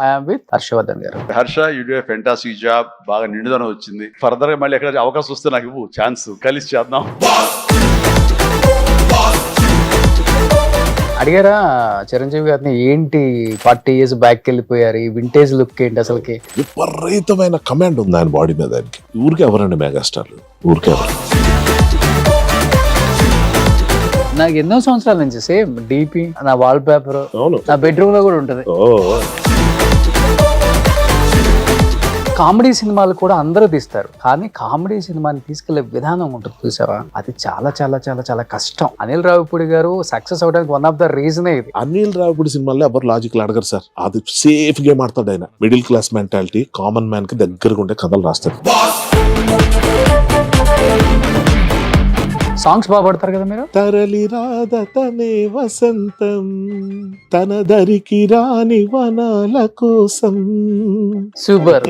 I am with Harshavardhan గారు. Harsha, you do a fantastic job. బాగా నిండుదనం వచ్చింది. ఫర్దర్ గా మళ్ళీ ఎక్కడ అవకాశం వస్తే నాకు ఇవ్వు, ఛాన్స్ కలిసి చేద్దాం. అడిగారా చిరంజీవి గారిని, ఏంటి 40 years బ్యాక్ వెళ్ళిపోయారు, ఈ వింటేజ్ లుక్ ఏంటి అసలుకి? విపరీతమైన కమాండ్ ఉంది ఆయన బాడీ మీద. ఆయనకి ఊరికే ఎవరండి మెగాస్టార్లు, ఊరికే ఎవరు. నాకు ఎన్నో సంవత్సరాల నుంచి సేమ్ డిపి, నా వాల్ పేపర్ నా బెడ్రూమ్ లో కూడా ఉంటది. కామెడీ సినిమాలు కూడా అందరూ తీస్తారు, కానీ కామెడీ సినిమాని తీసుకెళ్లే విధానం ఉంటుంది చూసావా, అది చాలా చాలా చాలా చాలా కష్టం. అనిల్ రావిపూడి గారు సక్సెస్ అవడానికి వన్ ఆఫ్ ద రీజనే ఇది. అనిల్ రావిపూడి సినిమాల్లో ఎవరు లాజికల్ అడగరు సార్. అది సేఫ్ గేమ్ ఆడతాడు ఆయన. Middle class mentality, common man కి దగ్గరగా ఉండే కథలు రాస్తాడు. సాంగ్స్ బాగా పడతారు కదా మీరు. తరలి రాధ తనే వసంతం, తన దరికి రాని వనాల కోసం. సూపర్.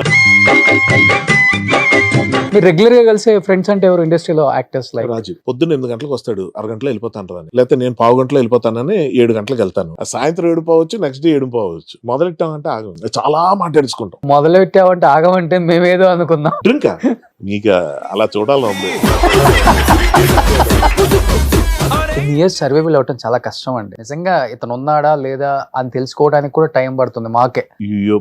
మీరు రెగ్యులర్ గా కలిసే ఫ్రెండ్స్ అంటే ఎవరు ఇండస్ట్రీలో యాక్టర్స్? లైక్ రాజు పొద్దున్న 8 గంటలకు వస్తాడు, 6 గంటలో వెళ్ళిపోతాను అని. లేకపోతే నేను 15 గంటలో వెళ్ళిపోతానని 7 గంటలకు వెళ్తాను. సాయంత్రం 7 పోవచ్చు, నెక్స్ట్ డే 7 పోవచ్చు. మొదలెట్టామంటే ఆగం, చాలా మాట్లాడుకుంటాం. మొదలెట్టామంటే ఆగమంటే మేమేదో అనుకుందాం. డ్రింక్ మీకు అలా చూడాలని ఉంది. ఇన్ని ఇయర్స్ సర్వైవల్ అవటం చాలా కష్టం అండి నిజంగా. ఇతను ఉన్నాడా లేదా అని తెలుసుకోవడానికి కూడా టైం పడుతుంది మాకే.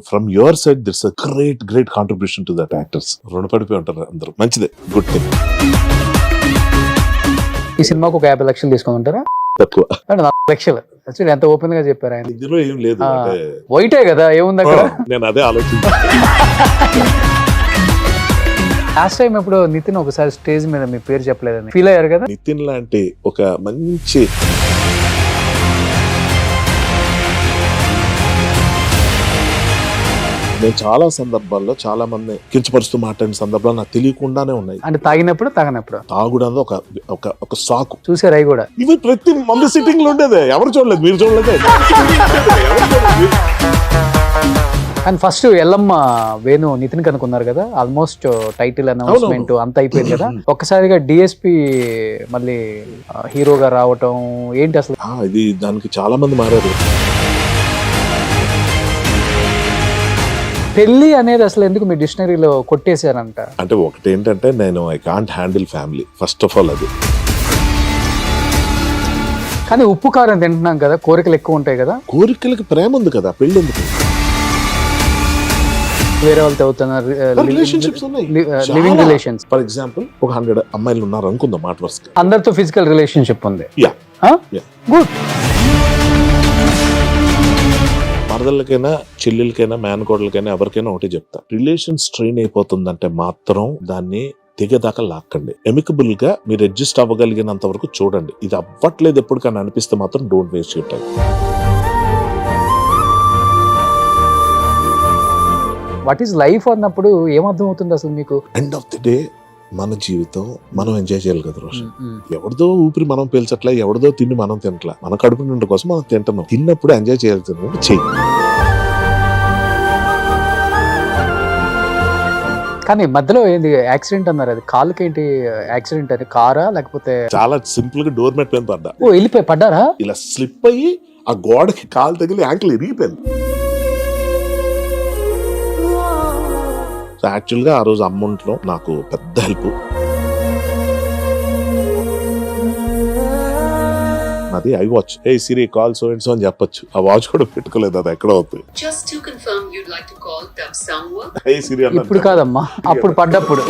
From your side it's a great contribution to that actors. రుణపడిపోయి ఉంటారు అందరూ. మంచిదే, గుడ్ థింగ్. ఈ సినిమాకు ఒక 50 లక్షలు తీసుకుని ఉంటారా? తక్కువ, 40 లక్షలు. యాక్చువల్లీ ఎంత ఓపెన్ గా చెప్పారు ఆయన. ఇందులో ఏం లేదు, వైటే కదా, ఏముంది అక్కడ? నేను అదే ఆలోచించాను. లాస్ట్ టైం ఎప్పుడు నితిన్ ఒకసారి స్టేజ్ మీద మీ పేరు చెప్పలేదని ఫీల్ అయ్యారు కదా? నితిన్ లాంటి ఒక మంచి నేను చాలా సందర్భాల్లో చాలా మంది కించపరుస్తూ మాట్లాడిన సందర్భాలు నాకు తెలియకుండానే ఉన్నాయి. అంటే తాగినప్పుడు తాగుడు ఒక సాకు. చూసారు అవి కూడా. ఇవి ప్రతి మంది సిట్టింగ్ లో ఉండేదే. ఎవరు చూడలేదు, మీరు చూడలేదే. అండ్ ఫస్ట్ ఎల్లమ్మ వేణు నితిన్ కనుక్కున్నారు కదా, ఆల్మోస్ట్ టైటిల్ అనౌన్స్మెంట్ అంత అయిపోయింది కదా. ఒక్కసారిగా డిఎస్పి మళ్ళీ హీరోగా రావటం ఏంటి అసలు? ఇది దానికి చాలా మంది మారారు. పెళ్లి అనేది అసలు ఎందుకు మీ డిక్షనరీలో కొట్టేశారంట? అంటే ఒకటి ఏంటంటే, నేను I can't handle family first of all. అది కానీ ఉప్పు కారం తింటున్నాం కదా, కోరికలు ఎక్కువ ఉంటాయి కదా. కోరికలకి ప్రేమ ఉంది కదా, పెళ్లి ఎందుకు? వేరే వాళ్ళతో అవుతున్నారు రిలేషన్షిప్స్ ఉన్నాయి, లివింగ్ రిలేషన్స్. ఫర్ ఎగ్జాంపుల్ ఒక 100 అమ్మాయిలు ఉన్నారు అనుకుందాం, మాట వరుస అందరితో ఫిజికల్ రిలేషన్షిప్ ఉంది. గుడ్. మరదళ్ళకైనా, చెల్లెలకైనా, మేనకోడలకైనా, ఎవరికైనా ఒకటి చెప్తా, రిలేషన్ స్ట్రెయిన్ అయిపోతుందంటే మాత్రం దాన్ని దిగదాకా లాక్కండి. ఎమికబుల్ గా మీరు అడ్జస్ట్ అవ్వగలిగినంత వరకు చూడండి. ఇది అవ్వట్లేదు ఎప్పటికైనా అనిపిస్తే మాత్రం don't waste your time. What is life అన్నప్పుడు ఏమర్థం అవుతుంది అసలు మీకు? ఎండ్ ఆఫ్ ది డే మన జీవితం మనం ఎంజాయ్ చేయాలి కదా రోషన్. ఎవరిదో ఊపిరి మనం పీల్చట్లా, ఎవరిదో తిండి మనం తినట్లా. మన కడుపు నిండు కోసం మనం తింటున్నాం. తిన్నప్పుడు ఎంజాయ్ చేయాలి, చెయ్యి. కానీ మధ్యలో ఏంది యాక్సిడెంట్ అన్నారు, అది కాలుకి ఏంటి యాక్సిడెంట్? అది కారా లేకపోతే? చాలా సింపుల్ గా డోర్ మ్యాట్ పైన పడ్డా. ఓ, వెళ్ళిపోయి పడ్డారా? ఇలా స్లిప్ అయ్యి ఆ గోడకి కాలు తగిలి యాంకిల్ ఇరిగిపోయింది. యాక్చువల్ గా ఆ రోజు అమౌంట్ లో నాకు పెద్ద హెల్ప్. అది I watch, A Siri call so and so అని చెప్పొచ్చు. ఆ వాచ్ కూడా పెట్టుకోలేదు, అది ఎక్కడ అవుతుంది. ఇప్పుడు కాదమ్మా, అప్పుడు పడ్డప్పుడు.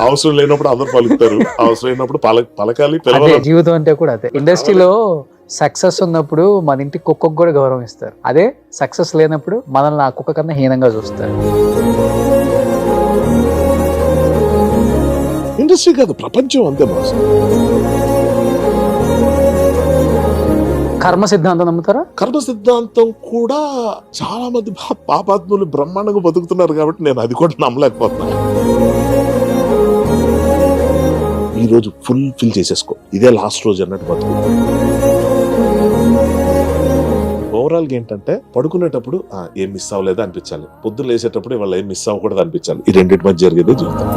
అవసరం లేనప్పుడు అందరు పలుకుతారు, అవసరం లేనప్పుడు పలకాలి. జీవితం అంటే కూడా అదే. ఇండస్ట్రీలో సక్సెస్ ఉన్నప్పుడు మన ఇంటి కుక్కకు కూడా గౌరవం ఇస్తారు. అదే సక్సెస్ లేనప్పుడు మనల్ని ఆ కుక్క కన్నా హీనంగా చూస్తారు. ఇండస్ట్రీ కాదు, ప్రపంచం అంతే. కర్మ సిద్ధాంతం నమ్ముతారా? కర్మ సిద్ధాంతం కూడా చాలా మంది పాపాత్ములు బ్రహ్మాండంగా బతుకుతున్నారు కాబట్టి నేను అది కూడా నమ్మలేకపోతున్నాను. ఈ రోజు ఫుల్ ఫిల్ చేసేసుకో, ఇదే లాస్ట్ రోజు అన్నట్టు బతుకు. ఓవరాల్ గా ఏంటంటే, పడుకునేటప్పుడు ఏం మిస్ అవ్వలేదా అనిపించాలి, పొద్దున్న లేసేటప్పుడు ఇవాళ ఏం మిస్ అవ్వకూడదు అనిపించాలి. ఈ రెండింటి మధ్య జరిగేదే జీవితం.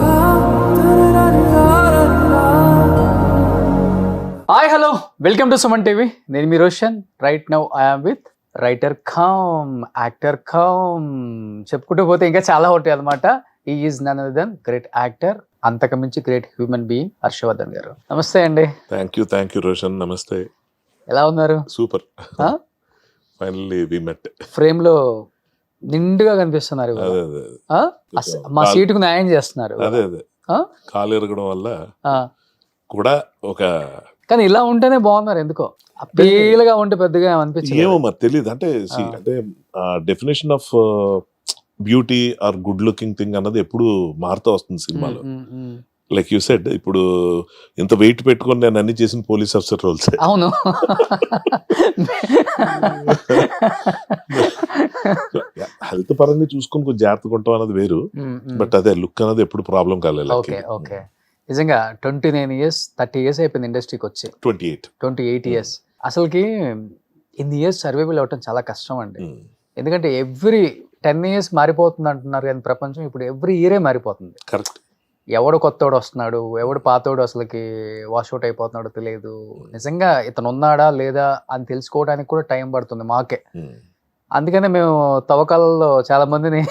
Hi, hello, welcome to Suman TV. నేను మీ Roshan. Right now I am with writer cum, actor cum, చెప్పుకుంటూ పోతే ఇంకా చాలా ఉంటాయి అనమాట. ఈ is none other than great actor, అంతకుమించి గ్రేట్ హ్యూమన్ బీయింగ్ హర్షవర్ధన్ గారు. నమస్తే అండి. Thank you Roshan. నమస్తే. ఎలా ఉన్నారు? Super. Finally we met. Frame లో నిండుగా కనిపిస్తున్నారు. మా సీటుకు న్యాయం చేస్తున్నారు. అదే కాలు ఎరగడం వల్ల కూడా ఒక, కానీ ఇలా ఉంటేనే బాగున్నారు. ఎందుకో అప్పీలుగా ఉంటే పెద్దగా అనిపించింది. ఏమో మరి తెలియదు. అంటే అంటే definition of beauty or good looking thing అన్నది ఎప్పుడు మారుతూ వస్తుంది సినిమాలో. లైక్ యూ సెడ్, ఇప్పుడు ఇంత వెయిట్ పెట్టుకొని నేను అన్ని చేసిన పోలీస్ ఆఫీసర్ రోల్స్. అవును. హెల్త్ పరంగా చూసుకొని కొంచెం జాగ్రత్తగా ఉంటాం అన్నది వేరు. బట్ అదే లుక్ అన్నది ఎప్పుడు ప్రాబ్లం కాలేదు. ఓకే. నిజంగా 29 years 30 years అయిపోయింది ఇండస్ట్రీకి వచ్చి. 28 years. అసలుకి ఇన్ని ఇయర్స్ సర్వైవల్ అవ్వటం చాలా కష్టం అండి. ఎందుకంటే ఎవ్రీ 10 years మారిపోతుంది అంటున్నారు కానీ ప్రపంచం ఇప్పుడు ఎవ్రీ ఇయరే మారిపోతుంది. కరెక్ట్. ఎవడు కొత్తోడు వస్తున్నాడు, ఎవడు పాతోడు అసలుకి వాష్అవుట్ అయిపోతున్నాడో తెలియదు. నిజంగా ఇతను ఉన్నాడా లేదా అని తెలుసుకోవడానికి కూడా టైం పడుతుంది మాకే. అందుకనే మేము తవ్వకాలలో చాలా మందిని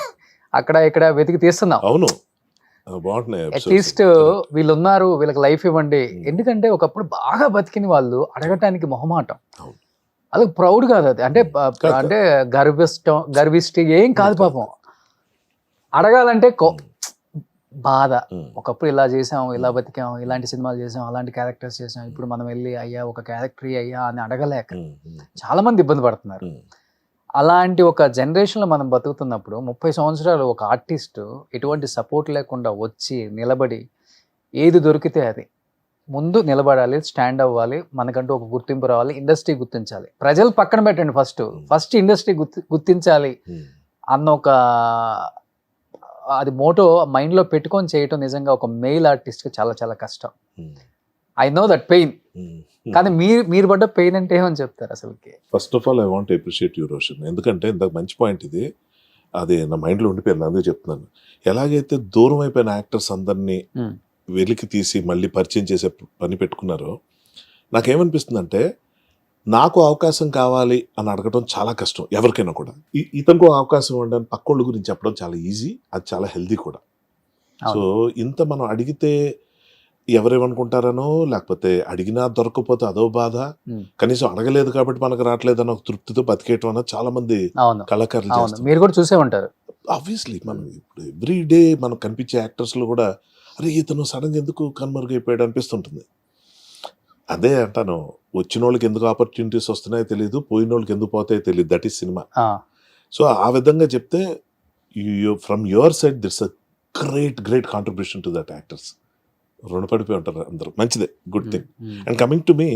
అక్కడ ఇక్కడ వెతికి తీస్తున్నాం. అవును, బాగుంటున్నాయి. అట్లీస్ట్ వీళ్ళు ఉన్నారు, వీళ్ళకి లైఫ్ ఇవ్వండి. ఎందుకంటే ఒకప్పుడు బాగా బతికిన వాళ్ళు అడగటానికి మొహమాటం, అది ప్రౌడ్ కాదు. అది అంటే గర్విష్టి ఏం కాదు. పాపం అడగాలంటే బాధ. ఒకప్పుడు ఇలా చేసాం, ఇలా బతికాం, ఇలాంటి సినిమాలు చేసాం, అలాంటి క్యారెక్టర్స్ చేసాం, ఇప్పుడు మనం వెళ్ళి అయ్యా ఒక క్యారెక్టర్ అయ్యా అని అడగలేక చాలా మంది ఇబ్బంది పడుతున్నారు. అలాంటి ఒక జనరేషన్లో మనం బతుకుతున్నప్పుడు 30 సంవత్సరాలు ఒక ఆర్టిస్ట్ ఎటువంటి సపోర్ట్ లేకుండా వచ్చి నిలబడి ఏది దొరికితే అది ముందు నిలబడాలి, స్టాండ్ అవ్వాలి, మనకంటూ ఒక గుర్తింపు రావాలి, ఇండస్ట్రీ గుర్తించాలి. ప్రజలు పక్కన పెట్టండి, ఫస్ట్ ఇండస్ట్రీ గుర్తించాలి అన్న ఒక అది మోటో మైండ్లో పెట్టుకొని చేయటం నిజంగా ఒక మెయిల్ ఆర్టిస్ట్కి చాలా చాలా కష్టం. I know that pain. కానీ మీరు పడ్డ పెయిన్ అంటే ఏమని చెప్తారు అసలుకి? First of all I want appreciate you Roshan. ఎందుకంటే ఇంతకు మంచి పాయింట్ ఇది, అది నా మైండ్లో ఉండిపోయింది, అందుకే చెప్తున్నాను. ఎలాగైతే దూరం అయిపోయిన యాక్టర్స్ అందరినీ వెలికి తీసి మళ్ళీ పరిచయం చేసే పని పెట్టుకున్నారో, నాకేమనిపిస్తుందంటే నాకు అవకాశం కావాలి అని అడగడం చాలా కష్టం ఎవరికైనా కూడా. ఇతనికి అవకాశం ఇవ్వడానికి పక్కోళ్ళ గురించి చెప్పడం చాలా ఈజీ, అది చాలా హెల్దీ కూడా. సో ఇంత మనం అడిగితే ఎవరేమనుకుంటారనో, లేకపోతే అడిగినా దొరకకపోతే అదో బాధ, కనీసం అడగలేదు కాబట్టి మనకు రావట్లేదన్న ఒక తృప్తితో బతికేయటం అన్నది చాలా మంది కళాకారులు చేస్తారు. మీరు కూడా చూసే ఉంటారు ఆబ్వియస్లీ. మనం ఇప్పుడు ఎవ్రీ డే మనకు కనిపించే యాక్టర్స్ లో కూడా అరే ఇతను సడన్గా ఎందుకు కనుమరుగైపోయాడు అనిపిస్తుంటుంది. అదే అంటాను, వచ్చిన వాళ్ళకి ఎందుకు ఆపర్చునిటీస్ వస్తున్నాయో తెలియదు, పోయిన వాళ్ళకి ఎందుకు పోతాయో తెలియదు. That is cinema. సో ఆ విధంగా చెప్తే from your side it's a great contribution to that actors. రుణపడిపోయి ఉంటారు అందరూ, మంచిదే, good thing. And coming to me,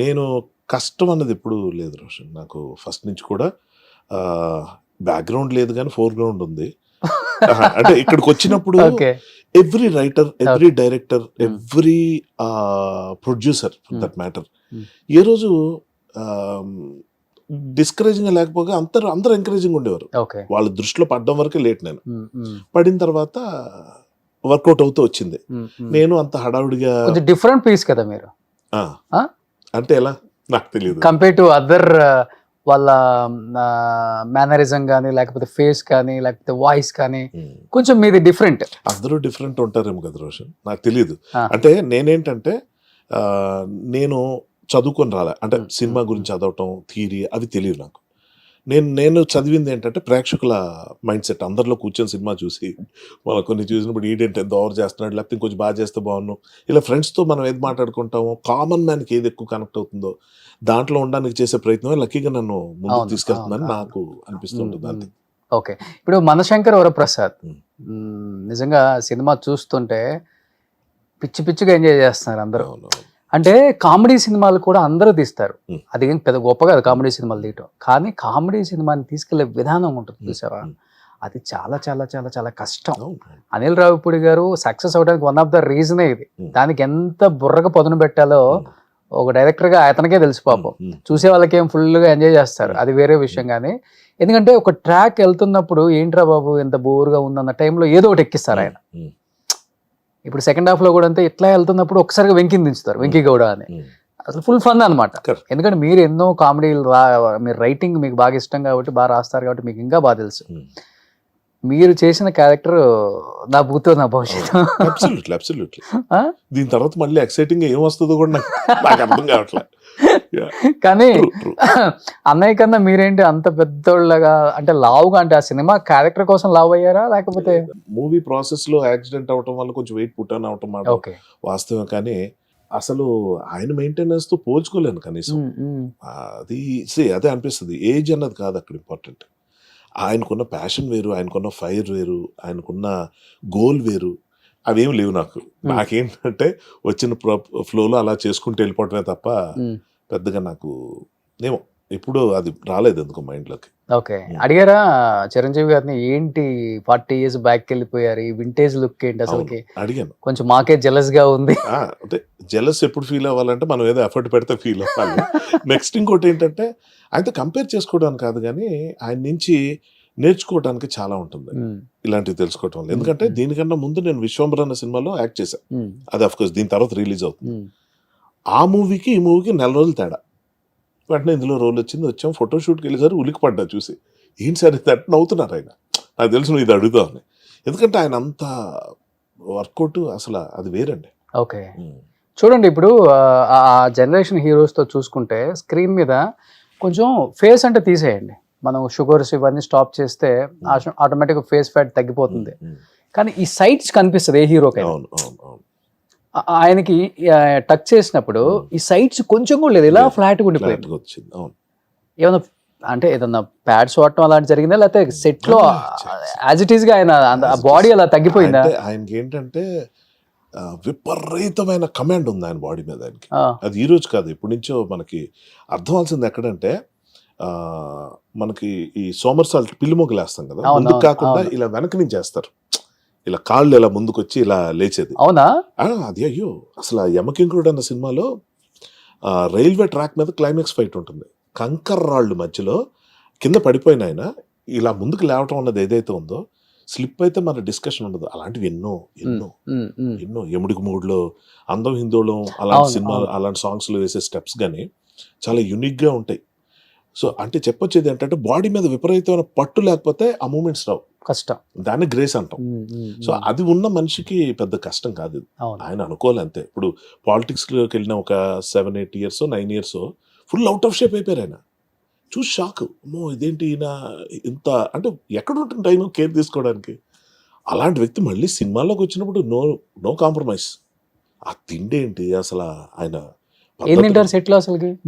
నేను కష్టం అన్నది ఎప్పుడు లేదు రోషన్. నాకు ఫస్ట్ నుంచి కూడా బ్యాక్గ్రౌండ్ లేదు కానీ ఫోర్గ్రౌండ్ ఉంది. అంటే ఇక్కడికి వచ్చినప్పుడు every writer, every director, every producer for that matter ఏ రోజు డిస్కరేజింగ్ లేకపోగా అందరూ ఎంకరేజింగ్ ఉండేవారు. వాళ్ళ దృష్టిలో పడ్డం వరకే లేట్. నేను పడిన తర్వాత వర్కౌట్ అవుతూ వచ్చింది. నేను అంత హడావుడిగా డిఫరెంట్ పీస్ కదా మీరు. అంటే ఎలా నాకు తెలియదు, కంపేర్ టు అదర్ వాళ్ళ మేనరిజం కానీ, లేకపోతే ఫేస్ కానీ, లేకపోతే వాయిస్ కానీ కొంచెం మీది డిఫరెంట్. అందరూ డిఫరెంట్ ఉంటారేమో కదా రోషన్, నాకు తెలియదు. అంటే నేనేంటంటే నేను చదువుకొని రాలే, అంటే సినిమా గురించి చదవటం, థియరీ అవి తెలియదు నాకు. నేను చదివింది ఏంటంటే ప్రేక్షకుల మైండ్ సెట్. అందరిలో కూర్చొని సినిమా చూసి మనం కొన్ని చూసినప్పుడు ఈడేంటి ఎంత ఓవర్ చేస్తున్నాడు, లేకపోతే ఇంకొంచెం బాగా చేస్తే బాగున్నాం, ఇలా ఫ్రెండ్స్తో మనం ఏది మాట్లాడుకుంటామో, కామన్ మ్యాన్కి ఏది ఎక్కువ కనెక్ట్ అవుతుందో దాంట్లో ఉండడానికి చేసే ప్రయత్నమే లక్కీగా నన్ను ముందుకు తీసుకెళ్తుందని నాకు అనిపిస్తుంటుంది. అంతే. ఓకే, ఇప్పుడు మనశంకర్ వరప్రసాద్ నిజంగా సినిమా చూస్తుంటే పిచ్చి పిచ్చిగా ఎంజాయ్ చేస్తున్నారు అందరూ. అంటే కామెడీ సినిమాలు కూడా అందరూ తీస్తారు, అది ఏం పెద్ద గొప్ప కాదు కామెడీ సినిమాలు తీయటం, కానీ కామెడీ సినిమాని తీసుకెళ్లే విధానం ఉంటుంది చూసావా, అది చాలా చాలా చాలా చాలా కష్టం. అనిల్ రావిపూడి గారు సక్సెస్ అవడానికి వన్ ఆఫ్ ద రీజనే ఇది. దానికి ఎంత బుర్రగా పదును పెట్టాలో ఒక డైరెక్టర్ గా అతనికే తెలుసు పాపం. చూసే వాళ్ళకి ఏం ఫుల్ గా ఎంజాయ్ చేస్తారు, అది వేరే విషయం. కానీ ఎందుకంటే ఒక ట్రాక్ వెళ్తున్నప్పుడు ఏంట్రా బాబు ఎంత బోర్గా ఉందన్న టైంలో ఏదో ఒకటి ఎక్కిస్తారు ఆయన. ఇప్పుడు సెకండ్ హాఫ్ లో కూడా అంతే, ఇట్లా వెళ్తున్నప్పుడు ఒకసారిగా వెంకిని దించుతారు, వెంకీ గౌడ అని. అసలు ఫుల్ ఫన్ అనమాట. Correct. ఎందుకంటే మీరు ఎన్నో కామెడీలు మీరు రైటింగ్ మీకు బాగా ఇష్టం కాబట్టి బాగా రాస్తారు కాబట్టి మీకు ఇంకా బాగా తెలుసు. మీరు చేసిన క్యారెక్టర్ నా భూతో నా భవిష్యత్తు. అబ్సల్యూట్లీ దీని తర్వాత మళ్ళీ ఎక్సైటింగ్ ఏం వస్తుందో కూడా నాకు అర్థం కావట్లేదు. కానీ అన్నయ్య కన్నా మీరేంటి అంత పెద్దోళ్ళగా అంటే లావుగా, అంటే ఆ సినిమా క్యారెక్టర్ కోసం లావు అయ్యారా లేకపోతే? మూవీ ప్రాసెస్ లో యాక్సిడెంట్ అవటం వల్ల కొంచెం వెయిట్ పుట్టాను అవటం మాట ఓకే. వాస్తవం. కానీ అసలు ఆయన మెయింటెనెన్స్ తో పోల్చుకోలేను కనీసం. అది అదే అనిపిస్తుంది. ఏజ్ అన్నది కాదు అక్కడ ఇంపార్టెంట్. ఆయనకున్న ప్యాషన్ వేరు, ఆయనకున్న ఫైర్ వేరు, ఆయనకున్న గోల్ వేరు. అవేం లేవు నాకు. నాకేంటంటే వచ్చిన ఫ్లోలో అలా చేసుకుంటూ వెళ్ళిపోవటమే తప్ప పెద్దగా నాకు ఏమో ఎప్పుడూ అది రాలేదు ఎందుకు మైండ్లోకి. ఓకే. అడిగారా చిరంజీవి గారిని, ఏంటి 40 years బ్యాక్ వెళ్ళిపోయారు, ఈ వింటేజ్ లుక్ ఏంటి అసలుకి? అడిగాను. కొంచెం మాకే జెలస్ గా ఉంది. అంటే జెలస్ ఎప్పుడు ఫీల్ అవ్వాలంటే మనం ఏదో ఎఫర్ట్ పెడితే ఫీల్ అవ్వాలి. నెక్స్ట్ ఇంకోటి ఏంటంటే ఆయనతో కంపేర్ చేసుకోవడానికి కాదు కానీ ఆయన నుంచి నేర్చుకోవడానికి చాలా ఉంటుంది ఇలాంటివి తెలుసుకోవటం వల్ల. ఎందుకంటే దీనికన్నా ముందు నేను విశ్వంబర్ అన్న సినిమాలో యాక్ట్ చేశాను. అది అఫ్కోర్స్ దీని తర్వాత రిలీజ్ అవుతుంది. ఆ మూవీకి ఈ మూవీకి 4 రోజులు తేడా. వెంటనే ఇందులో రోల్ వచ్చింది, వచ్చాం ఫోటోషూట్కి వెళ్ళేసారి ఉలికి పడ్డా చూసి. ఏంటి సార్ ఇది అంటే నవ్వుతున్నారు ఆయన. నాకు తెలుసు నువ్వు ఇది అడుగుతావని. ఎందుకంటే ఆయన అంత వర్కౌట్ అసలు అది వేరండి. ఓకే. చూడండి ఇప్పుడు ఆ జనరేషన్ హీరోస్తో చూసుకుంటే స్క్రీన్ మీద కొంచెం ఫేస్ అంటే తీసేయండి, మనం షుగర్స్ ఇవన్నీ స్టాప్ చేస్తే ఆటోమేటిక్గా ఫేస్ ఫ్యాట్ తగ్గిపోతుంది. కానీ ఈ సైడ్స్ కనిపిస్తుంది ఏ హీరోకైనా. ఆయనకి టచ్ చేసినప్పుడు ఈ సైడ్స్ కొంచెం కూడా లేదు, ఇలా ఫ్లాట్ గా ఉండిపోయింది. ఏమన్నా అంటే ఏదన్నా ప్యాడ్స్ వాడటం అలాంటి జరిగిందా, లేకపోతే సెట్ లో యాజ్ ఇట్ ఈస్ గా ఆయన బాడీ అలా తగ్గిపోయిందా? ఆయనకి ఏంటంటే విపరీతమైన కమాండ్ ఉంది ఆయన బాడీ మీద. ఆయనకి అది ఈ రోజు కాదు, ఎప్పటి నుంచో మనకి అర్థమవుతుంది. ఎక్కడంటే మనకి ఈ సోమర్సాల్ట్ పిల్లి మొగ్గలు వేస్తాం కదా, ముందుకు కాకుండా ఇలా వెనక నుంచి వేస్తారు, ఇలా కాళ్ళు ఇలా ముందుకు వచ్చి ఇలా లేచేది. అవునా? అది అయ్యో అసలు యమకింకుడు అన్న సినిమాలో రైల్వే ట్రాక్ మీద క్లైమాక్స్ ఫైట్ ఉంటుంది. కంకర్ రాళ్ళు మధ్యలో కింద పడిపోయిన ఆయన ఇలా ముందుకు లేవటం అన్నది ఏదైతే ఉందో, స్లిప్ అయితే మన డిస్కషన్ ఉండదు. అలాంటివి ఎన్నో ఎన్నో ఎన్నో ఎముడికి మూడులో, అందం హిందోళం అలాంటి సినిమా అలాంటి సాంగ్స్లో వేసే స్టెప్స్ కానీ చాలా యూనిక్గా ఉంటాయి. సో అంటే చెప్పొచ్చేది ఏంటంటే బాడీ మీద విపరీతమైన పట్టు లేకపోతే ఆ మూమెంట్స్ రావు, కష్టం. దాన్ని గ్రేస్ అంటాం. సో అది ఉన్న మనిషికి పెద్ద కష్టం కాదు, ఆయన అనుకోవాలి అంతే. ఇప్పుడు పాలిటిక్స్లోకి వెళ్ళిన ఒక 7-8 years 9 years full out of shape అయిపోయారు. ఆయన చూసి షాక్, అమ్మో ఇదేంటి ఈయన ఇంత అంటే ఎక్కడ ఉంటుంది టైం కేర్ తీసుకోవడానికి. అలాంటి వ్యక్తి మళ్ళీ సినిమాల్లోకి వచ్చినప్పుడు నో కాంప్రమైజ్. ఆ తిండి ఏంటి అసలు, ఆయన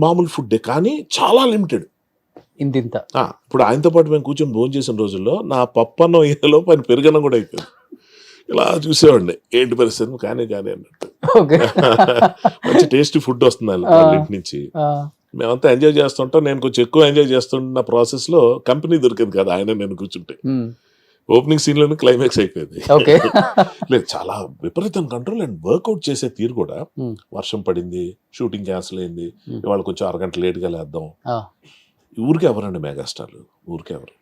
మామూలు ఫుడ్ కానీ చాలా లిమిటెడ్. ఇంత ఇప్పుడు ఆయనతో పాటు మేము కూర్చొని భోజనం చేసిన రోజుల్లో నా పప్పన్నం ఏలో పైన పెరుగన్నం కూడా అయిపోయింది. ఇలా చూసేవాడిని ఏంటి పరిస్థితి, కానీ అన్నట్టు. మంచి టేస్టీ ఫుడ్ వస్తుంది వాళ్ళ ఇంటి నుంచి. మేమంతా ఎంజాయ్ చేస్తుంటాం. నేను కొంచెం ఎక్కువ ఎంజాయ్ చేస్తున్న ప్రాసెస్ లో కంపెనీ దొరికింది కదా, ఆయన నేను కూర్చుంటే ఓపెనింగ్ సీన్ లోనే క్లైమాక్స్ అయిపోయింది. లేదు చాలా విపరీతం కంట్రోల్ అండ్ వర్కౌట్ చేసే తీరు కూడా. వర్షం పడింది, షూటింగ్ క్యాన్సిల్ అయింది, ఇవాళ కొంచెం 1 గంట లేట్ గా లేద్దాం. ఊరికే ఎవరండి మెగాస్టార్లు, ఊరికే ఎవరు.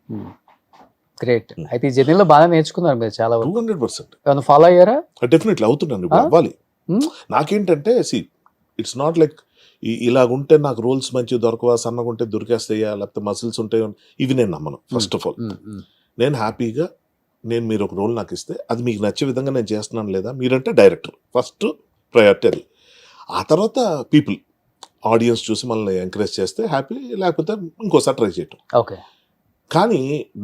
గ్రేట్. అయితే ఈ జర్నీలో బాగా నేర్చుకున్నారు మీరు చాలా 200%. ఫాలో అయ్యారా? డెఫినెట్లీ అవుతున్నాను, ఇప్పుడు అవ్వాలి. నాకేంటంటే ఇట్స్ నాట్ లైక్ ఇలాగుంటే నాకు రోల్స్ మంచిగా దొరకవా, సన్నగా ఉంటే దొరికేస్తాయా, లేకపోతే మసిల్స్ ఉంటాయి, ఇవి నేను నమ్మను. ఫస్ట్ ఆఫ్ ఆల్ నేను హ్యాపీగా మీరు ఒక రోల్ నాకు ఇస్తే అది మీకు నచ్చే విధంగా నేను చేస్తున్నాను లేదా, మీరంటే డైరెక్టర్ ఫస్ట్ ప్రయారిటీ అది. ఆ తర్వాత పీపుల్ ఆడియన్స్ చూసి మనల్ని ఎంకరేజ్ చేస్తే హ్యాపీ, లేకపోతే ఇంకోసారి ట్రై చేయటం. ఓకే. కానీ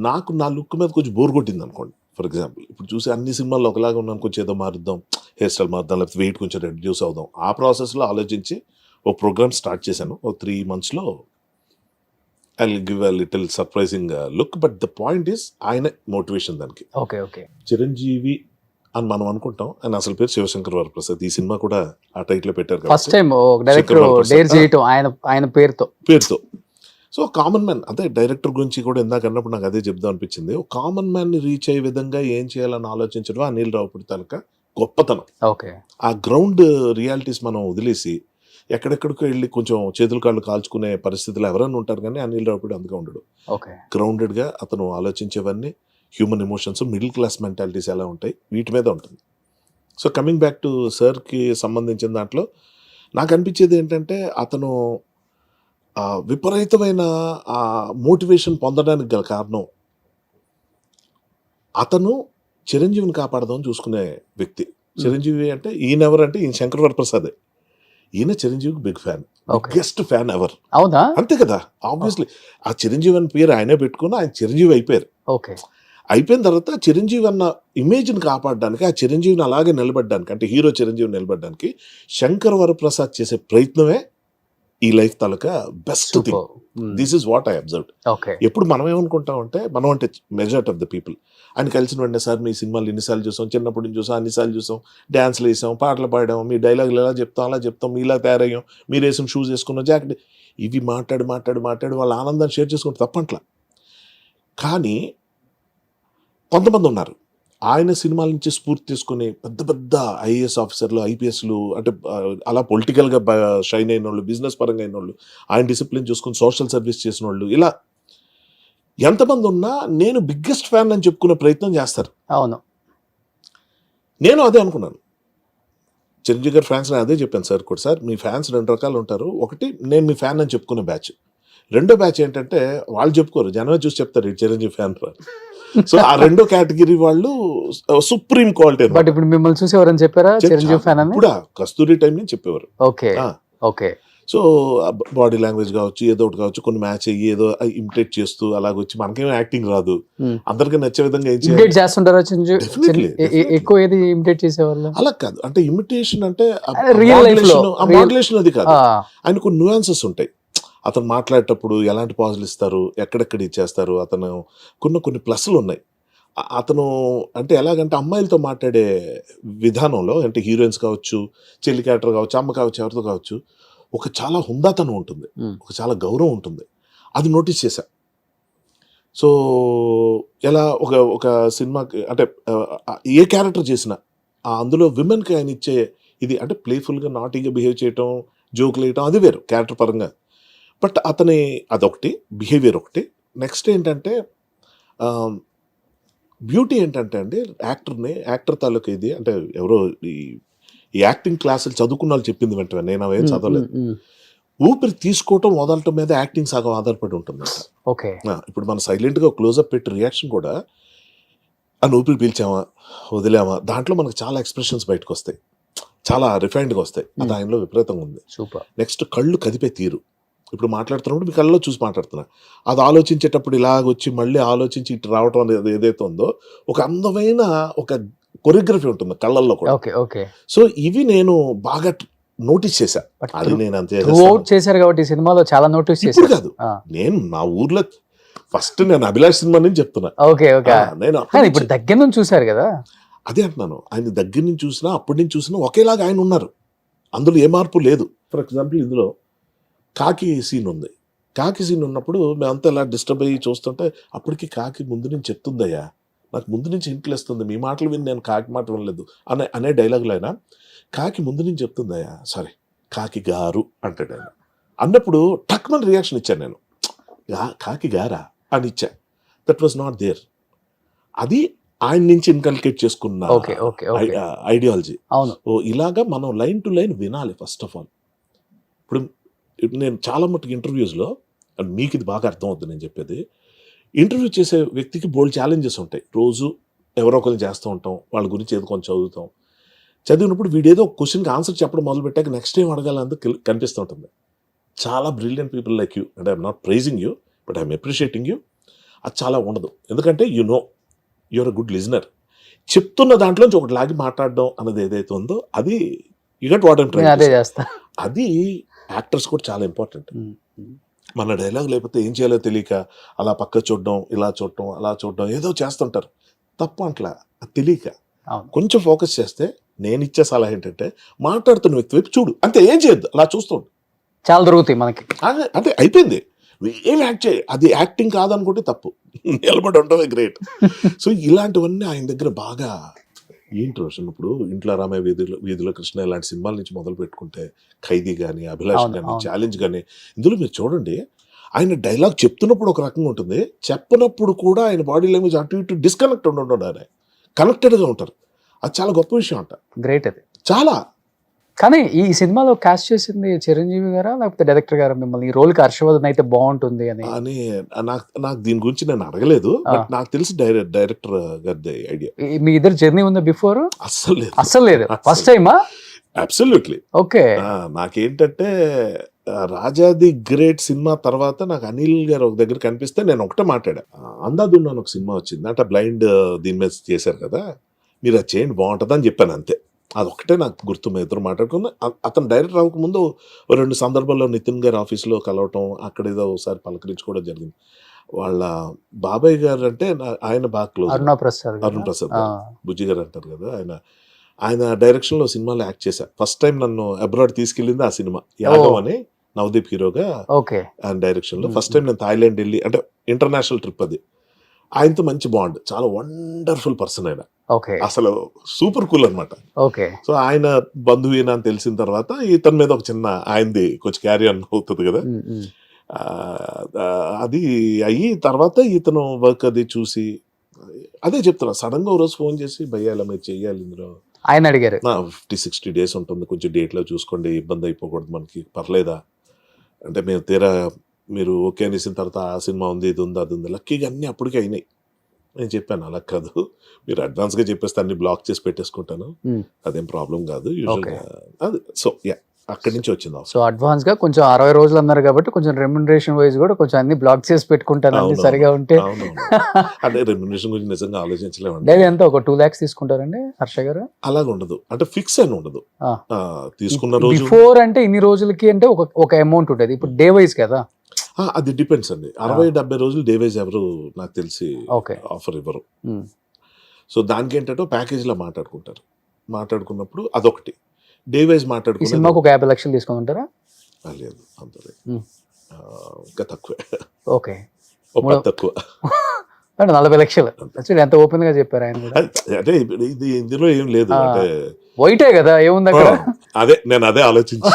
నాకు నా లుక్ మీద కొంచెం బోర్ కొట్టింది అనుకోండి. ఫర్ ఎగ్జాంపుల్ ఇప్పుడు చూసి అన్ని సినిమాల్లో ఒకలాగా ఉన్నాను, కొంచెం ఏదో మారుద్దాం, హెయిర్ స్టైల్ మారుద్దాం, లేకపోతే వెయిట్ కొంచెం రెడ్యూస్ అవుదాం. ఆ ప్రాసెస్లో ఆలోచించి ఒక ప్రోగ్రామ్ స్టార్ట్ చేశాను. ఒక 3 monthsలో I will give a little surprising look. But the point is ఆయన మోటివేషన్ దానికి. Okay okay. చిరంజీవి అని మనం అనుకుంటాం, ఆయన అసలు పేరు శివశంకర్ వరప్రసాద్. ఈ సినిమా కూడా ఆ టైటిల్ పెట్టారు, ఫస్ట్ టైం డైరెక్టర్ డేర్ చేయటం ఆయన పేరుతో. సో కామన్ మ్యాన్ అంటే డైరెక్టర్ గురించి కూడా ఇందాక అన్నప్పుడు నాకు అదే చెప్దాం అనిపించింది. ఒక కామన్ మ్యాన్ని రీచ్ అయ్యే విధంగా ఏం చేయాలని ఆలోచించడం అనిల్ రావిపూడి తాలూకా గొప్పతనం. ఓకే. ఆ గ్రౌండ్ రియాలిటీస్ మనం వదిలేసి ఎక్కడెక్కడికో వెళ్ళి కొంచెం చేతులు కాళ్ళు కాల్చుకునే పరిస్థితులు ఎవరైనా ఉంటారు, కానీ అనిల్ రావిపూడి అందుగా ఉండడు. గ్రౌండెడ్గా అతను ఆలోచించేవన్నీ human emotions, middle class mentalities ఎలా ఉంటాయి, వీటి మీద ఉంటుంది. సో కమింగ్ బ్యాక్ టు సార్కి సంబంధించిన దాంట్లో నాకు అనిపించేది ఏంటంటే అతను విపరీతమైన మోటివేషన్ పొందడానికి గల కారణం అతను చిరంజీవిని కాపాడదామని చూసుకునే వ్యక్తి. చిరంజీవి అంటే ఈయన ఎవరంటే ఈయన శంకర్ వరప్రసాదే. ఈయన చిరంజీవికి big fan, biggest fan ever. అవునా? అంతే కదా, ఆబ్వియస్లీ. ఆ చిరంజీవి అని పేరు ఆయనే పెట్టుకుని ఆయన చిరంజీవి అయిపోయారు. ఓకే. అయిపోయిన తర్వాత చిరంజీవి అన్న ఇమేజ్ని కాపాడడానికి, ఆ చిరంజీవిని అలాగే నిలబడడానికి, అంటే హీరో చిరంజీవి నిలబడడానికి శంకర్ వరప్రసాద్ చేసే ప్రయత్నమే ఈ life taluka best thing. This is what I observe. Okay. ఎప్పుడు మనం ఏమనుకుంటాం అంటే, మనం అంటే మెజారిటీ ఆఫ్ ద పీపుల్, ఆయన కలిసిన వెంటనే సార్ మీ సినిమాలు ఎన్నిసార్లు చూసాం, చిన్నప్పటి నుంచి చూసాం, అన్నిసార్లు చూసాం, డ్యాన్స్లు వేసాం, పాటలు పాడాం, మీ డైలాగులు ఎలా చెప్తాం అలా చెప్తాం, ఇలా తయారయ్యాం, మీరు వేసిన షూస్ వేసుకున్నాం, జాకెట్, ఇవి మాట్లాడి మాట్లాడి మాట్లాడి వాళ్ళ ఆనందాన్ని షేర్ చేసుకుంటే తప్పట్లా. కానీ కొంతమంది ఉన్నారు ఆయన సినిమాల నుంచి స్ఫూర్తి తీసుకుని పెద్ద పెద్ద ఐఏఎస్ ఆఫీసర్లు, ఐపీఎస్లు, అంటే అలా పొలిటికల్గా షైన్ అయిన వాళ్ళు, బిజినెస్ పరంగా అయిన వాళ్ళు, ఆయన డిసిప్లిన్ చూసుకుని సోషల్ సర్వీస్ చేసిన వాళ్ళు, ఇలా ఎంతమంది ఉన్నా నేను బిగ్గెస్ట్ ఫ్యాన్ అని చెప్పుకునే ప్రయత్నం చేస్తారు. అవును, నేను అదే అనుకున్నాను. చిరంజీవి గారి ఫ్యాన్స్ అదే చెప్పాను సార్ కూడా, సార్ మీ ఫ్యాన్స్ 2 రకాలు ఉంటారు. ఒకటి నేను మీ ఫ్యాన్ అని చెప్పుకునే బ్యాచ్, రెండో బ్యాచ్ ఏంటంటే వాళ్ళు చెప్పుకోరు, జనమే చూసి చెప్తారు ఈ చిరంజీవి ఫ్యాన్. సో ఆ రెండో కేటగిరీ వాళ్ళు సుప్రీం క్వాలిటీ. బట్ ఇప్పుడు మిమ్మల్ని చూసి ఎవరైనా చెప్పారా చిరంజీవి ఫ్యాన్ అని? కూడా కస్తూరి టైం నుంచి చెప్పేవారు. Okay. Okay. So body language కావచ్చు, ఏదో ఒకటి కావచ్చు, కొన్ని మ్యాచ్ అయ్యి ఏదో ఇమిటేట్ చేస్తూ అలాగొచ్చి, మనకేమో యాక్టింగ్ రాదు, అందరికీ నచ్చే విధంగా ఏం ఇమిటేట్ చేస్తుంటారా చిరంజీవి? ఎక్కువ ఏది ఇమిటేట్ చేసేవాళ్ళు? అలా కాదు, అంటే ఇమిటేషన్ అంటే రియల్ లైఫ్ లో మాడ్యులేషన్ అది కాదు. ఆయన కొన్ని న్యూయాన్సెస్ ఉంటాయి. అతను మాట్లాడేటప్పుడు ఎలాంటి పాజులు ఇస్తారు, ఎక్కడెక్కడ ఇచ్చేస్తారు, అతను కొన్ని ప్లస్లు ఉన్నాయి. అతను అంటే ఎలాగంటే అమ్మాయిలతో మాట్లాడే విధానంలో, అంటే హీరోయిన్స్ కావచ్చు, చెల్లి క్యారెక్టర్ కావచ్చు, అమ్మ కావచ్చు, ఎవరితో కావచ్చు, ఒక చాలా హుందాతనం ఉంటుంది, ఒక చాలా గౌరవం ఉంటుంది. అది నోటీస్ చేశా. సో ఎలా ఒక సినిమాకి అంటే ఏ క్యారెక్టర్ చేసినా అందులో విమెన్కి ఆయన ఇచ్చే ఇది, అంటే ప్లేఫుల్గా నాటీగా బిహేవ్ చేయటం, జోకులు వేయటం, అది వేరు క్యారెక్టర్ పరంగా. బట్ అతని అదొకటి, బిహేవియర్ ఒకటి. నెక్స్ట్ ఏంటంటే బ్యూటీ ఏంటంటే అండి, యాక్టర్ తాలూకా ఇది, అంటే ఎవరో ఈ యాక్టింగ్ క్లాసులు చదువుకున్న వాళ్ళు చెప్పింది వెంటనే, నేను అవేం చదవలేదు. ఊపిరి తీసుకోవటం వదలటం మీద యాక్టింగ్ సగం ఆధారపడి ఉంటుంది. ఓకే. ఇప్పుడు మనం సైలెంట్గా క్లోజప్ పెట్టి రియాక్షన్ కూడా అని ఊపిరి పీల్చామా వదిలామా, దాంట్లో మనకు చాలా ఎక్స్ప్రెషన్స్ బయటకు వస్తాయి, చాలా రిఫైన్డ్గా వస్తాయి. అది ఆయనలో విపరీతంగా ఉంది. సూపర్. నెక్స్ట్ కళ్ళు కదిపే తీరు. ఇప్పుడు మాట్లాడుతున్నప్పుడు మీ కళ్ళలో చూసి మాట్లాడుతున్నా, అది ఆలోచించేటప్పుడు ఇలాగొచ్చి మళ్ళీ ఆలోచించి ఇటు రావటం అనేది ఏదైతే ఉందో, ఒక అందమైన ఒక కొరియోగ్రఫీ ఉంటుంది కళ్ళల్లో కూడా. ఓకే. ఓకే. సో ఇవి నేను బాగా నోటీస్ చేశా. అది నేను అంతే చేశారు కాబట్టి సినిమాలో చాలా నోటీస్ చేశాను కాదు, నేను నా ఊర్లో ఫస్ట్ నేను అభిలాష్ సినిమా నుంచి చెప్తున్నా. ఓకే. ఓకే. నేను ఇప్పుడు దగ్గర నుంచి చూశారు కదా, అదే అంటున్నాను. ఆయన దగ్గర నుంచి చూసినా, అప్పటి నుంచి చూసినా ఒకేలాగా ఆయన ఉన్నారు, అందులో ఏ మార్పు లేదు. ఫర్ ఎగ్జాంపుల్ ఇందులో కాకి సీన్ ఉంది. కాకి సీన్ ఉన్నప్పుడు మేమంతా ఇలా డిస్టర్బ్ అయ్యి చూస్తుంటే, అప్పటికి కాకి ముందు నుంచి చెప్తుందయ్యా, నాకు ముందు నుంచి ఇంట్లేస్తుంది, మీ మాటలు విని నేను కాకి మాట వినలేదు అనే డైలాగులు అయినా, కాకి ముందు నుంచి చెప్తుందయ్యా, సారీ కాకి గారు అంటాడు ఆయన. అన్నప్పుడు టక్మన్ రియాక్షన్ ఇచ్చాను నేను, కాకి గారా అని ఇచ్చా. That was not there. అది ఆయన నుంచి ఇన్కల్కేట్ చేసుకున్న ఐడియాలజీ. ఇలాగా మనం లైన్ టు లైన్ వినాలి ఫస్ట్ ఆఫ్ ఆల్. ఇప్పుడు నేను చాలా మట్టుకు ఇంటర్వ్యూస్లో, మీకు ఇది బాగా అర్థం అవుతుంది నేను చెప్పేది, ఇంటర్వ్యూ చేసే వ్యక్తికి బోల్డ్ ఛాలెంజెస్ ఉంటాయి. రోజు ఎవరో ఒకరిని చేస్తూ ఉంటాం, వాళ్ళ గురించి ఏదో కొంచెం చదువుతాం. చదివినప్పుడు వీడేదో క్వశ్చన్కి ఆన్సర్ చెప్పడం మొదలు పెట్టాక నెక్స్ట్ టైం అడగాలందుకు కనిపిస్తూ ఉంటుంది. చాలా brilliant people like you, and I'm not praising you, but I'm appreciating you. అది చాలా ఉండదు, ఎందుకంటే యూఆర్ అ గుడ్ లిజనర్. చెప్తున్న దాంట్లోంచి ఒకటి లాగి మాట్లాడడం అన్నది ఏదైతే ఉందో, అది you get what I'm trying. అది యాక్టర్స్ కూడా చాలా ఇంపార్టెంట్. మన డైలాగ్ లేకపోతే ఏం చేయాలో తెలియక అలా పక్క చూడడం, ఇలా చూడటం, అలా చూడడం, ఏదో చేస్తుంటారు. తప్పు అట్లా తెలియక కొంచెం ఫోకస్ చేస్తే, నేను ఇచ్చే సలహా ఏంటంటే, మాట్లాడుతున్న వ్యక్తి వైపు చూడు, అంతే, ఏం చేయొద్దు, అలా చూస్తుండు, చాలా దొరుకుతాయి మనకి. అంటే అయిపోయింది, ఏం యాక్ట్ చేయి, అది యాక్టింగ్ కాదనుకుంటే తప్పు, నిలబడి ఉండవే గ్రేట్. సో ఇలాంటివన్నీ ఆయన దగ్గర బాగా ఏంటి రోషన్. ఇప్పుడు ఇంట్లో రామయ్య వీధిలో కృష్ణ ఇలాంటి సినిమాల నుంచి మొదలు పెట్టుకుంటే, ఖైదీ కానీ, అభిలాష్ కానీ, ఛాలెంజ్ కానీ, ఇందులో మీరు చూడండి, ఆయన డైలాగ్ చెప్తున్నప్పుడు ఒక రకంగా ఉంటుంది, చెప్పినప్పుడు కూడా ఆయన బాడీ లాంగ్వేజ్ అటు ఇటు డిస్కనెక్ట్ ఉండడం, ఆయన కనెక్టెడ్గా ఉంటారు. అది చాలా గొప్ప విషయం అంట. గ్రేట్. అది చాలా కానీ ఈ సినిమాలో కాస్ట్ చేసింది చిరంజీవి గారా లేకపోతే డైరెక్టర్ గారా మిమ్మల్ని ఈ రోల్ కి హర్షవర్ధన్ అయితే బాగుంటుంది అని? అని నాకు దీని గురించి నేను అడగలేదు, బట్ నాకు తెలిసి డైరెక్టర్ గారి ఐడియా. మీ ఇద్దరు జర్నీ ఉందా బిఫోర్? అస్సలు లేదు, అస్సలు లేదు, ఫస్ట్ టైమా? అబ్సల్యూట్లీ. ఓకే. నాకేంటంటే రాజాది గ్రేట్ సినిమా తర్వాత నాకు అనిల్ గారు ఒక దగ్గర కనిపిస్తే నేను ఒకటే మాట్లాడా, అందాదున్నా ఒక సినిమా వచ్చింది అంటే బ్లైండ్ దీని మీద చేశారు కదా, మీరు అది చేయండి బాగుంటుంది అని చెప్పాను అంతే. అదొక్కటే నాకు గుర్తు. మేము ఇద్దరు మాట్లాడుకున్నా. అతను డైరెక్టర్ అవ్వకముందు 2 సందర్భాల్లో నితిన్ గారి ఆఫీస్లో కలవటం, అక్కడ ఏదో ఒకసారి పలకరించుకోవడం జరిగింది. వాళ్ళ బాబాయ్ గారు అంటే ఆయన బాగా క్లోజ్, అరుణ్ ప్రసాద్ బుజ్జి గారు అంటారు కదా, ఆయన డైరెక్షన్లో సినిమాలో యాక్ట్ చేశా. ఫస్ట్ టైం నన్ను అబ్రాడ్ తీసుకెళ్ళింది ఆ సినిమా యాగం అని, నవదీప్ హీరోగా ఆయన డైరెక్షన్లో. ఫస్ట్ టైం నేను థాయిలాండ్ వెళ్ళి, అంటే ఇంటర్నేషనల్ ట్రిప్ అది. ఆయనతో మంచి బాండ్, చాలా వండర్ఫుల్ పర్సన్ ఆయన, అసలు సూపర్ కూల్ అనమాట. సో ఆయన బంధువీన అని తెలిసిన తర్వాత ఇతని మీద ఒక చిన్న ఆయనది కొంచెం క్యారీ ఆన్ అవుతుంది కదా, అది అయ్యి తర్వాత ఇతను వర్క్ అది చూసి అదే చెప్తున్నా. సడన్ గా ఓ రోజు ఫోన్ చేసి భయ్యాల మీరు చెయ్యాలి ఇందులో, ఆయన అడిగారు 50-60 days ఉంటుంది, కొంచెం డేట్ లో చూసుకోండి, ఇబ్బంది అయిపోకూడదు మనకి, పర్లేదా అంటే మేము తీరా మీరు ఓకే అనేసిన తర్వాత ఆ సినిమా ఉంది, ఇది ఉంది, అది ఉంది. లక్కీగా అన్నీ అప్పటికే అయినాయి. నేను చెప్పాను అలా కాదు, మీరు అడ్వాన్స్ గా చెప్పేస్తే అన్ని బ్లాక్ చేసి పెట్టేసుకుంటాను, అదేం ప్రాబ్లం కాదు యూజువల్గా అది. సో యా, అక్కడి నుంచి వచ్చింది. సో అడ్వాన్స్ గా కొంచెం 60 రోజులు అన్నారు కాబట్టి కొంచెం రెమ్యునరేషన్ వైజ్ కూడా కొంచెం అన్ని బ్లాక్ చేసి పెట్టుకుంటాను, అన్ని సరిగా ఉంటే. అంటే రెమ్యునరేషన్ గురించి నిజంగా ఆలోచించలేమండి. డైలీ ఎంత ఒక 2 lakhs తీసుకుంటారండి హర్ష గారు? అలాగ ఉండదు, అంటే ఫిక్స్ అని ఉండదు. తీసుకున్న రోజు బిఫోర్ అంటే ఇన్ని రోజులకి అంటే ఒక అమౌంట్ ఉంటుంది, ఇప్పుడు డే వైజ్ కదా అది డిపెండ్స్ అండి. 60-70 రోజులు డే వైజ్ ఎవరు నాకు తెలిసి ఆఫర్ ఇవ్వరు. సో దానికి ఏంటంటే ప్యాకేజ్ లో మాట్లాడుకున్నప్పుడు అదొకటి. డే వైజ్ మాట్లాడుకున్న సినిమాకు ఒక 50 లక్షలు తీసుకొని ఉంటారా? లేదు, అంత లేదు, ఇంకా తక్కువే. ఓకే, తక్కువ 40 లక్షలు. ఎంత ఓపెన్ గా చెప్పారు ఆయన కూడా. అంటే ఇది ఇందులో ఏం లేదు, అంటే వైటే కదా, ఏముంది అక్కడ. అదే నేను అదే ఆలోచించి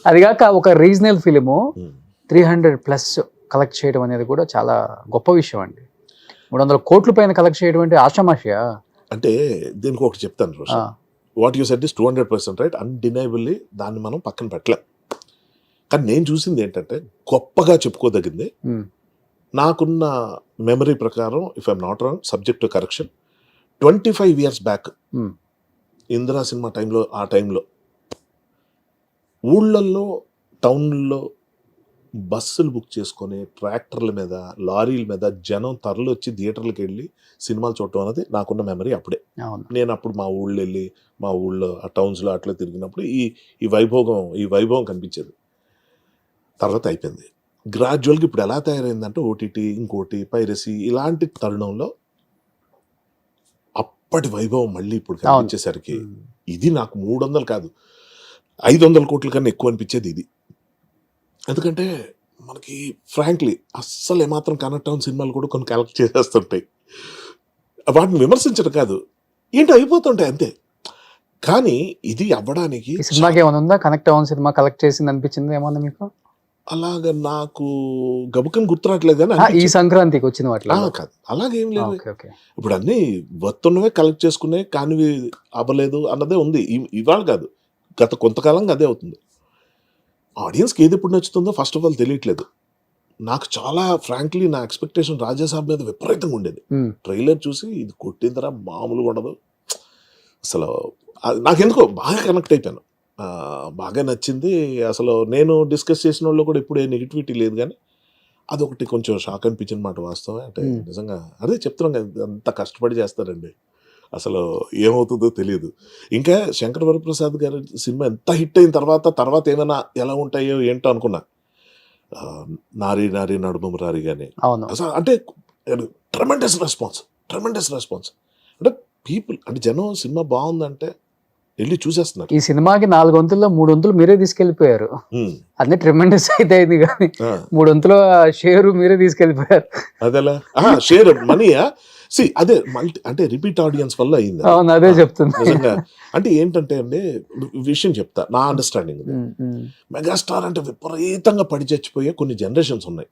అది కాక ఒక రీజనల్ ఫిలిము 300+ కలెక్ట్ చేయడం అనేది కూడా చాలా గొప్ప విషయం అండి. 300 కోట్ల పైన కలెక్ట్ చేయడం అంటే ఆషామాషియా? అంటే దీనికి ఒకటి చెప్తాను Roshan, what you said is 200% right, undeniably దాన్ని మనం పక్కన పెట్టలేం. కానీ నేను చూసింది ఏంటంటే గొప్పగా చెప్పుకోదగింది, నాకున్న మెమరీ ప్రకారం, if I'm not wrong, subject to correction, 25 years back Indira cinema టైంలో, ఆ టైంలో ఊళ్ళల్లో టౌన్లో బస్సులు బుక్ చేసుకొని ట్రాక్టర్ల మీద, లారీల మీద జనం తరలి వచ్చి థియేటర్లకు వెళ్ళి సినిమాలు చూడటం అనేది నాకున్న మెమరీ అప్పుడే. నేను అప్పుడు మా ఊళ్ళో వెళ్ళి, మా ఊళ్ళో ఆ టౌన్స్లో అట్లా తిరిగినప్పుడు ఈ వైభవం కనిపించేది. తర్వాత అయిపోయింది. గ్రాడ్యువల్గా ఇప్పుడు ఎలా తయారైందంటే ఓటీటీ, ఇంకోటి పైరసీ, ఇలాంటి తరుణంలో అప్పటి వైభవం మళ్ళీ ఇప్పుడు కనిపించేసరికి ఇది నాకు 300 కాదు 500 కోట్ల కన్నా ఎక్కువ అనిపించేది ఇది. ఎందుకంటే మనకి ఫ్రాంక్లీ అస్సలు ఏమాత్రం కనెక్ట్ అవున సినిమాలు కూడా కొన్ని కలెక్ట్ చేసేస్తుంటాయి. వాటిని విమర్శించడం కాదు, ఏంటో అయిపోతుంటాయి అంతే. కానీ ఇది అవ్వడానికి సినిమాకి ఏమైనా ఉందా కనెక్ట్ అవున సినిమా కలెక్ట్ చేసింది అనిపించింది ఏమన్నా మీకు? అలాగా నాకు గబుకని గుర్తురాట్లేదు కానీ ఈ సంక్రాంతికి వచ్చిన వాటిలో కాదు, అలాగేం లేదు. ఇప్పుడు అన్ని వస్తున్నవే కలెక్ట్ చేసుకునే, కానివి అవ్వలేదు అన్నదే ఉంది. ఇవాళ కాదు, గత కొంతకాలంగా అదే అవుతుంది. ఆడియన్స్కి ఏది ఎప్పుడు నచ్చుతుందో ఫస్ట్ ఆఫ్ ఆల్ తెలియట్లేదు. నాకు చాలా ఫ్రాంక్లీ నా ఎక్స్పెక్టేషన్ రాజాసాబ్ మీద విపరీతంగా ఉండేది. ట్రైలర్ చూసి ఇది కొట్టిందరా మామూలుగా ఉండదు అసలు. నాకెందుకో బాగా కనెక్ట్ అయిపోయాను, బాగా నచ్చింది. అసలు నేను డిస్కస్ చేసిన వాళ్ళు కూడా ఇప్పుడు ఏ నెగిటివిటీ లేదు, కానీ అదొకటి కొంచెం షాక్ అనిపించిన మాట వాస్తవమే. అంటే నిజంగా అదే చెప్తున్నాం కదా, అంత కష్టపడి చేస్తారండి, అసలు ఏమవుతుందో తెలియదు. ఇంకా శంకర్ వరప్రసాద్ గారి సినిమా ఎంత హిట్ అయిన తర్వాత ఏమైనా ఎలా ఉంటాయో ఏంటో అనుకున్నా. నారీ నారీ నడుమము రారి కానీ అసలు అంటే ట్రెమెండస్ రెస్పాన్స్. అంటే పీపుల్, అంటే జనం సినిమా బాగుందంటే వెళ్ళి చూసేస్తున్నారు. ఈ సినిమాకి 4 వంతుల్లో 3 వంతులు మీరే తీసుకెళ్లిపోయారు. అన్ని ట్రెమెండస్ అయితే అయింది కానీ 3 వంతుల షేర్ మీరే తీసుకెళ్లిపోయారు. అదేలా షేర్ మనీయా? అదే అంటే రిపీట్ ఆడియన్స్ వల్ల అయింది. అదే చెప్తుంది నిజంగా. అంటే ఏంటంటే అండి, విషయం చెప్తా నా అండర్స్టాండింగ్. మెగాస్టార్ అంటే విపరీతంగా పడి చచ్చిపోయే కొన్ని జనరేషన్స్ ఉన్నాయి.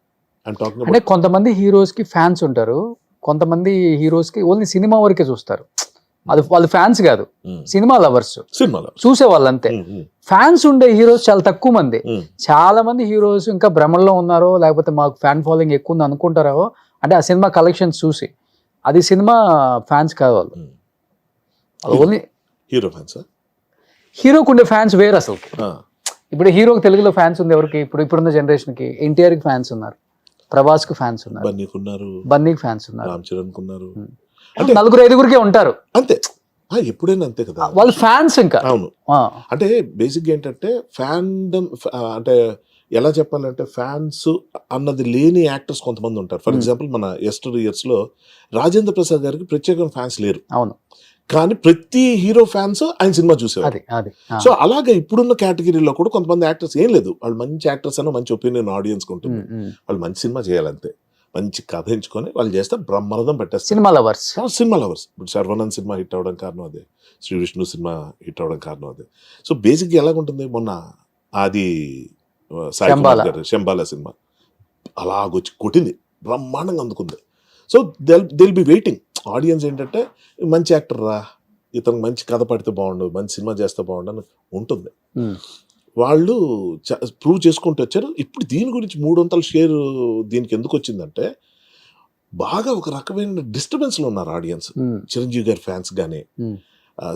అంటే కొంతమంది హీరోస్ కి ఫ్యాన్స్ ఉంటారు, కొంతమంది హీరోస్ కి ఓన్లీ సినిమా వరకే చూస్తారు. అది వాళ్ళు ఫ్యాన్స్ కాదు, సినిమా లవర్స్, సినిమాలో చూసే వాళ్ళు అంతే. ఫ్యాన్స్ ఉండే హీరోస్ చాలా తక్కువ మంది. చాలా మంది హీరోస్ ఇంకా భ్రమల్లో ఉన్నారో లేకపోతే మాకు ఫ్యాన్ ఫాలోయింగ్ ఎక్కువ ఉంది అనుకుంటారో, అంటే ఆ సినిమా కలెక్షన్స్ చూసి. అది సినిమా ఫ్యాన్స్ కాదు వాళ్ళు, ఓన్లీ హీరో ఫ్యాన్స్. హీరోకు ఉండే ఫ్యాన్స్ వేరు అసలు. ఇప్పుడు హీరోకి తెలుగులో ఫ్యాన్స్ ఉంది ఎవరికి? ఇప్పుడున్న జనరేషన్ కి ఎన్టీఆర్ కి ఫ్యాన్స్ ఉన్నారు, ప్రభాస్ కి ఫ్యాన్స్ ఉన్నారు, బన్నీకి ఫ్యాన్స్ ఉన్నారు, రామ్ చరణ్ ఉన్నారు, నలుగురు ఐదుగురికే ఉంటారు అంతే. ఎప్పుడైనా అంతే కదా వాళ్ళు ఫ్యాన్స్. ఇంకా అవును, అంటే బేసిక్ ఏంటంటే ఫ్యాన్డమ్, అంటే ఎలా చెప్పాలంటే ఫ్యాన్స్ అన్నది లేని యాక్టర్స్ కొంతమంది ఉంటారు. ఫర్ ఎగ్జాంపుల్ మన ఎస్టర్ ఇయర్స్ లో రాజేంద్ర ప్రసాద్ గారికి ప్రత్యేకంగా ఫ్యాన్స్ లేరు. అవును, కానీ ప్రతి హీరో ఫ్యాన్స్ ఆయన సినిమా చూసేవారు. సో అలాగే ఇప్పుడున్న కేటగిరీలో కూడా కొంతమంది యాక్టర్స్ ఏం లేదు, వాళ్ళు మంచి యాక్టర్స్ అన్న మంచి ఒపీనియన్ ఆడియన్స్ ఉంటుంది, వాళ్ళు మంచి సినిమా చేయాలంతే, మంచి కథ ఎంచుకొని వాళ్ళు చేస్తే బ్రహ్మరథం పెట్టేస్తారు. Cinema lovers. ఇప్పుడు శర్వానంద్ సినిమా హిట్ అవ్వడం కారణం అదే, శ్రీ విష్ణు సినిమా హిట్ అవ్వడం కారణం అదే. సో బేసిక్ ఎలాగుంటుంది, మొన్న అది సాయి కుమార్ గారు శంబాల సినిమా అలాగొచ్చి కొట్టింది, బ్రహ్మాండంగా అందుకుంది. So they'll be waiting audience ఏంటంటే మంచి యాక్టర్ రా, ఇతను మంచి కథ పడితే బాగుండు, మంచి సినిమా చేస్తే బాగుండు అని ఉంటుంది. వాళ్ళు ప్రూవ్ చేసుకుంటూ వచ్చారు. ఇప్పుడు దీని గురించి 300 షేర్ దీనికి ఎందుకు వచ్చిందంటే బాగా ఒక రకమైన డిస్టర్బెన్స్ లో ఉన్నారు ఆడియన్స్. చిరంజీవి గారి ఫ్యాన్స్ కానీ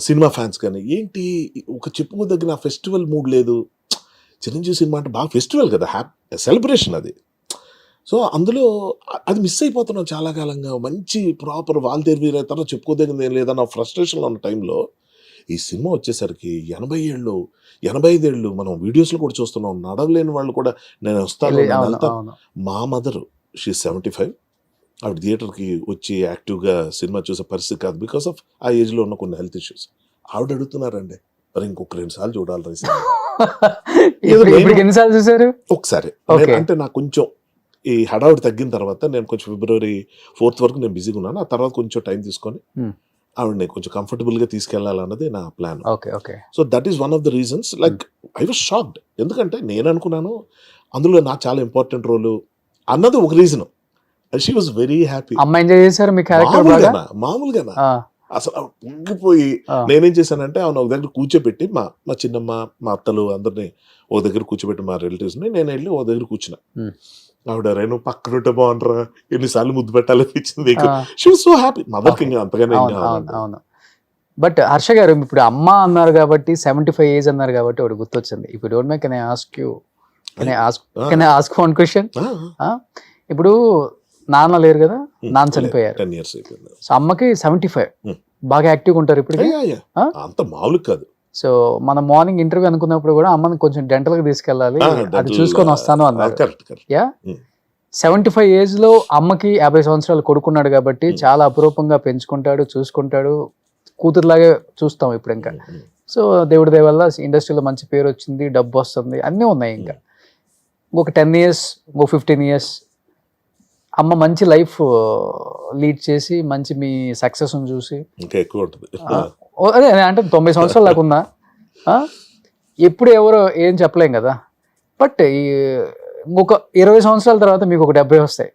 సినిమా ఫ్యాన్స్ కానీ, ఏంటి ఒక చెప్పుకోదగిన ఫెస్టివల్ మూడ్ లేదు. చిరంజీవి సినిమా అంటే బాగా ఫెస్టివల్ కదా, సెలబ్రేషన్ అది. సో అందులో అది మిస్ అయిపోతున్నాం చాలా కాలంగా. మంచి ప్రాపర్ వాల్తేరు వీరైతే చెప్పుకోదగింది ఏం లేదన్న ఫ్రస్ట్రేషన్లో ఉన్న టైంలో ఈ సినిమా వచ్చేసరికి 80 ఏళ్ళు 85 ఏళ్ళు మనం వీడియోస్లో కూడా చూస్తున్నాం. నడవలేని వాళ్ళు కూడా నేను వస్తాను. మా మదర్ షీ 75, ఆవిడ థియేటర్కి వచ్చి యాక్టివ్గా సినిమా చూసే పరిస్థితి కాదు, బికాస్ ఆఫ్ ఆ ఏజ్లో ఉన్న కొన్ని హెల్త్ ఇష్యూస్. ఆవిడ అడుగుతున్నారండి, మరి ఇంకొక 2 సార్లు చూడాలి ఎన్నిసార్లు చూసారు? ఒకసారి. అంటే నాకు కొంచెం ఈ హడావుడి తగ్గిన తర్వాత నేను కొంచెం ఫిబ్రవరి 4th వరకు నేను బిజీగా ఉన్నాను. ఆ తర్వాత కొంచెం టైం తీసుకొని ఆవిడని కొంచెం కంఫర్టబుల్ గా తీసుకెళ్లాలన్నది నా plan. So that is one of the reasons. Like I was shocked, ఎందుకంటే నేను అనుకున్నాను అందులో నాకు చాలా ఇంపార్టెంట్ రోల్ అన్నది ఒక reason. She was very happy. మామూలుగా అసలు పొంగిపోయి నేనేం చేశానంటే ఆమె ఒక దగ్గర కూర్చోబెట్టి మా చిన్నమ్మ మా అత్తలు అందరినీ ఒక దగ్గర కూర్చోబెట్టి మా రిలేటివ్స్ ని నేను వెళ్ళి ఒక దగ్గర కూర్చున్నా. ఆవిడ రేణు పక్కన ఉంటే బాగుంటారా, ఎన్నిసార్లు ముద్దు పెట్టాలనిపించింది. She was so happy. మదర్కి అంతగానే. అవును. బట్ హర్ష గారు ఇప్పుడు అమ్మ అన్నారు కాబట్టి 75 ఏజ్ అన్నారు కాబట్టి ఒకటి గుర్తొచ్చింది. ఇప్పుడు don't make can I ask you, can I ask one question? ఇప్పుడు నాన్న లేరు కదా, నాన్న చనిపోయారు. 10 years అయిపోయింది. సో అమ్మకి 75, బాగా యాక్టివ్గా ఉంటారు ఇప్పుడు. అంత మామూలు కాదు. సో మన మార్నింగ్ ఇంటర్వ్యూ అనుకున్నప్పుడు కూడా అమ్మని కొంచెం డెంటల్ గా తీసుకెళ్ళాలి, అది చూసుకొని వస్తాను అన్నారు. 75 ఏజ్ లో అమ్మకి 50 సంవత్సరాలు కొడుకున్నాడు కాబట్టి చాలా అపురూపంగా పెంచుకుంటాడు, చూసుకుంటాడు, కూతురులాగే చూస్తాం ఇప్పుడు ఇంకా. సో దేవుడి దయ వల్ల ఇండస్ట్రీలో మంచి పేరు వచ్చింది, డబ్బు వస్తుంది, అన్నీ ఉన్నాయి. ఇంకా ఇంకొక 10 years, ఇంకో 15 years అమ్మ మంచి లైఫ్ లీడ్ చేసి మంచి మీ సక్సెస్ చూసి ఇంకా ఎక్కువ ఉంటుంది. అదే అంటే 90 సంవత్సరాలు లేకున్నా ఎప్పుడు ఎవరో ఏం చెప్పలేం కదా. బట్ ఇంకొక 20 సంవత్సరాల తర్వాత మీకు ఒక 70 వస్తాయి.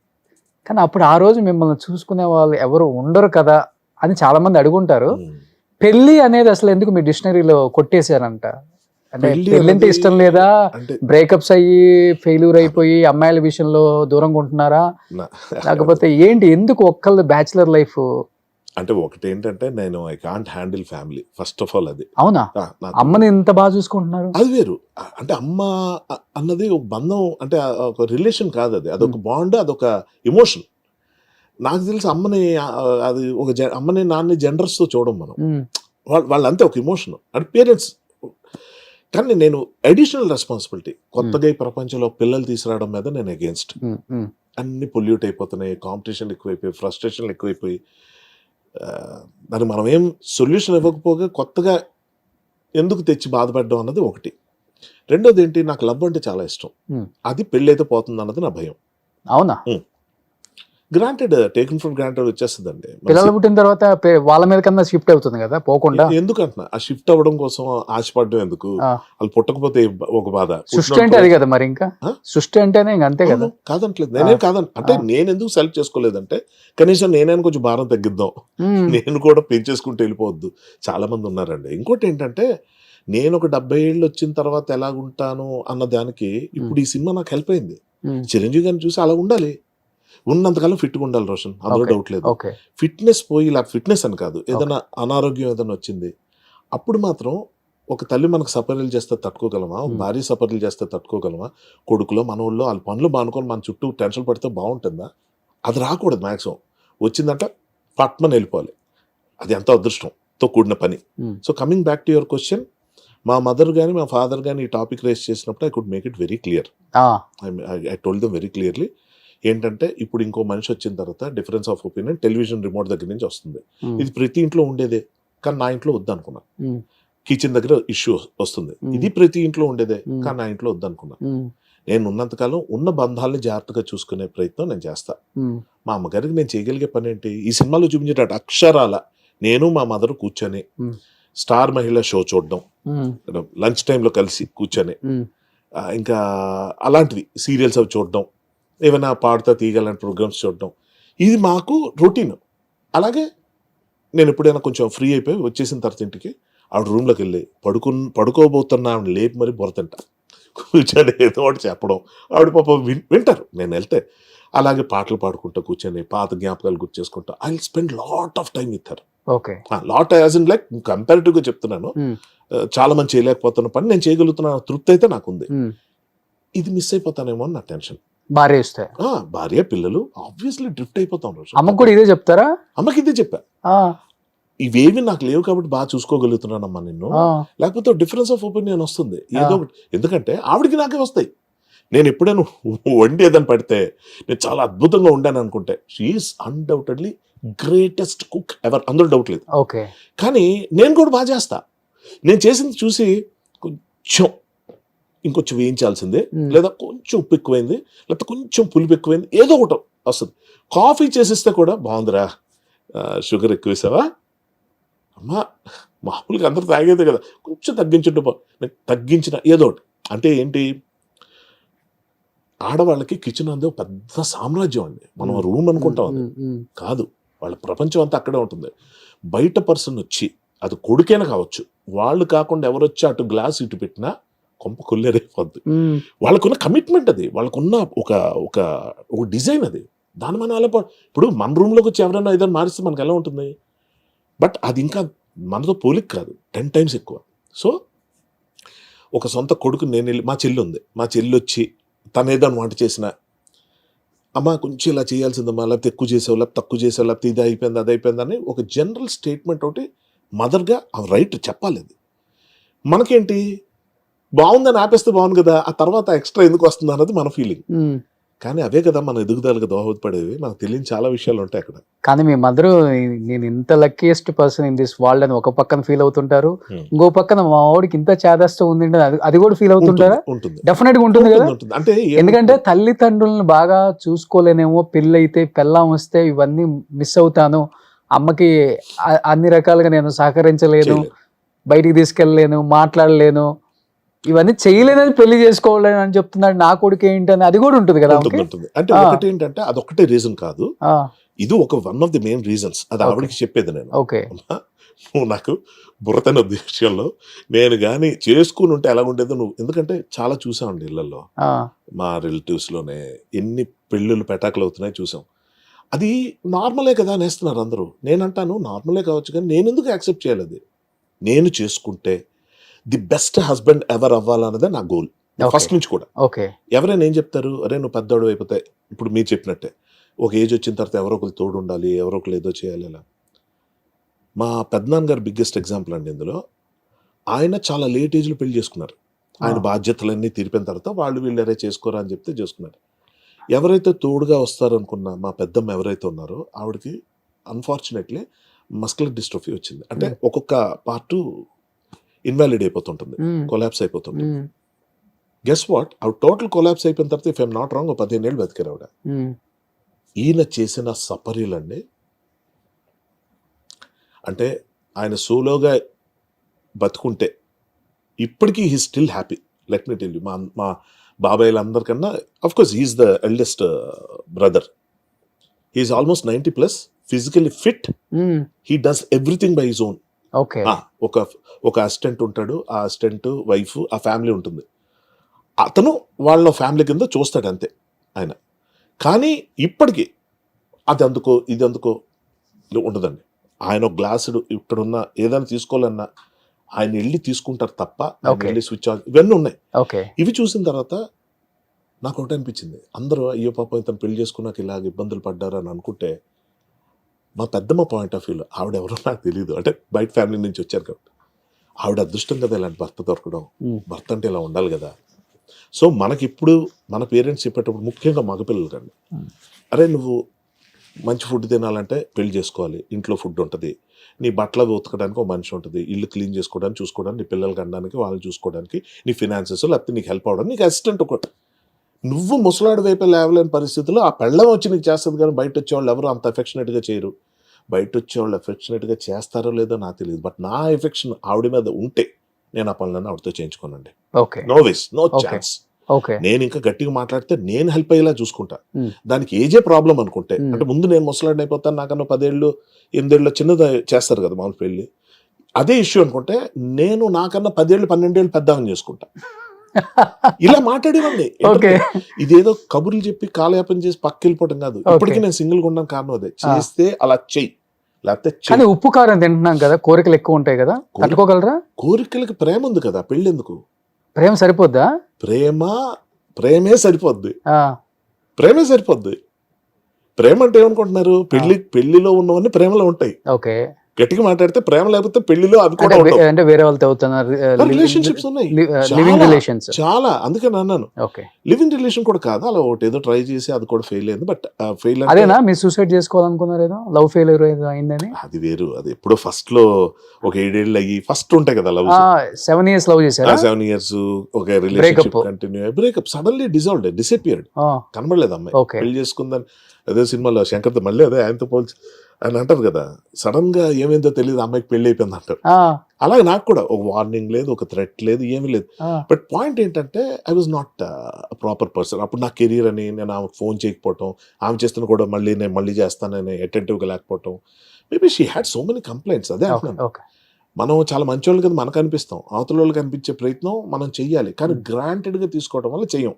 కానీ అప్పుడు ఆ రోజు మిమ్మల్ని చూసుకునే వాళ్ళు ఎవరు ఉండరు కదా అని చాలా మంది అడుగుంటారు. పెళ్లి అనేది అసలు ఎందుకు మీ డిక్షనరీలో కొట్టేశారంట? అంటే పెళ్ళంటే ఇష్టం లేదా, బ్రేకప్స్ అయ్యి ఫెయిల్యూర్ అయిపోయి అమ్మాయిల విషయంలో దూరంగా ఉంటున్నారా, లేకపోతే ఏంటి, ఎందుకు ఒక్కళ్ళు బ్యాచులర్ లైఫ్? అంటే ఒకటి ఏంటంటే నేను I can't handle family first of all. అది అవునా? అమ్మని ఎంత బాగా చూసుకుంటున్నారు. అది వేరు. అంటే అమ్మ అన్నది ఒక బంధం, అంటే ఒక రిలేషన్ కాదు, అది అదొక బాండ్, అదొక ఎమోషన్. నాకు తెలిసి అమ్మని అది ఒక అమ్మని నాన్న జెండర్స్ తో చూడం మనం, వాళ్ళంతే ఒక ఎమోషన్ అంటే పేరెంట్స్. కానీ నేను అడిషనల్ రెస్పాన్సిబిలిటీ, కొత్తగా ఈ ప్రపంచంలో పిల్లలు తీసుకురావడం మీద నేను అగేన్స్ట్. అన్ని పొల్యూట్ అయిపోతున్నాయి, కాంపిటీషన్ ఎక్కువైపోయి, ఫ్రస్ట్రేషన్లు ఎక్కువైపోయి, దానికి మనం ఏం సొల్యూషన్ ఇవ్వకపోగా కొత్తగా ఎందుకు తెచ్చి బాధపడడం అన్నది ఒకటి. రెండోది ఏంటి, నాకు లవ్ అంటే చాలా ఇష్టం, అది పెళ్ళి అయితే పోతుంది అన్నది నా భయం. అవునా? గ్రాంటెడ్, టేకన్ ఫర్ గ్రాంటెడ్ వచ్చేస్తుందండి. పిల్లలు పుట్టిన తర్వాత వాళ్ళ మీద కన్నా షిఫ్ట్ అవుతుంది కదా పోకుండా. ఎందుకంటున్నా ఆ షిఫ్ట్ అవ్వడం కోసం ఆశపడడం ఎందుకు? ఆ. వాళ్ళు పుట్టకపోతే ఒక బాధ. సృష్టి అంటే అది కదా మరి, ఇంకా ఆ? సృష్టి అంటేనే ఇంక అంతే కదా. అవును, కాదంటలేదు, నేనేం కాదంట. అంటే నేను ఎందుకు సెలెక్ట్ చేసుకోలేదంటే కనీసం నేనైనా కొంచెం భారం తగ్గిద్దాం, నేను కూడా పెంచేసుకుంటూ వెళ్ళిపోవద్దు. చాలా మంది ఉన్నారండి. ఇంకోటి ఏంటంటే నేను ఒక 70 ఏళ్ళు వచ్చిన తర్వాత ఎలాగుంటాను అన్న దానికి ఇప్పుడు ఈ సినిమా నాకు హెల్ప్ అయింది. చిరంజీవి గారిని చూసి అలా ఉండాలి, ఉన్నంతకాలం ఫిట్గా ఉండాలి రోషన్, అందులో డౌట్ లేదు. ఫిట్నెస్ పోయి ఇలా ఫిట్నెస్ అని కాదు, ఏదైనా అనారోగ్యం ఏదైనా వచ్చింది అప్పుడు మాత్రం ఒక తల్లి మనకు సపర్యలు చేస్తే తట్టుకోగలమా, ఒక భార్య సపర్యలు చేస్తే తట్టుకోగలమా, కొడుకులో మనోళ్ళు వాళ్ళ పనులు బానుకొని మన చుట్టూ టెన్షన్ పడితే బాగుంటుందా? అది రాకూడదు. మ్యాక్సిమం వచ్చిందంటే పట్మని వెళ్ళిపోవాలి. అది ఎంత అదృష్టంతో కూడిన పని. So coming back to your question, మా మదర్ కానీ మా ఫాదర్ కానీ ఈ టాపిక్ రేస్ చేసినప్పుడు I could make it very clear. I told them very clearly ఏంటంటే ఇప్పుడు ఇంకో మనిషి వచ్చిన తర్వాత difference of opinion television remote దగ్గర నుంచి వస్తుంది. ఇది ప్రతి ఇంట్లో ఉండేదే, కానీ నా ఇంట్లో వద్దనుకున్నా. కిచెన్ దగ్గర ఇష్యూ వస్తుంది, ఇది ప్రతి ఇంట్లో ఉండేదే, కానీ నా ఇంట్లో వద్దనుకున్నా. నేను ఉన్నంతకాలం ఉన్న బంధాలని జాగ్రత్తగా చూసుకునే ప్రయత్నం నేను చేస్తా. మా అమ్మగారికి నేను చేయగలిగే పని ఏంటి? ఈ సినిమాలో చూపించేటట్టు అక్షరాల నేను మా మదర్ కూర్చొని స్టార్ మహిళ షో చూడడం, లంచ్ టైంలో కలిసి కూర్చొని, ఇంకా అలాంటివి సీరియల్స్ అవి చూడడం, ఏమైనా పాడుతా తీయగలని ప్రోగ్రామ్స్ చూడడం, ఇది మాకు రొటీన్. అలాగే నేను ఎప్పుడైనా కొంచెం ఫ్రీ అయిపోయి వచ్చేసిన తర్వాత ఇంటికి ఆవిడ రూమ్లోకి వెళ్ళి పడుకోబోతున్నా ఆవిడ లేపి మరి బొరతంట కూర్చొని ఏదో ఒకటి చెప్పడం, ఆవిడ పాప వింటారు నేను వెళ్తే. అలాగే పాటలు పాడుకుంటూ కూర్చొని పాత జ్ఞాపకాలు గుర్తు చేసుకుంటా. I will spend lot of time with her. Lot as in like కంపారిటివ్గా చెప్తున్నాను, చాలా మంది చేయలేకపోతున్న పని నేను చేయగలుగుతున్న తృప్తి అయితే నాకుంది. ఇది మిస్ అయిపోతానేమో అని నా టెన్షన్. భార్య పిల్లలు ఆబ్వియస్లీ డ్రిఫ్ట్ అయిపోతాం. అమ్మకు కూడా ఇదే చెప్తారా? అమ్మకి ఇదే చెప్పా, ఇవేవి నాకు లేవు కాబట్టి బాగా చూసుకోగలుగుతున్నానమ్మా నిన్ను, లేకపోతే డిఫరెన్స్ ఆఫ్ ఒపీనియన్ వస్తుంది ఏదో ఒకటి. ఎందుకంటే ఆవిడికి నాకే వస్తాయి. నేను ఎప్పుడైనా వండి ఏదని పడితే నేను చాలా అద్భుతంగా ఉండాను అనుకుంటే she's undoubtedly greatest cook ever, అందులో డౌట్ లేదు. కానీ నేను కూడా బాగా చేస్తా. నేను చేసింది చూసి కొంచెం ఇంకొంచెం వేయించాల్సిందే, లేదా కొంచెం ఉప్పు ఎక్కువైంది, లేకపోతే కొంచెం పులుపు ఎక్కువైంది, ఏదో ఒకటి వస్తుంది. కాఫీ చేసిస్తే కూడా బాగుందిరా, షుగర్ ఎక్కువ వేసావా అమ్మా, మామూలుగా అందరూ తాగేదే కదా, కొంచెం తగ్గించిన ఏదో ఒకటి. అంటే ఏంటి, ఆడవాళ్ళకి కిచెన్ అందే పెద్ద సామ్రాజ్యం అండి. మనం రూమ్ అనుకుంటాం, అది కాదు. వాళ్ళ ప్రపంచం అంతా అక్కడే ఉంటుంది. బయట పర్సన్ వచ్చి, అది కొడుకైనా కావచ్చు, వాళ్ళు కాకుండా ఎవరు వచ్చి అటు గ్లాస్ ఇటు పెట్టినా కొంప కొల్లేరైపోద్ది. వాళ్ళకున్న కమిట్మెంట్ అది, వాళ్ళకున్న ఒక ఒక ఒక డిజైన్ అది. దాని మన అలా ఇప్పుడు మన రూమ్లోకి వచ్చి ఎవరైనా ఏదైనా మారిస్తే మనకు ఎలా ఉంటుంది? బట్ అది ఇంకా మనతో పోలిక కాదు, 10 times ఎక్కువ. సో ఒక సొంత కొడుకు నేను వెళ్ళి, మా చెల్లి ఉంది, మా చెల్లి వచ్చి తను ఏదైనా వంట చేసిన, అమ్మ కొంచెం ఇలా చేయాల్సిందమ్మా, లేకపోతే ఎక్కువ చేసావు, లేకపోతే తక్కువ చేసావు, లేకపోతే ఇది అయిపోయింది అది అయిపోయింది అని ఒక జనరల్ స్టేట్మెంట్ ఒకటి మదర్గా రైట్ చెప్పాలి. అది మనకేంటి, బాగుందని ఆపేస్తే బాగుంది కదా, ఆ తర్వాత ఎక్స్ట్రా ఎందుకు వస్తుంది అన్నది మన ఫీలింగ్. కానీ అవే కదా మన ఎదుగుదలకు దోహదపడేవి. మనకు తెలియని చాలా విషయాలు ఉంటాయి అక్కడ. కానీ మీ మదర్ నేను ఇంత luckiest person in this world అని ఒక పక్కన ఫీల్ అవుతుంటారు, ఇంకో పక్కన మా వాడికి ఇంత చేదస్తం ఉంది అది కూడా ఫీల్ అవుతుంటారా? డెఫినెట్ గా ఉంటుంది కదా. అంటే ఎందుకంటే తల్లిదండ్రులను బాగా చూసుకోలేనేమో, పెళ్ళైతే పెళ్ళాం వస్తే ఇవన్నీ మిస్ అవుతాను, అమ్మకి అన్ని రకాలుగా నేను సహకరించలేను, బయటికి తీసుకెళ్ళలేను, మాట్లాడలేను, ఇవన్నీ చేయలేదని పెళ్లి చేసుకోవాలని అని చెప్తున్నాడు నా కొడుకు ఏంటని, అది కూడా ఉంటుంది కదా. అంటే ఒకటి ఏంటంటే అదొక్కటే రీజన్ కాదు, ఇది ఒక one of the main reasons. అది ఆవిడకి చెప్పేది నేను. నువ్వు నాకు బుర్రతన విషయంలో నేను కానీ చేసుకుని ఉంటే ఎలా ఉండేదో నువ్వు, ఎందుకంటే చాలా చూసామండి ఇళ్లలో, మా రిలేటివ్స్ లోనే ఎన్ని పెళ్ళిళ్ళు పెటాకులు అవుతున్నాయి చూసాం. అది నార్మలే కదా అనేస్తున్నారు అందరూ. నేనంటాను నార్మలే కావచ్చు, కానీ నేను ఎందుకు యాక్సెప్ట్ చేయాలి? అది నేను చేసుకుంటే ది బెస్ట్ హస్బెండ్ ఎవర్ అవ్వాలన్నదే నా గోల్ ఫస్ట్ నుంచి కూడా. ఎవరైనా ఏం చెప్తారు, అరే నువ్వు పెద్దోడు అయిపోతే, ఇప్పుడు మీరు చెప్పినట్టే ఒక ఏజ్ వచ్చిన తర్వాత ఎవరో ఒకరు తోడు ఉండాలి, ఎవరో ఒకరు ఏదో చేయాలి. అలా మా పెద్దనాన్నగారు బిగ్గెస్ట్ ఎగ్జాంపుల్ అండి ఇందులో. ఆయన చాలా లేట్ ఏజ్లో పెళ్లి చేసుకున్నారు. ఆయన బాధ్యతలన్నీ తీరిపోయిన తర్వాత వాళ్ళు వీళ్ళు ఎవరైతే చేసుకోరా అని చెప్తే చేసుకున్నారు. ఎవరైతే తోడుగా వస్తారనుకున్న మా పెద్దమ్మ ఎవరైతే ఉన్నారో ఆవిడకి అన్ఫార్చునేట్లీ మస్కులర్ డిస్ట్రోఫీ వచ్చింది. అంటే ఒక్కొక్క పార్టు ఇన్వాలిడ్ అయిపోతుంటుంది, కొలాప్స్ అయిపోతుంది. గెస్ వాట్, ఆవిడ టోటల్ కొలాప్స్ అయిపోయిన తర్వాత ఇఫ్ ఐఎమ్ నాట్ రాంగ్ 15 ఏళ్ళు బతికారు ఆవిడ. ఈయన చేసిన సపర్యలండి, అంటే ఆయన సోలోగా బతుకుంటే ఇప్పటికీ he still happy. Let me tell you, మా బాబాయ్లందరికన్నా of course he is the eldest brother. He is almost 90+, physically fit, he does everything by his own. Okay. ఒక అసిస్టెంట్ ఉంటాడు, ఆ అసిస్టెంట్ వైఫ్, ఆ ఫ్యామిలీ ఉంటుంది. అతను వాళ్ళ ఫ్యామిలీ కింద చూస్తాడు అంతే ఆయన. కానీ ఇప్పటికీ అది అందుకో ఇది అందుకో ఉండదండి. ఆయన ఒక గ్లాసుడు ఇక్కడున్న ఏదైనా తీసుకోవాలన్నా ఆయన వెళ్ళి తీసుకుంటారు తప్ప, ఆయన వెళ్ళి స్విచ్ ఆన్, ఇవన్నీ ఉన్నాయి. ఓకే. ఇవి చూసిన తర్వాత నాకు ఒకటి అనిపించింది, అందరూ అయ్యో పాపం ఇతను పెళ్లి చేసుకున్నాక ఇలాగ ఇబ్బందులు పడ్డారు అని అనుకుంటే, మా పెద్దమ్మ పాయింట్ ఆఫ్ వ్యూలో ఆవిడ ఎవరో నాకు తెలియదు, అంటే బయట ఫ్యామిలీ నుంచి వచ్చారు కాబట్టి ఆవిడ అదృష్టం కదా ఇలాంటి భర్త దొరకడం. భర్త అంటే ఇలా ఉండాలి కదా. సో మనకిప్పుడు మన పేరెంట్స్ చెప్పేటప్పుడు, ముఖ్యంగా మగపిల్లలు కండి, అరే నువ్వు మంచి ఫుడ్ తినాలంటే పెళ్లి చేసుకోవాలి, ఇంట్లో ఫుడ్ ఉంటుంది, నీ బట్టలు ఉతకడానికి ఒక మనిషి ఉంటుంది, ఇల్లు క్లీన్ చేసుకోవడానికి చూసుకోవడానికి, నీ పిల్లలు కనడానికి వాళ్ళని చూసుకోవడానికి, నీ ఫినాన్సెస్ లేకపోతే నీకు హెల్ప్ అవ్వడానికి నీకు అసిస్టెంట్ ఒకటి. నువ్వు ముసలాడు వైపు లేవలేని పరిస్థితుల్లో ఆ పెళ్ళం వచ్చి నీకు చేస్తుంది, కానీ బయట వచ్చేవాళ్ళు ఎవరు అంత అఫెక్షనేట్గా చేయరు. బయట వచ్చేవాళ్ళు అఫెక్షనేట్గా చేస్తారో లేదో నాకు తెలియదు, బట్ నా ఎఫెక్షన్ ఆవిడ మీద ఉంటే నేను ఆ పనులను ఆవిడతో చేయించుకోనండి. Okay. No ways, no chance. Okay. నేను ఇంకా గట్టిగా మాట్లాడితే నేను హెల్ప్ అయ్యేలా చూసుకుంటా. దానికి ఏజే ప్రాబ్లం అనుకుంటే, అంటే ముందు నేను ముసలాడిని అయిపోతాను, నాకన్నా 10 ఏళ్ళు 8 ఏళ్ళు చిన్నది చేస్తారు కదా మామూలు పెళ్ళి, అదే ఇష్యూ అనుకుంటే నేను నాకన్నా 10 ఏళ్ళు 12 ఏళ్ళు పెద్దవాన్ని చేసుకుంటా. ఇలా మాట్లాడేవాడిని. ఇదేదో కబుర్లు చెప్పి కాలయాపన చేసి పక్క వెళ్ళిపోవడం కాదు. ఇప్పటికీ నేను సింగిల్ గా ఉండడం కారణం అదే. చేస్తే అలా చెయ్యి, లేకపోతే కానీ ఉప్పు కారం తింటున్నాం కదా, కోరికలు ఎక్కువ ఉంటాయి కదా, తట్టుకోగలరా? కోరికలకి ప్రేమ ఉంది కదా, పెళ్లి ఎందుకు? ప్రేమ సరిపోద్దా? ప్రేమే సరిపోద్ది. ప్రేమే సరిపోద్ది. ప్రేమ అంటే ఏమనుకుంటున్నారు? పెళ్లిలో ఉన్నవన్నీ ప్రేమలో ఉంటాయి. ఓకే. గట్టిగా మాట్లాడితే ప్రేమ లేకపోతే పెళ్లిలో అవి కూడా అంటే వేరే వాళ్ళతో అవుతున్నారు రిలేషన్షిప్స్ ఉన్నాయి లివింగ్ రిలేషన్స్ చాలా. అందుకని అన్నాను ఓకే లివింగ్ రిలేషన్ కూడా కాదు, అలా ఒకటి ఏదో ట్రై చేసి అది కూడా ఫెయిల్ అయింది. బట్ ఫెయిల్ అదేనా మీరు సూసైడ్ చేసుకోవాలనుకున్నారు, ఏదో లవ్ ఫెయిల్యూర్ ఏదో అయిందని? అది వేరు. అది ఎప్పుడో ఫస్ట్ లో ఒక 7 ఏళ్ళు అయ్యి ఫస్ట్ ఉంటాయి కదా లవ్, 7 years లవ్ చేశారా? 7 years ఒక రిలేషన్షిప్ కంటిన్యూ అయ్యి బ్రేకప్, సడన్లీ డిసపియర్డ్, కనబడలేదు అమ్మాయి. పెళ్లి చేసుకుందని అదే సినిమాలో శంకర్తో మళ్ళీ అదే ఆయనతో పోల్చి అని అంటారు కదా, సడన్ గా ఏమైందో తెలియదు అమ్మాయికి పెళ్లి అయిపోయింది అంటారు. అలాగే నాకు కూడా ఒక వార్నింగ్ లేదు, ఒక థ్రెట్ లేదు, ఏమీ లేదు. బట్ పాయింట్ ఏంటంటే I was not proper person. అప్పుడు నా కెరీర్ అని నేను ఆమెకు ఫోన్ చేయకపోవటం, ఆమె చేస్తున్న కూడా నేను మళ్ళీ చేస్తానని అటెంటివ్గా లేకపోవటం, maybe she had so many complaints. అదే అంటున్నాను, మనం చాలా మంచి వాళ్ళు కదా మనకు అనిపిస్తాం, అవతల వాళ్ళకి అనిపించే ప్రయత్నం మనం చెయ్యాలి, కానీ గ్రాంటెడ్ గా తీసుకోవడం వల్ల చెయ్యం.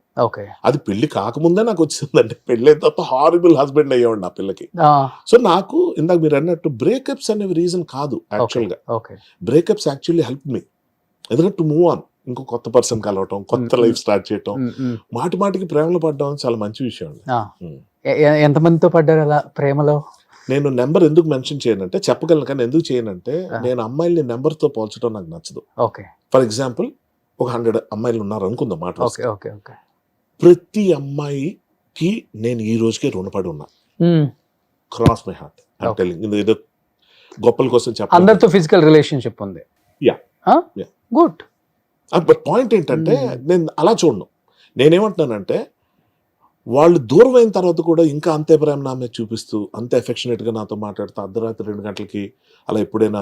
అది పెళ్లి కాకముందే నాకు వచ్చిందండి, పెళ్లి అయిన తర్వాత హారిబుల్ హస్బెండ్ అయ్యేవాడు నా పిల్లకి. సో నాకు ఇందాక మీరు అన్నట్టు బ్రేకప్స్ అనేవి రీజన్ కాదు యాక్చువల్ గా. బ్రేకప్స్ యాక్చువల్లీ హెల్ప్ మీ, ఎందుకంటే టు మూవ్ ఆన్, ఇంకో కొత్త పర్సన్ కలవటం, కొత్త లైఫ్ స్టార్ట్ చేయటం, మాటికి ప్రేమలో పడ్డం చాలా మంచి విషయం అండి. ఎంతమందితో పడ్డారు అలా ప్రేమలో? నేను నెంబర్ ఎందుకు మెన్షన్ చేయనంటే చెప్పగలను, కానీ ఎందుకు చేయనంటే నేను అమ్మాయిల్ని నెంబర్తో పోల్చడం నాకు నచ్చదు. ఫర్ ఎగ్జాంపుల్ ఒక 100 అమ్మాయిలు ఉన్నారు అనుకుందాం మాట, ప్రతి అమ్మాయికి నేను ఈ రోజుకే రుణపడి ఉన్నా. Cross my heart I'm telling. ఏదో గొప్పల కోసం చెప్పాలి, అందరితో ఫిజికల్ రిలేషన్షిప్ ఉంది. గుడ్. బట్ పాయింట్ ఏంటంటే నేను అలా చూడను. నేనేమంటున్నానంటే వాళ్ళు దూరం అయిన తర్వాత కూడా ఇంకా అంతే ప్రేమ నా మీద చూపిస్తూ, అంతే అఫెక్షనేట్గా నాతో మాట్లాడుతూ, అర్ధరాత్రి 2 గంటలకి అలా ఎప్పుడైనా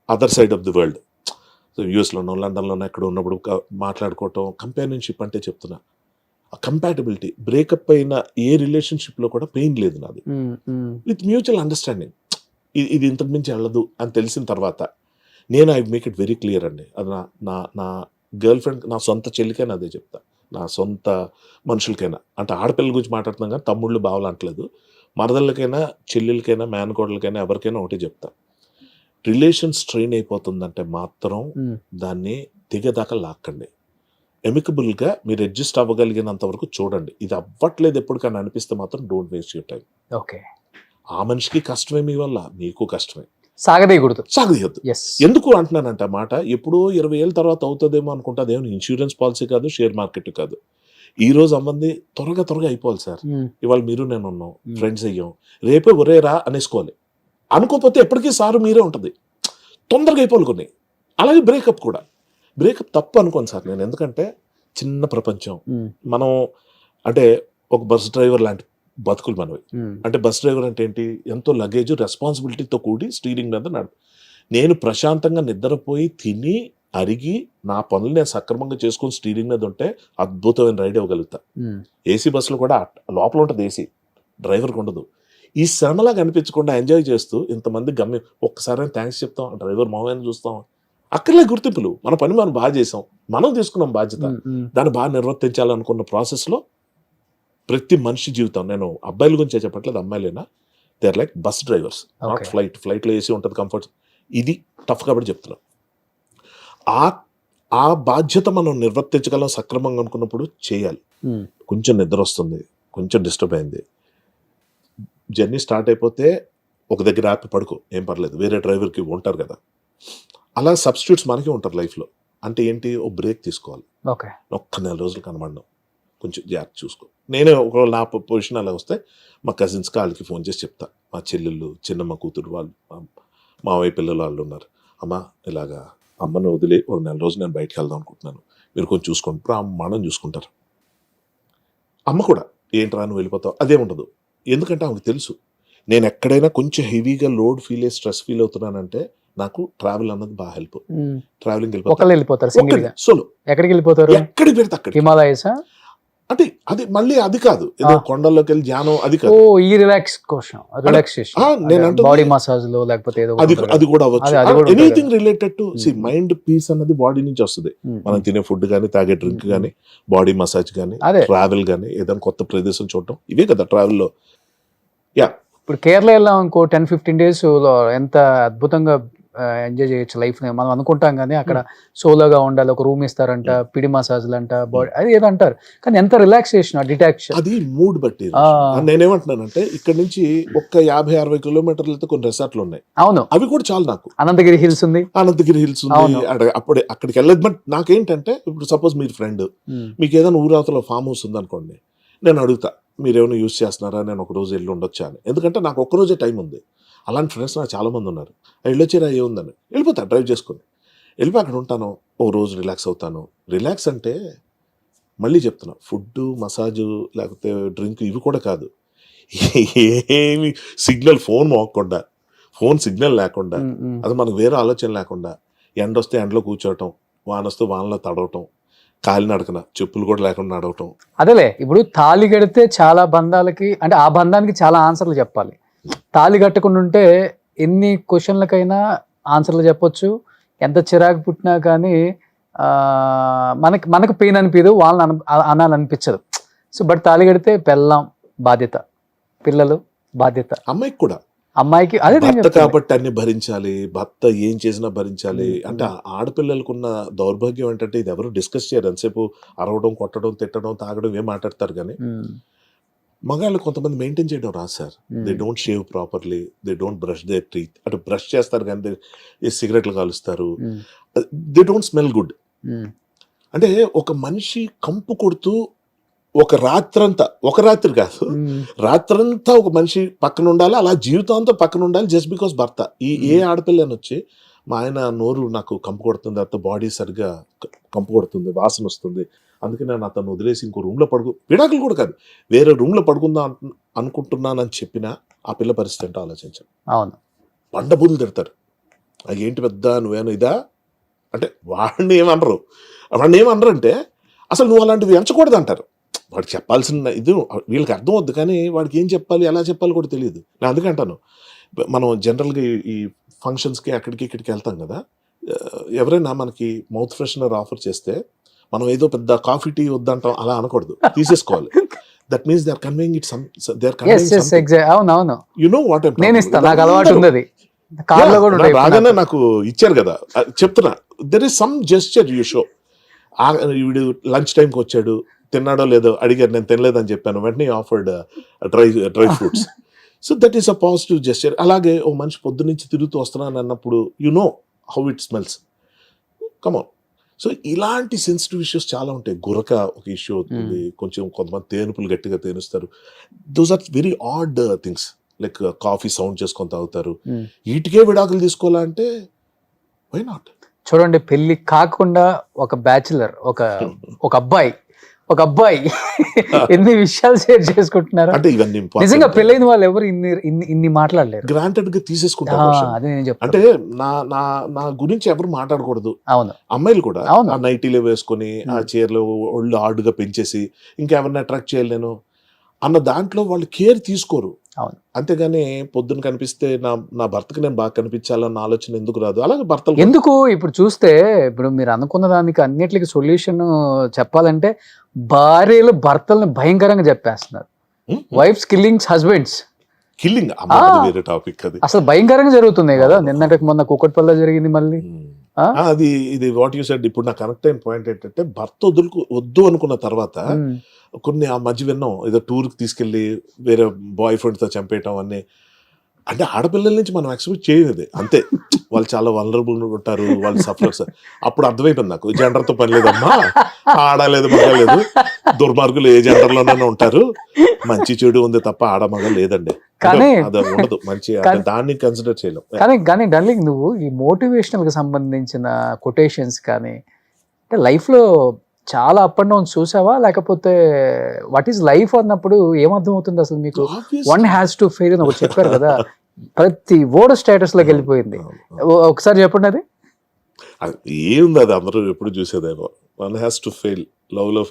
other side of the world, so యూఎస్లోనో లండన్లోనో ఎక్కడ ఉన్నప్పుడు మాట్లాడుకోవటం, కంపానియన్షిప్ అంటే చెప్తున్నా. కంపాటబిలిటీ. బ్రేకప్ అయిన ఏ రిలేషన్షిప్లో కూడా పెయిన్ లేదు నాది, విత్ మ్యూచువల్ అండర్స్టాండింగ్. ఇది ఇంతకు మించి వెళ్ళదు అని తెలిసిన తర్వాత నేను I make it very clear అండి. అది నా గర్ల్ ఫ్రెండ్, నా సొంత చెల్లికైనా అదే చెప్తా, నా సొంత మనుషులకైనా. అంటే ఆడపిల్లల గురించి మాట్లాడుతున్నాం కానీ తమ్ముళ్ళు బావలు అంటలేదు, మరదళ్ళకైనా చెల్లెలకైనా మేనకోడలకైనా ఎవరికైనా ఒకటి చెప్తా, రిలేషన్ స్ట్రెయిన్ అయిపోతుందంటే మాత్రం దాన్ని దిగదాకా లాక్కండి. ఎమికబుల్గా మీరు అడ్జస్ట్ అవ్వగలిగినంత వరకు చూడండి. ఇది అవ్వట్లేదు ఎప్పటికైనా అనిపిస్తే మాత్రం డోంట్ వేస్ట్ యూర్ టైం. ఆ మనిషికి కష్టమే, మీ వల్ల మీకు కష్టమే, సాగదీయద్దు. ఎందుకు అంటున్నానంట మాట, ఎప్పుడో 20 ఏళ్ళ తర్వాత అవుతుందేమో అనుకుంటా. అదేమో ఇన్సూరెన్స్ పాలసీ కాదు, షేర్ మార్కెట్ కాదు. ఈ రోజు అమ్మంది త్వరగా అయిపోవాలి సార్. ఇవాళ మీరు నేను ఉన్నాం, ఫ్రెండ్స్ అయ్యాం, రేపే ఒరే రా అనేసుకోవాలి. అనుకోకపోతే ఎప్పటికీ సారు మీరే ఉంటుంది, తొందరగా అయిపోవాలి కొన్ని. అలాగే బ్రేకప్ కూడా, బ్రేకప్ తప్పు అనుకోను సార్ నేను, ఎందుకంటే చిన్న ప్రపంచం. మనం అంటే ఒక బస్ డ్రైవర్ లాంటి బతుకులు మనవి. ఉమ్, అంటే బస్ డ్రైవర్ అంటే ఏంటి, ఎంతో లగేజ్ రెస్పాన్సిబిలిటీతో కూడి స్టీరింగ్ మీద నేను ప్రశాంతంగా నిద్రపోయి తిని అరిగి నా పనులు నేను సక్రమంగా చేసుకుని స్టీరింగ్ మీద ఉంటే అద్భుతమైన రైడ్ ఇవ్వగలుగుతా. ఉమ్, ఏసీ బస్సులు కూడా లోపల ఉంటుంది ఏసీ, డ్రైవర్కి ఉండదు. ఈ శ్రమలా కనిపించకుండా ఎంజాయ్ చేస్తూ ఇంతమంది గమ్యం ఒక్కసారి థ్యాంక్స్ చెప్తాం, డ్రైవర్ మామయ్యని చూస్తాం, అక్కర్లే గుర్తింపులు. మన పని మనం బాగా చేసాం, మనం తీసుకున్నాం బాధ్యత, ఉమ్, ఉమ్, దాన్ని బాగా నిర్వర్తించాలనుకున్న ప్రాసెస్లో ప్రతి మనిషి జీవితం, నేను అబ్బాయిల గురించే చెప్పట్లేదు, అమ్మాయిలైనా they are like bus drivers, not Okay. ఫ్లైట్లో ఏసీ ఉంటుంది కంఫర్ట్. ఇది టఫ్ కాబట్టి చెప్తున్నాం. ఆ బాధ్యత మనం నిర్వర్తించగలం సక్రమంగా అనుకున్నప్పుడు చేయాలి. ఉమ్, కొంచెం నిద్ర వస్తుంది, కొంచెం డిస్టర్బ్ అయింది, జర్నీ స్టార్ట్ అయిపోతే ఒక దగ్గర ఆపి పడుకో, ఏం పర్లేదు, వేరే డ్రైవర్కి ఉంటారు కదా. అలా సబ్స్టిట్యూట్స్ మనకి ఉంటారు లైఫ్లో. అంటే ఏంటి, ఓ బ్రేక్ తీసుకోవాలి. ఓకే. ఒక్క 4 రోజులు కనబడడం, కొంచెం జాగ్రత్త చూసుకో. నేనే ఒకవేళ నా పొజిషన్ అలా వస్తే మా కజిన్స్కి వాళ్ళకి ఫోన్ చేసి చెప్తా, మా చెల్లెళ్ళు, చిన్నమ్మ కూతురు వాళ్ళు, మావయ్య పిల్లలు వాళ్ళు ఉన్నారు, అమ్మ ఇలాగా అమ్మను వదిలి ఒక 4 రోజులు నేను బయటకు వెళ్దాం అనుకుంటున్నాను, మీరు కొంచెం చూసుకోండి. ఇప్పుడు అమ్మ చూసుకుంటారు. అమ్మ కూడా ఏంట్రా నువ్వు వెళ్ళిపోతావు అదే ఉండదు. ఎందుకంటే ఆమెకు తెలుసు నేను ఎక్కడైనా కొంచెం హెవీగా లోడ్ ఫీల్ అయ్యి స్ట్రెస్ ఫీల్ అవుతున్నానంటే నాకు ట్రావెల్ అన్నది బాగా హెల్ప్. ఉమ్. ట్రావెలింగ్ ఒకళ్ళు వెళ్ళిపోతారు సింగిల్ గా? సోలో. ఎక్కడికి వెళ్ళిపోతారు? ఎక్కడికి పెడితే అక్కడికి. హిమాలయస్? అంటే అది మళ్ళీ అది కాదు, ఏదో కొండల్లోకి వెళ్ళి ధ్యానం అది ఓ, కాదు. ఈ రిలాక్స్ కోసం, రిలాక్సేషన్, నేను అంటుంది బాడీ మసాజ్ లో లేకపోతే ఏదో అది అది కూడా అది కూడా అవ్వచ్చు. ఉంటుంది anything related to Hmm. Mind piece అన్నది బాడీ నుంచి వస్తుంది. మనం తినే ఫుడ్ కానీ, తాగే డ్రింక్ కానీ, బాడీ మసాజ్ కానీ, అదే. ట్రావెల్ కానీ, ఏదైనా కొత్త ప్రదేశం చూడటం, ఇవే కదా ట్రావెల్లో. ఇప్పుడు కేరళ వెళ్ళాం అనుకో, 10-15 days లో ఎంత అద్భుతంగా ఎంజాయ్ చేయొచ్చు లైఫ్ ని మనం అనుకుంటాం. కానీ అక్కడ సోలోగా ఉండాలి, ఒక రూమ్ ఇస్తారంట, పిడి మసాజ్లు అంట, బాడీ అది ఏదో అంటారు. కానీ ఎంత రిలాక్సేషన్, డిటాక్షన్. అది మూడ్ బట్టి. నేనేమంటున్నానంటే ఇక్కడ నుంచి ఒక్క 50-60 కిలోమీటర్లతో కొన్ని రిసార్ట్లు ఉన్నాయి, అవును, అవి కూడా చాలు నాకు. అనంతగిరి హిల్స్ ఉంది, అనంతగిరి హిల్స్ ఉంది, అప్పుడే అక్కడికి వెళ్ళదు. బట్ నాకేంటంటే ఇప్పుడు సపోజ్ మీరు ఫ్రెండ్, మీకు ఏదైనా ఊరాతలో ఫామ్ హౌస్ ఉంది అనుకోండి, నేను అడుగుతా మీరేమైనా యూజ్ చేస్తున్నారా, నేను ఒక రోజు వెళ్ళి ఉండొచ్చా అని. ఎందుకంటే నాకు ఒక్కరోజే టైం ఉంది. అలాంటి ఫ్రెండ్స్ నాకు చాలా మంది ఉన్నారు. వెళ్ళొచ్చేరా ఏముందని వెళ్ళిపోతా, డ్రైవ్ చేసుకుని వెళ్ళిపోయి అక్కడ ఉంటాను, ఓ రోజు రిలాక్స్ అవుతాను. రిలాక్స్ అంటే మళ్ళీ చెప్తున్నా, ఫుడ్, మసాజు, లేకపోతే డ్రింక్ ఇవి కూడా కాదు, ఏమి సిగ్నల్, ఫోన్ మోగకుండా, ఫోన్ సిగ్నల్ లేకుండా, అది మనకు వేరే ఆలోచన లేకుండా, ఎండ వస్తే ఎండలో కూర్చోవటం, వాన వస్తే వానలో తడవటం, కాలి నడకన చెప్పులు కూడా లేకుండా నడవటం. అదేలే. ఇప్పుడు తాళి కడితే చాలా బంధాలకి, అంటే ఆ బంధానికి చాలా ఆన్సర్లు చెప్పాలి. తాళి కట్టకుండా ఉంటే ఎన్ని క్వశ్చన్లకైనా ఆన్సర్లు చెప్పొచ్చు, ఎంత చిరాకు పుట్టినా కానీ మనకు పెయిన్ అనిపించదు, వాళ్ళని అనాలనిపించదు. సో బట్ తాళి కడితే పెళ్ళాం బాధ్యత, పిల్లలు బాధ్యత, అమ్మాయికి కూడా, అమ్మాయికి అదే భర్త కాబట్టి అన్ని భరించాలి, భర్త ఏం చేసినా భరించాలి. అంటే ఆడపిల్లలకున్న దౌర్భాగ్యం ఏంటంటే ఇది ఎవరు డిస్కస్ చేయరు. ఎంతసేపు అరవడం, కొట్టడం, తిట్టడం, తాగడం ఏం మాట్లాడతారు. కానీ మగాళ్ళు కొంతమంది మెయింటైన్ చేయడం రాదు sir. They don't shave properly, they don't brush their teeth. అటు బ్రష్ చేస్తారు కానీ సిగరెట్లు కాలుస్తారు, దే డోంట్ స్మెల్ గుడ్. అంటే ఒక మనిషి కంపు కొడుతూ ఒక రాత్రంతా, ఒక రాత్రి కాదు, రాత్రంతా ఒక మనిషి పక్కన ఉండాలి, అలా జీవితాంతా పక్కన ఉండాలి, జస్ట్ బికాస్ భర్త. ఏ ఆడపిల్లని వచ్చి మా ఆయన నోరు నాకు కంపు కొడుతుంది, అత్త బాడీ సరిగ్గా కంపు కొడుతుంది, వాసన వస్తుంది, అందుకే నేను అతను వదిలేసి ఇంకో రూమ్లో విడాకులు కూడా కాదు, వేరే రూమ్లో పడుకుందాం అనుకుంటున్నానని చెప్పినా ఆ పిల్ల పరిస్థితి ఏంటో ఆలోచించాను. అవును, బండబూతులు తిడతారు, అది ఏంటి పెద్ద నువ్వేనా ఇదా అంటే, వాడిని ఏమనరు అంటే అసలు నువ్వు అలాంటివి ఎంచకూడదు అంటారు. వాడు చెప్పాల్సిన ఇది వీళ్ళకి అర్థం అవుద్ది, కానీ వాడికి ఏం చెప్పాలి, ఎలా చెప్పాలి కూడా తెలియదు. నేను అందుకే అంటాను, మనం జనరల్గా ఈ ఫంక్షన్స్కి అక్కడికి ఇక్కడికి వెళ్తాం కదా, ఎవరైనా మనకి మౌత్ ఫ్రెషనర్ ఆఫర్ చేస్తే మనం ఏదో పెద్ద కాఫీ టీ వద్దంటాం అలా అనకూడదు, తీసేసుకోవాలి. That means they are conveying it some, they are conveying something. అవును, యు నో వాట్ ఐమ్ నేను ఇస్తాను, నాకు అలవాటు ఉంది, కార్లో కూడా ఉంటాయి. రాగానే నాకు ఇచ్చారు కదా, చెప్తున్నా, there is some gesture you show. వీడు లంచ్ టైంకి వచ్చాడు, తిన్నాడో లేదో అడిగారు, నేను తినలేదని చెప్పాను, వెంటనే offered dry fruits. So that is a positive gesture. అలాగే ఓ మనిషి పొద్దు నుంచి తిరుగుతూ వస్తున్నాను అన్నప్పుడు you know how it smells, come on. So ఇలాంటి సెన్సిటివ్ ఇష్యూస్ చాలా ఉంటాయి. గురక ఒక ఇష్యూ అవుతుంది, కొంచెం కొంతమంది తేనుపులు గట్టిగా తేనుస్తారు. Those are very odd things, like coffee sound చేసుకొని తాగుతారు. వీటికే విడాకులు తీసుకోవాలంటే వై నాట్? చూడండి, పెళ్లి కాకుండా ఒక బ్యాచులర్, ఒక అబ్బాయి ఒక అబ్బాయి ఎన్ని విషయాలు షేర్ చేసుకుంటున్నారు. అంటే ఇవన్నీ నిజంగా పెళ్ళైన వాళ్ళు ఎవరు ఇన్ని మాట్లాడలేరు. గ్రాంటెడ్ గా తీసేసుకుంటారు. అదే నేను చెప్తాను. అంటే నా నా నా గురించి ఎవరు మాట్లాడకూడదు. అవును, అమ్మాయిలు కూడా అవును. ఆ నైటీలో వేసుకొని ఆ చీరలు ఒళ్ళు ఆడుగా పెంచేసి ఇంకెవరిని అట్రాక్ట్ చేయాలి నేను అన్న దాంట్లో వాళ్ళు కేర్ తీసుకోరు. అవును. అంతేగాని పొద్దున కనిపిస్తే నా భర్తకి నేను బాగా కనిపించాలన్న ఆలోచన ఎందుకు రాదు? అలాగే భర్తలు ఎందుకు ఇప్పుడు చూస్తే ఇప్పుడు మీరు అనుకున్న దానికి అన్నిటికీ సొల్యూషన్ చెప్పాలంటే భార్యలు భర్తలను భయంకరంగా చెప్పేస్తున్నారు. వైఫ్స్ కిల్లింగ్స్ హస్బెండ్స్ కిల్లింగ్ వేరే టాపిక్. అది అసలు భయంకరంగా జరుగుతున్నాయి కదా. నిన్నటికి మొన్న కూకట్పల్లిలో జరిగింది మళ్ళీ. అది ఇది వాట్ యు సెడ్. ఇప్పుడు నా కరెక్ట్ అయిన పాయింట్ ఏంటంటే భర్త వద్దు అనుకున్న తర్వాత కొన్ని ఆ మధ్య విన్నాం, ఏదో టూర్కి తీసుకెళ్లి వేరే బాయ్ ఫ్రెండ్తో చంపేయటం అన్నీ. అంటే ఆడపిల్లల నుంచి మనం ఎక్స్పెక్ట్ చేయలేదు. అంతే, వాళ్ళు చాలా వల్నరబుల్ ఉంటారు, వాళ్ళు సఫరర్స్. అప్పుడు అర్థమైపోయింది నాకు, జెండర్తో పని లేదమ్మా, ఆడలేదు మగలేదు, దుర్మార్గులు ఏ జెండర్లోనైనా ఉంటారు, మంచి చెడు ఉంది తప్ప ఆడ మగ లేదండి. కానీ అది ఉండదు మంచి, దాన్ని కన్సిడర్ చేయలేం. కానీ డార్లింగ్, నువ్వు ఈ మోటివేషనల్ కి సంబంధించిన కొటేషన్స్ కానీ అంటే లైఫ్ లో చాలా అప్ అండ్ డౌన్స్ చూసావా? లేకపోతే వాట్ ఈస్ లైఫ్ అన్నప్పుడు ఏమర్థం అవుతుంది అసలు మీకు? వన్ హ్యాస్ టు ఫెయిల్ అని ఒకటి చెప్పారు కదా, ప్రతి వర్డ్ స్టేటస్ లోకి వెళ్ళిపోయింది. ఒకసారి చెప్పండి అది. ఏముంది, అది అందరూ ఎప్పుడు చూసేదేమో. One has to fail, love లో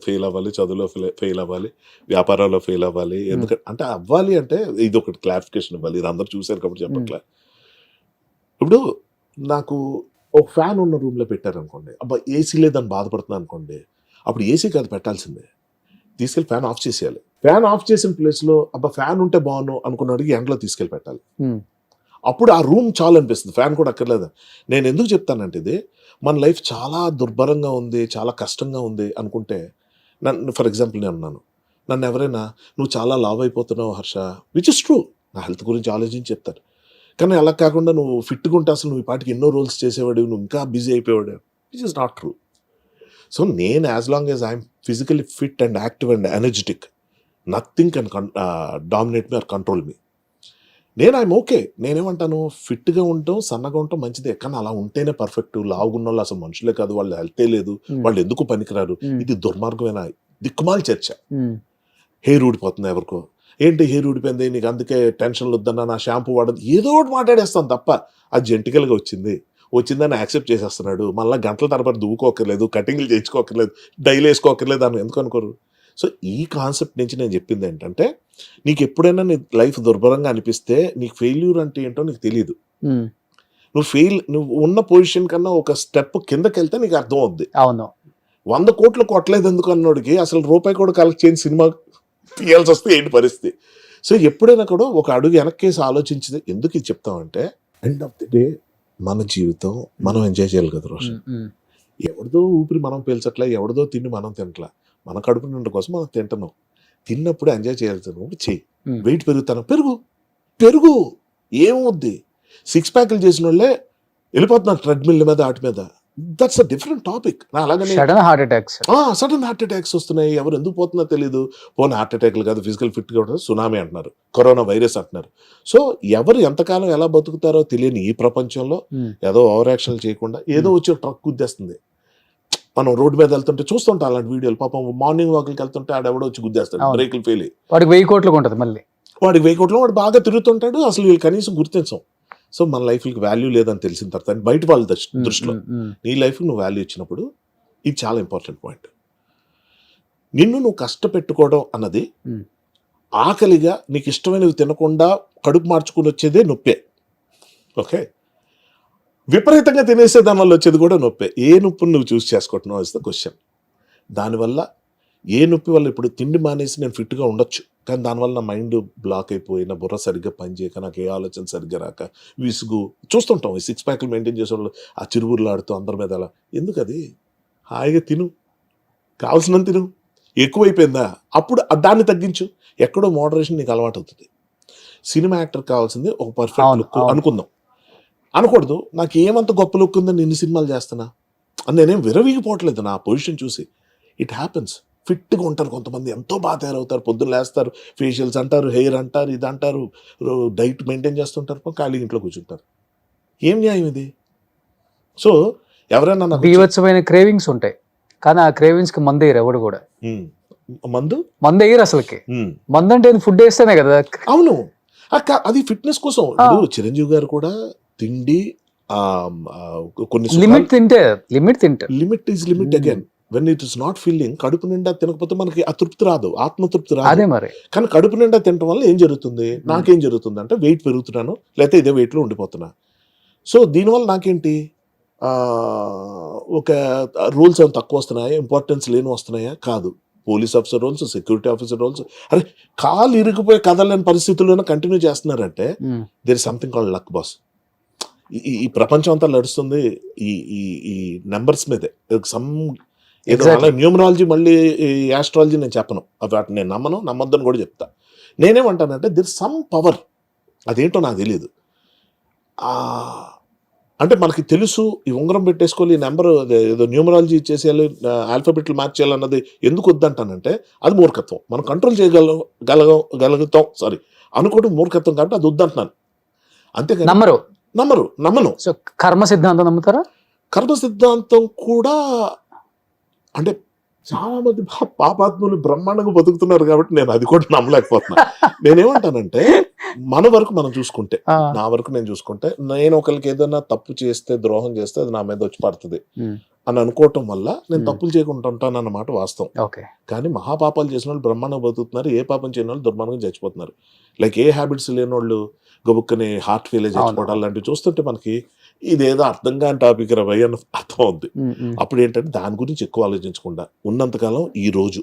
ఫెయిల్ అవ్వాలి, చదువులో ఫెయిల్ అవ్వాలి, వ్యాపారంలో ఫెయిల్ అవ్వాలి. ఎందుకంటే అంటే అవ్వాలి అంటే ఇది ఒకటి క్లారిఫికేషన్ ఇవ్వాలి. ఇది అందరు చూసారు కాబట్టి చెప్పట్లే. ఇప్పుడు నాకు ఒక ఫ్యాన్ ఉన్న రూమ్ లో పెట్టారనుకోండి, అబ్బా ఏసీ లేదని బాధపడుతున్నా అనుకోండి, అప్పుడు ఏసీ కాదు పెట్టాల్సిందే, తీసుకెళ్లి ఫ్యాన్ ఆఫ్ చేసేయాలి. ఫ్యాన్ ఆఫ్ చేసిన ప్లేస్ లో అబ్బా ఫ్యాన్ ఉంటే బాగున్నాను అనుకున్నాడికి ఎండలో తీసుకెళ్లి పెట్టాలి. అప్పుడు ఆ రూమ్ చాలు అనిపిస్తుంది, ఫ్యాన్ కూడా అక్కర్లేదు. నేను ఎందుకు చెప్తానంటే, ఇది మన లైఫ్ చాలా దుర్భరంగా ఉంది, చాలా కష్టంగా ఉంది అనుకుంటే, నన్ను ఫర్ ఎగ్జాంపుల్ నేను అన్నాను, నన్ను ఎవరైనా నువ్వు చాలా లావ్ అయిపోతున్నావు హర్ష, విచ్ ఇస్ ట్రూ, నా హెల్త్ గురించి ఆలోచించి చెప్తారు. కానీ అలా కాకుండా నువ్వు ఫిట్గా ఉంటే అసలు నువ్వు ఈ పాటికి ఎన్నో రోల్స్ చేసేవాడు, నువ్వు ఇంకా బిజీ అయిపోయాడు, which is not true. So నేను as long as I'm physically fit and active and energetic, nothing can dominate me or control me. నేను ఐఎమ్ ఓకే. నేనేమంటాను, ఫిట్గా ఉండటం సన్నగా ఉండటం మంచిదే, కానీ అలా ఉంటేనే పర్ఫెక్ట్. లావుగున్న వాళ్ళు అసలు మనుషులే కాదు, వాళ్ళు హెల్తే లేదు, వాళ్ళు ఎందుకు పనికిరారు, ఇది దుర్మార్గమైన దిక్కుమాలి చర్చ. హెయిర్ ఊడిపోతుంది ఎవరికో, ఏంటి హెయిర్ ఊడిపోయింది నీకు అందుకే టెన్షన్లు వద్దన్నా, నా షాంపూ వాడదు, ఏదో ఒకటి మాట్లాడేస్తాను తప్ప అది జెంటికల్గా వచ్చిందని యాక్సెప్ట్ చేసేస్తున్నాడు. మళ్ళీ గంటల తరబడి దువ్వుకోకర్లేదు, కటింగ్లు చేయించుకోకర్లేదు, డైలీ వేసుకోకర్లేదు అని ఎందుకు అనుకోరు? సో ఈ కాన్సెప్ట్ నుంచి నేను చెప్పింది ఏంటంటే, నీకు ఎప్పుడైనా నీ లైఫ్ దుర్భరంగా అనిపిస్తే నీకు ఫెయిల్యూర్ అంటే ఏంటో నీకు తెలియదు. నువ్వు ఉన్న పొజిషన్ కన్నా ఒక స్టెప్ కిందకి వెళ్తే నీకు అర్థం అవుద్ది. అవును, 100 కోట్లు కొట్టలేదు ఎందుకు అన్నోడికి అసలు రూపాయి కూడా కలెక్ట్ చేయని సినిమా తీయాల్సి వస్తే ఏంటి పరిస్థితి? సో ఎప్పుడైనా కూడా ఒక అడుగు వెనక్కేసి ఆలోచించింది. ఎందుకు ఇది చెప్తామంటే, ఎండ్ ఆఫ్ ది డే మన జీవితం మనం ఎంజాయ్ చేయాలి కదా రోషన్. ఎవరిదో ఊపిరి మనం పీల్చట్లే, ఎవరిదో తిండి మనం తినట్లా, మన కడుపు నిండు కోసం మనం తింటున్నాం. తిన్నప్పుడు ఎంజాయ్ చేయాల్సినప్పుడు చెయ్యి. వెయిట్ పెరుగుతాను, పెరుగు ఏమవుద్ది? 6 ప్యాక్లు చేసిన వాళ్ళే వెళ్ళిపోతున్నారు ట్రెడ్మిల్ మీద, వాటి మీద. That's a different topic. అలాగనే సడన్ హార్ట్ అటాక్స్ వస్తున్నాయి. ఎవరు ఎందుకు పోతుందో తెలియదు. పోనీ హార్ట్ అటాక్లు కాదు, ఫిజికల్ ఫిట్గా ఉంటుంది, సునామీ అంటున్నారు, కరోనా వైరస్ అంటున్నారు. సో ఎవరు ఎంతకాలం ఎలా బతుకుతారో తెలియని ఈ ప్రపంచంలో ఏదో ఓవర్ యాక్షన్లు చేయకుండా ఏదో వచ్చి ట్రక్ గుద్దేస్తుంది. మనం రోడ్డు మీద వెళ్తుంటే చూస్తుంటాం అలాంటి వీడియోలు. పాపం మార్నింగ్ వాక్కి వెళ్తుంటే ఆడెవడో వచ్చి గుద్దేస్తాడు, బ్రేకులు ఫెయిల్ అయ్యి. వాడికి 1000 కోట్లు ఉంటుంది, మళ్ళీ వాడికి 1000 కోట్లు, వాడు బాగా తిరుగుతుంటాడు, అసలు వీళ్ళు కనీసం గుర్తించం. సో మన లైఫ్కి వాల్యూ లేదని తెలిసిన తర్వాత బయట వాళ్ళ దృష్టిలో నీ లైఫ్కి నువ్వు వాల్యూ ఇచ్చినప్పుడు ఇది చాలా ఇంపార్టెంట్ పాయింట్. నిన్ను నువ్వు కష్టపెట్టుకోవడం అన్నది ఆకలిగా నీకు ఇష్టమైనవి తినకుండా కడుపు మార్చుకుని వచ్చేదే నొప్పే. ఓకే, విపరీతంగా తినేసే దానివల్ల వచ్చేది కూడా నొప్పే. ఏ నొప్పిని నువ్వు చూస్ చేసుకుంటున్నావు ఇస్ ద క్వశ్చన్. దానివల్ల ఏ నొప్పి వల్ల ఇప్పుడు తిండి మానేసి నేను ఫిట్గా ఉండొచ్చు, కానీ దానివల్ల నా మైండ్ బ్లాక్ అయిపోయి, నా బుర్ర సరిగ్గా పనిచేయక, నాకు ఏ ఆలోచన సరిగ్గా రాక, విసుగు చూస్తుంటాం. ఈ 6 ప్యాక్లు మెయింటైన్ చేసేవాళ్ళు ఆ చిరుబుర్లాడుతూ అందరి మీద అలా ఎందుకు? అది హాయిగా తిను, కావాల్సినంత తిను. ఎక్కువైపోయిందా అప్పుడు దాన్ని తగ్గించు. ఎక్కడో మోడరేషన్ నీకు అలవాటు అవుతుంది. సినిమా యాక్టర్ కావాల్సింది ఒక పర్ఫెక్ట్ లుక్ అనుకుందాం. అనకూడదు నాకు ఏమంత గొప్ప లుక్ ఉందని ఇన్ని సినిమాలు చేస్తున్నా అని నేనేం విరవీగిపోవట్లేదు నా పొజిషన్ చూసి. It happens. ఫిట్గా ఉంటారు కొంతమంది, ఎంతో బాగా తయారవుతారు, పొద్దున్న లేస్తారు, ఫేషియల్స్ అంటారు, హెయిర్ అంటారు, ఇది అంటారు, డైట్ మెయింటైన్ చేస్తుంటారు, ఖాళీ ఇంట్లో కూర్చుంటారు. ఏం న్యాయం ఇది? సో ఎవరైనా నాకు బీభత్సమైన క్రేవింగ్స్ ఉంటాయి. కానీ ఆ క్రేవింగ్స్ కి మందు వేయరు ఎవడు కూడా. మందు వేయరు అసలుకి. మందు అంటే ఫుడ్ వేస్తేనే కదా. అవును, అది ఫిట్నెస్ కోసం. ఇప్పుడు చిరంజీవి గారు కూడా తిండి కొన్ని లిమిట్ తింటే limit is limit again. When it is not feeling, కడుపు నిండా తినకపోతే మనకి అతృప్తి రాదు, ఆత్మతృప్తి రాదు. అదే మరి. కానీ కడుపు నిండా తినడం వల్ల ఏం జరుగుతుంది, నాకేం జరుగుతుంది అంటే వెయిట్ పెరుగుతున్నాను, లేకపోతే ఇదే వెయిట్లో ఉండిపోతున్నా. సో దీనివల్ల నాకేంటి, ఒక రూల్స్ ఏమైనా తక్కువ వస్తున్నాయా, ఇంపార్టెన్స్ లేని వస్తున్నాయా? కాదు. Police officer roles, security officer roles, అరే కాలు ఇరిగిపోయి కదలేని పరిస్థితుల్లోనే కంటిన్యూ చేస్తున్నారంటే there is something called luck boss. ఈ ప్రపంచం అంతా నడుస్తుంది ఈ నెంబర్స్ మీదే. సమ్ ఏదో న్యూమరాలజీ, మళ్ళీ యాస్ట్రాలజీ నేను చెప్పను, వాటిని నేను నమ్మొద్దని కూడా చెప్తా. నేనేమంటానంటే దిర్ సమ్ పవర్, అదేంటో నాకు తెలియదు. అంటే మనకి తెలుసు ఈ ఉంగరం పెట్టేసుకోవాలి, ఈ నెంబర్ ఏదో న్యూమరాలజీ చేసేయాలి, ఆల్ఫాబెట్లు మార్చేయాలన్నది ఎందుకు వద్దంటానంటే అది మూర్ఖత్వం. మనం కంట్రోల్ చేయగలుగుతాం అనుకోవడం మూర్ఖత్వం, కాబట్టి అది వద్దంటున్నాను. అంతేకాదు నమ్మను. సో కర్మ సిద్ధాంతం నమ్ముతారా? కర్మ సిద్ధాంతం కూడా అంటే చాలా మంది పాపాత్ములు బ్రహ్మాండంగా బతుకుతున్నారు కాబట్టి నేను అది కూడా నమ్మలేకపోతున్నా. నేనేమంటానంటే మన వరకు మనం చూసుకుంటే, నా వరకు నేను చూసుకుంటే, నేను ఒకరికి ఏదైనా తప్పు చేస్తే, ద్రోహం చేస్తే అది నా మీద వచ్చి పడుతుంది అని అనుకోవటం వల్ల నేను తప్పులు చేయకుండా ఉంటాను అన్నమాట వాస్తవం. కానీ మహాపాపాలు చేసిన వాళ్ళు బ్రహ్మాండంగా బతుకుతున్నారు, ఏ పాపం చేయని వాళ్ళు దుర్మార్గంగా చచ్చిపోతున్నారు. లైక్ ఏ హ్యాబిట్స్ లేని వాళ్ళు గబుక్కని హార్ట్ ఫెయిల్ చచ్చిపోవడం లాంటివి చూస్తుంటే మనకి ఇదేదో అర్థం కాని టాపిక్ రవై అని అర్థం అవుద్ది. అప్పుడు ఏంటంటే దాని గురించి ఎక్కువ ఆలోచించకుండా ఉన్నంతకాలం ఈ రోజు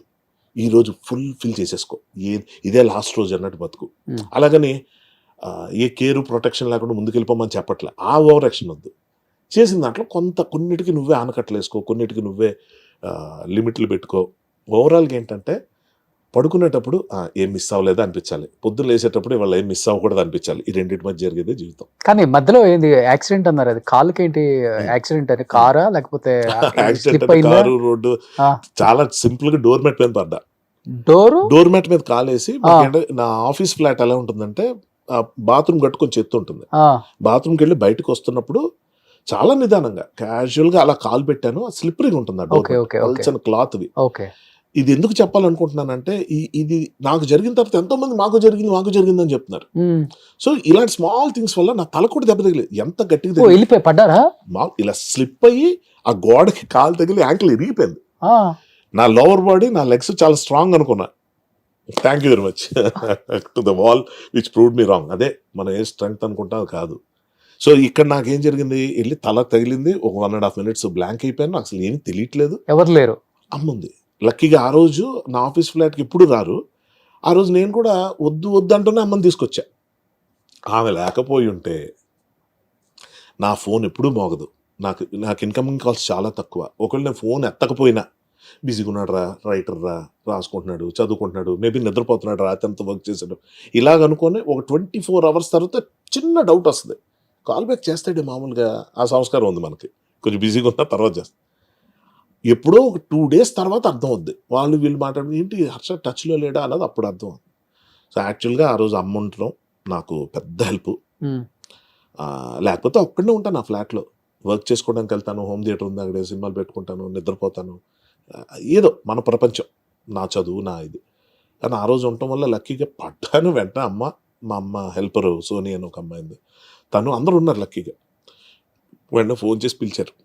ఫిల్ చేసేసుకో, ఇదే లాస్ట్ రోజు అన్నట్టు బతుకు. అలాగని ఏ కేరు ప్రొటెక్షన్ లేకుండా ముందుకెళ్ళిపోమని చెప్పట్లే, ఆ ఓవర్ యాక్షన్ వద్దు. చేసిన దాంట్లో కొన్నిటికి నువ్వే ఆనకట్లు వేసుకో, కొన్నిటికి నువ్వే లిమిట్లు పెట్టుకో. ఓవరాల్గా ఏంటంటే పడుకునేటప్పుడు ఏం మిస్ అవ్వలేదా అనిపించాలి, పొద్దున్న లేసేటప్పుడు ఇవాళ ఏం మిస్ అవ్వకూడదు అనిపించాలి. ఈ రెండింటి మధ్య జరిగేదే జీవితం. కానీ మధ్యలో ఏంది యాక్సిడెంట్ అన్నారు, అది కాలుకి ఏంటి యాక్సిడెంట్? అని కారా లేకపోతే కారు, రోడ్డు, చాలా సింపుల్ గా డోర్ మ్యాట్ మీద పడ్డా. డోర్ మ్యాట్ మీద కాలేసి, నా ఆఫీస్ ఫ్లాట్ ఎలా ఉంటుందంటే బాత్రూమ్ కట్టుకొని చెత్త ఉంటుంది. బాత్రూమ్కి వెళ్ళి బయటకు వస్తున్నప్పుడు చాలా నిదానంగా క్యాజువల్ గా అలా కాలు పెట్టాను. స్లిప్పరీగా ఉంటుంది ఆ డోర్, క్లాత్ వి. ఇది ఎందుకు చెప్పాలనుకుంటున్నానంటే ఇది నాకు జరిగిన తర్వాత ఎంతో మంది మాకు జరిగింది అని చెప్తున్నారు. సో ఇలాంటి స్మాల్ థింగ్స్ వల్ల నా తల కూడా దెబ్బ తగిలేదు. ఎంత గట్టిగా వెళ్ళిపోయి పడ్డారా, ఇలా స్లిప్ అయ్యి ఆ గోడకి కాలు తగిలి యాంకిల్ ఇరిగిపోయింది. నా లోవర్ బాడీ, నా లెగ్స్ చాలా స్ట్రాంగ్ అనుకున్నా. Thank you very much to the wall which proved me wrong. అదే మనం ఏ స్ట్రెంగ్త్ అనుకుంటా అది కాదు. సో ఇక్కడ నాకేం జరిగింది, వెళ్ళి తల తగిలింది, ఒక 1.5 minutes బ్లాంక్ అయిపోయాను. నాకు అసలు ఏమీ తెలియట్లేదు, ఎవరు లేరు, అమ్ముంది. లక్కీగా ఆ రోజు నా ఆఫీస్ ఫ్లాట్కి ఎప్పుడు రారు. ఆ రోజు నేను కూడా వద్దు అంటూనే అమ్మని తీసుకొచ్చా. ఆమె లేకపోయి ఉంటే నా ఫోన్ ఎప్పుడూ మోగదు. నాకు ఇన్కమింగ్ కాల్స్ చాలా తక్కువ. ఒకవేళ నేను ఫోన్ ఎత్తకపోయినా బిజీగా ఉన్నాడు రా, రైటర్ రా, రాసుకుంటున్నాడు, చదువుకుంటున్నాడు, మేబీ నిద్రపోతున్నాడు, రాత్రి అంతా వర్క్ చేశాడు, ఇలాగనుకొని ఒక 24 hours తర్వాత చిన్న డౌట్ వస్తుంది, కాల్ బ్యాక్ చేస్తాడే. మామూలుగా ఆ సంస్కారం ఉంది మనకి, కొంచెం బిజీగా ఉన్నా తర్వాత చేస్తాం. ఎప్పుడో ఒక 2 days తర్వాత అర్థం అవుద్ది. వీళ్ళు మాట్లాడి ఏంటి హర్ష టచ్లో లేడా అన్నది అప్పుడు అర్థం అవుతుంది. సో యాక్చువల్గా ఆ రోజు అమ్మ ఉండటం నాకు పెద్ద హెల్ప్. లేకపోతే ఒక్కడే ఉంటాను నా ఫ్లాట్లో, వర్క్ చేసుకోవడానికి వెళ్తాను, హోమ్ థియేటర్ ఉంది అక్కడే సినిమాలు పెట్టుకుంటాను, నిద్రపోతాను, ఏదో మన ప్రపంచం, నా చదువు, నా ఇది. కానీ ఆ రోజు ఉండటం వల్ల లక్కీగా పడ్డాను. వెంటనే మా అమ్మ హెల్పరు సోనీ అని ఒక అమ్మాయింది, తను అందరూ ఉన్నారు లక్కీగా. వెంటనే ఫోన్ చేసి పిలిచారు.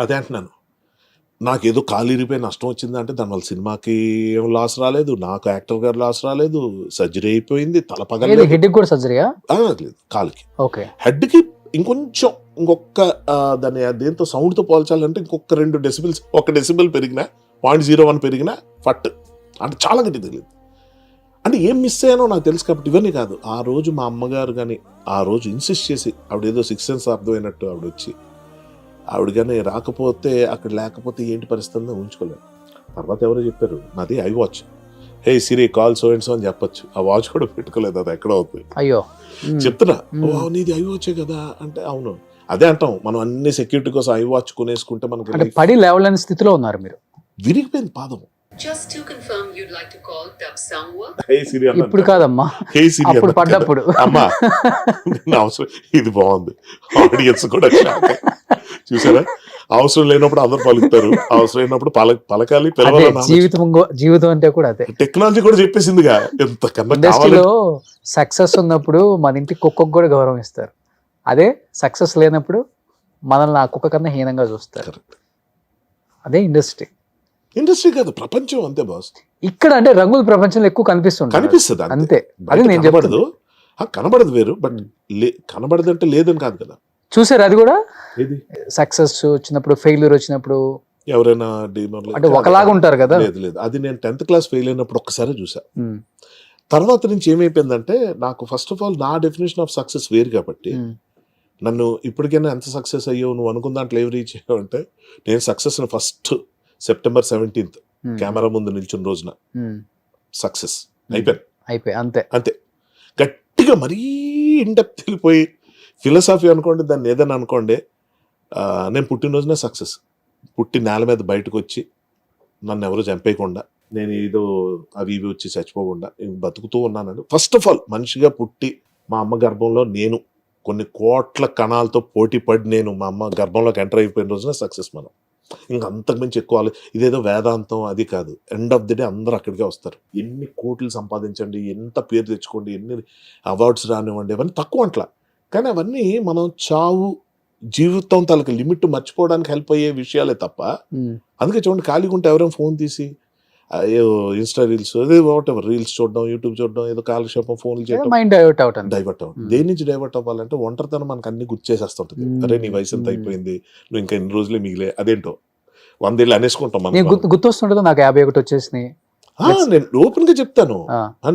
అదే అంటున్నాను, నాకేదో కాలు ఇరిగిపోయి నష్టం వచ్చింది అంటే దానివల్ల సినిమాకి ఏం లాస్ రాలేదు, నాకు యాక్టర్ గారు లాస్ రాలేదు, సర్జరీ అయిపోయింది, తల పగలేదు. హెడ్ కూడా సర్జరీయా? లేదు, కాలుకి. హెడ్కి ఇంకొక దాన్ని దేంతో సౌండ్తో పోల్చాలంటే ఇంకొక 2 decibels, 1 decibel పెరిగినా, 0.01 పెరిగినా ఫట్ అంటే చాలా గట్టి తెలియదు. అంటే ఏం మిస్ అయ్యానో నాకు తెలుసు కాబట్టి. ఇవన్నీ కాదు, ఆ రోజు మా అమ్మగారు కానీ ఆ రోజు ఇన్సిస్ట్ చేసి, ఆవిడ ఏదో 6 sense అర్థమైనట్టు ఆవిడ వచ్చి, ఆవిడ కానీ రాకపోతే అక్కడ లేకపోతే ఏంటి పరిస్థితి ఉంచుకోలేదు. తర్వాత ఎవరో చెప్పారు, నాది I watch, hey Siri call so and so అని చెప్పొచ్చు. ఆ వాచ్ కూడా పెట్టుకోలేదు, అది ఎక్కడ అవుతుంది. అయ్యో చెప్తున్నా, నీది ఐ వాచే కదా అంటే, అవును అదే అంటాం మనం. అన్ని సెక్యూరిటీ కోసం ఐ వాచ్ కొనేసుకుంటే మనకి పడి లేవలేని స్థితిలో ఉన్నారు మీరు, విరిగిపోయింది పాదం. Just to confirm, you'd like to call Dabsangwa? Hey Siri అన్న. ఇప్పుడు కాదమ్మా, హే సిరి అప్పుడు పడ్డప్పుడు. అమ్మా అవసరం, ఇది బాగుంది, ఆడియన్స్ కూడా చూసారా. అవసరం లేనప్పుడు అందరు పలుకుతారు, అవసరం లేనప్పుడు పలకాలి, అదే పిలవాలి. జీవితం అంటే కూడా అదే. టెక్నాలజీ కూడా చెప్పేసిందిగా ఎంతకన్నా కావాలి. ఇండస్ట్రీలో సక్సెస్ ఉన్నప్పుడు మన ఇంటి కుక్కకు కూడా గౌరవం ఇస్తారు. అదే సక్సెస్ లేనప్పుడు మనల్ని ఆ కుక్క కన్నా హీనంగా చూస్తారు. అదే ఇండస్ట్రీ. ఇండస్ట్రీ కాదు, ప్రపంచం అంతే బాస్. ఇక్కడ అంటే రంగుల ప్రపంచంలో ఎక్కువ కనిపిస్తుంది. కనిపిస్తుంది అంతే. అది నేను కనబడదు, కనబడదు వేరు, బట్ కనబడదు అంటే లేదని కాదు కదా. చూసారు అది కూడా, ఏది సక్సెస్ వచ్చినప్పుడు ఫెయిల్యూర్ వచ్చినప్పుడు ఎవరైనా అంటే ఒకలాగా ఉంటారు కదా. లేదు లేదు, అది నేను 10th క్లాస్ ఫెయిల్ అయినప్పుడు ఒక్కసారి చూసా. ఉమ్, తర్వాత నుంచి ఏమైపోయిందంటే నాకు ఫస్ట్ ఆఫ్ ఆల్ నా డెఫినేషన్ ఆఫ్ సక్సెస్ వేరు కాబట్టి ఉమ్, నన్ను ఇప్పటికైనా ఎంత సక్సెస్ అయ్యో నువ్వు అనుకున్న దాంట్లో ఏం రీచ్ అయ్యావు అంటే, నేను సక్సెస్ ఫస్ట్ September 17th ఉమ్, కెమెరా ముందు నిల్చున్న రోజున ఉమ్, సక్సెస్ అయిపోయి అంతే. అంతే. గట్టిగా మరీ ఇండెప్త్ వెళ్ళిపోయి ఫిలసాఫీ అనుకోండి, దాన్ని ఏదైనా అనుకోండి, నేను పుట్టినరోజునే సక్సెస్. పుట్టి నేల మీద బయటకు వచ్చి నన్ను ఎవరు చంపేయకుండా, నేను ఏదో అవి ఇవి వచ్చి చచ్చిపోకుండా బతుకుతూ ఉన్నానండి. ఫస్ట్ ఆఫ్ ఆల్ మనిషిగా పుట్టి మా అమ్మ గర్భంలో నేను కొన్ని కోట్ల కణాలతో పోటీ పడి నేను మా అమ్మ గర్భంలోకి ఎంటర్ అయిపోయిన రోజున సక్సెస్. మనం ఇంకా అంతకుమించి ఎక్కువ ఇదేదో వేదాంతం అది కాదు. ఎండ్ ఆఫ్ ది డే అందరూ అక్కడికే వస్తారు. ఎన్ని కోట్లు సంపాదించండి, ఎంత పేరు తెచ్చుకోండి, ఎన్ని అవార్డ్స్ రానివ్వండి, అవన్నీ తక్కువ అంట్లా. కానీ అవన్నీ మనం చావు జీవితం తనకి లిమిట్ మర్చిపోవడానికి హెల్ప్ అయ్యే విషయాలే తప్ప. ఉమ్, అందుకే చూడండి, ఖాళీగా ఉంటే ఎవరైనా ఫోన్ తీసి ఇన్స్టా రీల్స్, అదే వాట్ ఎవర్ రీల్స్ చూడడం, యూట్యూబ్ చూడడం, ఏదో కాలక్షేపం, ఫోన్లు చేయడం, మైండ్ డైవర్ట్ అవుతుంది. డైవర్ట్ అవ్వడం. దేని నుంచి డైవర్ట్ అవ్వాలంటే ఒంటరితనం మనకు అన్ని గుర్తు చేసేస్తుంటది. అరే నీ వయసు ఎంత అయిపోయింది, నువ్వు ఇంకా ఎన్ని రోజులే మిగిలే, అదేంటో 100 ఏళ్ళు అనేసుకుంటాం మనం. గుర్తొస్తుంటది నాకు 51 వచ్చేసినాయి. నేను ఓపెన్ గా చెప్తాను,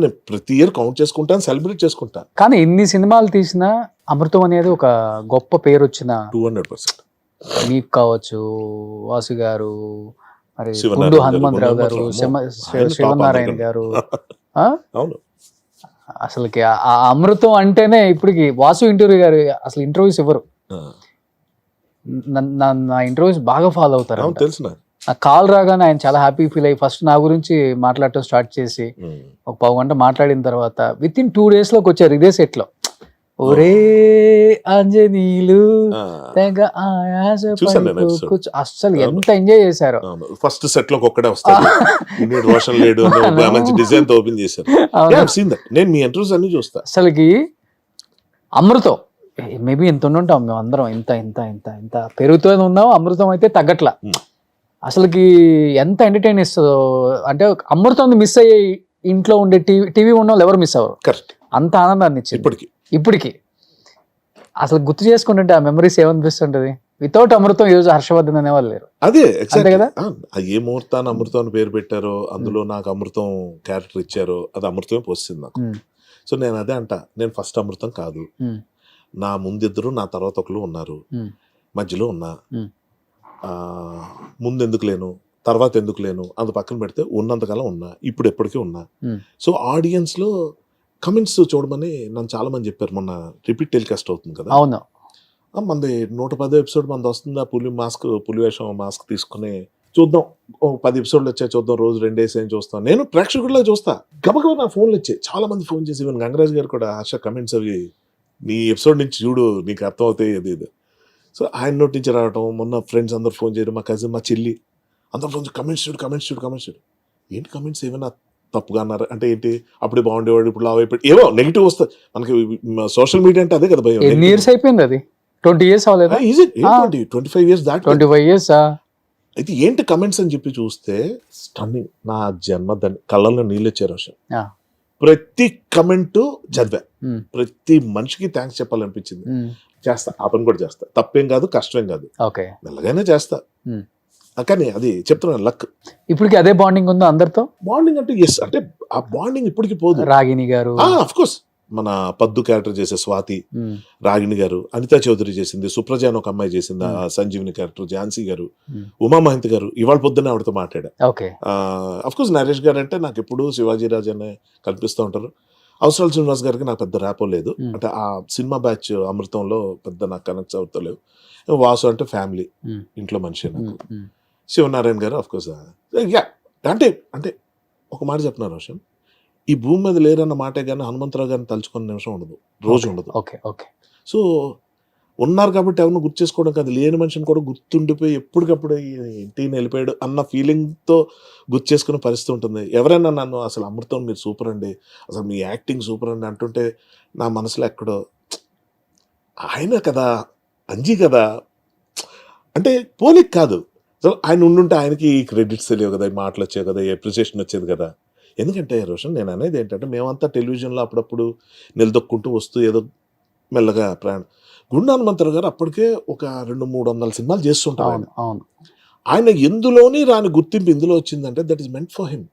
నేను ప్రతి ఇయర్ కౌంట్ చేసుకుంటాను, సెలబ్రేట్ చేసుకుంటాను. కానీ ఇన్ని సినిమాలు తీసిన అమృతం అనేది ఒక గొప్ప పేరు వచ్చిన 200% మీకు కావచ్చు, వాసు గారు, మరి శివనారాయణ కుండు గారు, హనుమంతరావు గారు, ఆయన శివనారాయణ గారు. ఆ? అవును. అసలుకి ఆ అమృతం అంటేనే ఇప్పటికి వాసు ఇంటర్వ్యూ గారు అసలు ఇంటర్వ్యూస్ ఇవ్వరు. నా ఇంటర్వ్యూస్ బాగా ఫాలో అవుతారు. అవును, తెలుసు నాకు. ఆ కాల్ రాగానే ఆయన చాలా హ్యాపీ ఫీల్ అయ్యి ఫస్ట్ నా గురించి మాట్లాడటం స్టార్ట్ చేసి ఒక 1/2 గంట మాట్లాడిన తర్వాత విత్ ఇన్ 2 days లోకి వచ్చారు ఇదే సెట్ లో. ఒరే అంజనీలు తెగ చూసాను నేను episode. ఆయాస అస్సలు ఎంత ఎంజాయ్ చేశారు. ఫస్ట్ సెట్ లోకి ఒక్కడే వస్తాడు, ఇన్ని రోషన్ లేడు, మంచి డిజైన్ తో ఓపెన్ చేశారు. నేను మీ ఇంటర్వ్యూస్ అన్ని చూస్తా. అసలుకి అమృతం మేబీ ఎంత ఉండుంటాం మేము అందరం, ఇంత ఇంత ఇంత ఇంత పెరుగుతూనే ఉన్నాం. అమృతం అయితే తగ్గట్లా. అసలుకి ఎంత ఎంటర్టైన్ ఇస్తుందో అంటే అమృతం మిస్ అయ్యే ఇంట్లో ఉండే టీవీ ఉన్న వాళ్ళు ఎవరు మిస్ అవ్వరు. కరెక్ట్. అంత ఆనందాన్ని ఇచ్చింది ఇప్పటికి. అసలు గుర్తు చేసుకుంటుంటే ఆ మెమరీస్ ఏమనిపిస్తుంటది. వితౌట్ అమృతం ఈరోజు హర్షవర్ధన్ అనేవాళ్ళు లేరు. అదే అంతే కదా. ఏ ముహూర్తాన్ని అమృతం అని పేరు పెట్టారో, అందులో నాకు అమృతం క్యారెక్టర్ ఇచ్చారో, అది అమృతమే పోస్తుంది నాకు. సో నేను అదే అంట, నేను ఫస్ట్ అమృతం కాదు, నా ముందిద్దరు నా తర్వాత ఒకరు ఉన్నారు, మధ్యలో ఉన్నా. ముందు ఎందుకు లేను, తర్వాత ఎందుకు లేను, అంత పక్కన పెడితే ఉన్నంతకాలం ఉన్నా, ఇప్పుడు ఎప్పటికీ ఉన్నా. సో ఆడియన్స్ లో కమెంట్స్ చూడమని నన్ను చాలా మంది చెప్పారు. మొన్న రిపీట్ టెలికాస్ట్ అవుతుంది కదా. అవును. మంది 110 ఎపిసోడ్ మంది వస్తుంది. ఆ పులి వేషం మాస్క్ తీసుకుని చూద్దాం, 10 ఎపిసోడ్లు వచ్చాయి చూద్దాం, రోజు 2 days ఏం చూస్తాం. నేను ప్రేక్షకుడిలో చూస్తా. గబగబా నా ఫోన్లు వచ్చాయి, చాలా మంది ఫోన్ చేసి, ఈవెన్ గంగరాజ్ గారు కూడా, హర్ష కమెంట్స్ అవి నీ ఎపిసోడ్ నుంచి చూడు నీకు అర్థం అవుతాయి ఇది. సో ఆయన నోటి నుంచి రావటం, మొన్న ఫ్రెండ్స్ అందరు ఫోన్ చేయడం, మా కజిన్, మా చెల్లి అందరు ఫోన్ కమెంట్స్ చూడు. ఏంటి కమెంట్స్ ఏమైనా తప్పుగా అన్నారు అంటే ఏంటి, అప్పుడే బాగుండేవాడు ఇప్పుడు లావ్ అయిపోయి, ఏవో నెగిటివ్ వస్తుంది మనకి. సోషల్ మీడియా అంటే అదే కదా భయం. ఎన్ని ఇయర్స్ అయిపోయింది అది? 20 years అవ్వలేదు? 25 years దాటి 25 years. అయితే ఏంటి కమెంట్స్ అని చెప్పి చూస్తే స్టన్నింగ్. నా జన్మ కళ్ళల్లో నీళ్ళు వచ్చారు. ప్రతి కమెంట్ చదివా, ప్రతి మనిషికి థ్యాంక్స్ చెప్పాలనిపించింది. చేస్తా, ఆ పని కూడా చేస్తా. తప్పేం కాదు, కష్టమేం కాదు, మెల్లగానే చేస్తా. కానీ అది చెప్తున్నాను, లక్. ఇప్పటికి అదే బాండింగ్ ఉందో అందరితో? బాండింగ్ అంటే ఎస్, అంటే ఆ బాండింగ్ ఇప్పటికి పోదు. రాగిణి గారు, ఆఫ్ కోర్స్, మన పద్దు క్యారెక్టర్ చేసే స్వాతి, రాగిణి గారు, అనితా చౌదరి చేసింది, సుప్రజ అని ఒక అమ్మాయి చేసింది, సంజీవిని క్యారెక్టర్, ఝాన్సీ గారు, ఉమా మహంతి గారు. ఇవాళ పొద్దున్నే ఆవిడతో మాట్లాడా. అఫ్ కోర్స్ నరేష్ గారు అంటే నాకు ఎప్పుడు శివాజీ రాజు అనే కల్పిస్తూ ఉంటారు. అవసరాల శ్రీనివాస్ గారికి నాకు పెద్ద ర్యాపో లేదు, అంటే ఆ సినిమా బ్యాచ్ అమృతంలో పెద్ద నాకు కనెక్ట్ అవుతలేవు. వాసు అంటే ఫ్యామిలీ, ఇంట్లో మనిషి నాకు. శివనారాయణ గారు అఫ్ కోర్స్ అంటే అంటే ఒక మాట చెప్తున్నారు రోషన్, ఈ భూమి మీద లేరన్న మాటే కానీ హనుమంతరావు గారిని తలుచుకున్న నిమిషం ఉండదు, రోజు ఉండదు. సో ఉన్నారు కాబట్టి ఎవరిని గుర్తు చేసుకోవడం కాదు, లేని మనిషిని కూడా గుర్తుండిపోయి ఎప్పటికప్పుడు ఇంటికి వెళ్ళిపోయాడు అన్న ఫీలింగ్తో గుర్తు చేసుకునే పరిస్థితి ఉంటుంది. ఎవరైనా నన్ను అసలు అమృతం మీరు సూపర్ అండి, అసలు మీ యాక్టింగ్ సూపర్ అండి అంటుంటే నా మనసులో ఎక్కడో ఆయన కదా, అంజీ కదా అంటే పోలిక్ కాదు. సో ఆయన ఉండుంటే ఆయనకి ఈ క్రెడిట్స్ తెలియవు కదా, ఈ మాటలు వచ్చాయి కదా, ఈ అప్రిసియేషన్ వచ్చేది కదా. ఎందుకంటే రోషన్ నేను అనేది ఏంటంటే మేమంతా టెలివిజన్లో అప్పుడప్పుడు నిలదొక్కుంటూ వస్తూ ఏదో మెల్లగా ప్రయాణం. గుండా హనుమంతరావు గారు అప్పటికే ఒక 200-300 సినిమాలు చేస్తుంటారు ఆయన. అవును. ఆయన ఎందులోని రాని గుర్తింపు ఇందులో వచ్చిందంటే that is meant for him.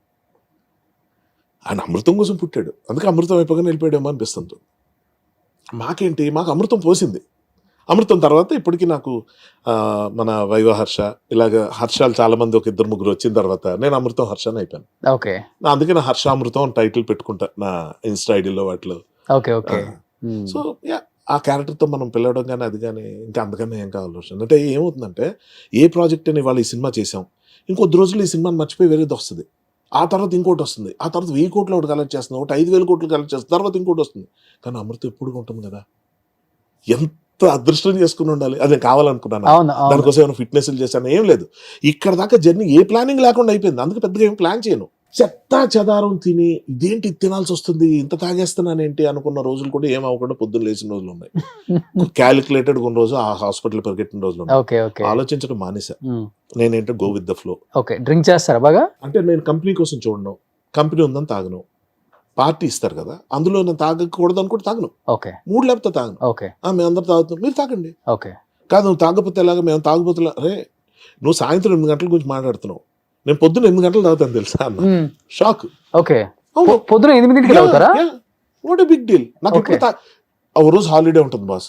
ఆయన అమృతం కోసం పుట్టాడు, అందుకే అమృతం అయిపోగానే వెళ్ళిపోయాడేమో అనిపిస్తుంది. మాకేంటి, మాకు అమృతం పోసింది. అమృతం తర్వాత ఇప్పటికీ నాకు మన వైవ హర్ష ఇలాగ హర్షాలు చాలా మంది ఒక 2-3 వచ్చిన తర్వాత నేను అమృతం హర్షని అయిపోయాను. ఓకే. అందుకే నా హర్ష అమృతం అని టైటిల్ పెట్టుకుంటా నా ఇన్స్టా ఐడిలో వాటిలో. ఓకే. సో ఆ క్యారెక్టర్తో మనం పిలవడం కానీ అది కానీ ఇంకా అందుకని ఏం కావాలి అంటే ఏమవుతుందంటే ఏ ప్రాజెక్ట్ అని ఇవాళ ఈ సినిమా చేసాం, ఇంకొద్ది రోజులు ఈ సినిమాని మర్చిపోయి వేరేది వస్తుంది, ఆ తర్వాత ఇంకోటి వస్తుంది, ఆ తర్వాత 1000 కోట్లు ఒకటి కలెక్ట్ చేస్తుంది, ఒకటి 5000 కోట్లు కలెక్ట్ చేస్తుంది, తర్వాత ఇంకోటి వస్తుంది. కానీ అమృతం ఎప్పుడు ఉంటుంది కదా, ఎంత అదృష్టం చేసుకుని ఉండాలి. అదే కావాలనుకున్నాను, దానికోసం ఏమైనా ఫిట్నెస్లు చేశాను ఏం లేదు. ఇక్కడ దాకా జర్నీ ఏ ప్లానింగ్ లేకుండా అయిపోయింది, అందుకే పెద్దగా ఏం ప్లాన్ చేయను. చెత్తా చెదారం తిని ఇదేంటి తినాల్సి వస్తుంది, ఇంత తాగేస్తున్నానేంటి అనుకున్న రోజులు కూడా ఏం అవ్వకుండా పొద్దున్న లేచిన రోజులు ఉన్నాయి. క్యాలిక్యులేటెడ్ కొన్ని రోజు ఆ హాస్పిటల్ పరిగెట్టిన రోజులు ఉన్నాయి. ఆలోచించడం మానేసా. నేనేంటో go with the flow. Drink చేస్తారా బాగా? అంటే నేను కంపెనీ కోసం చూడను, కంపెనీ ఉందని తాగను, పార్టీ ఇస్తారు కదా అందులో నేను తాగకూడదు అనుకుంటే తాగను, మూడు లేకపోతే తాగను. మేము అందరు తాగుతాం, మీరు తాగండి. కాదు నువ్వు తాగకపోతే ఎలాగా, మేము తాగపోతే అరే నువ్వు సాయంత్రం 8 గంటల గురించి మాట్లాడుతున్నావు, నేను పొద్దున్న 8 గంటలు తాగుతాను తెలుసా అన్న. షాక్. పొద్దున 8 తాగుతారా? What a big deal. నాకు ఇప్పుడు ఒక రోజు హాలిడే ఉంటుంది బాస్,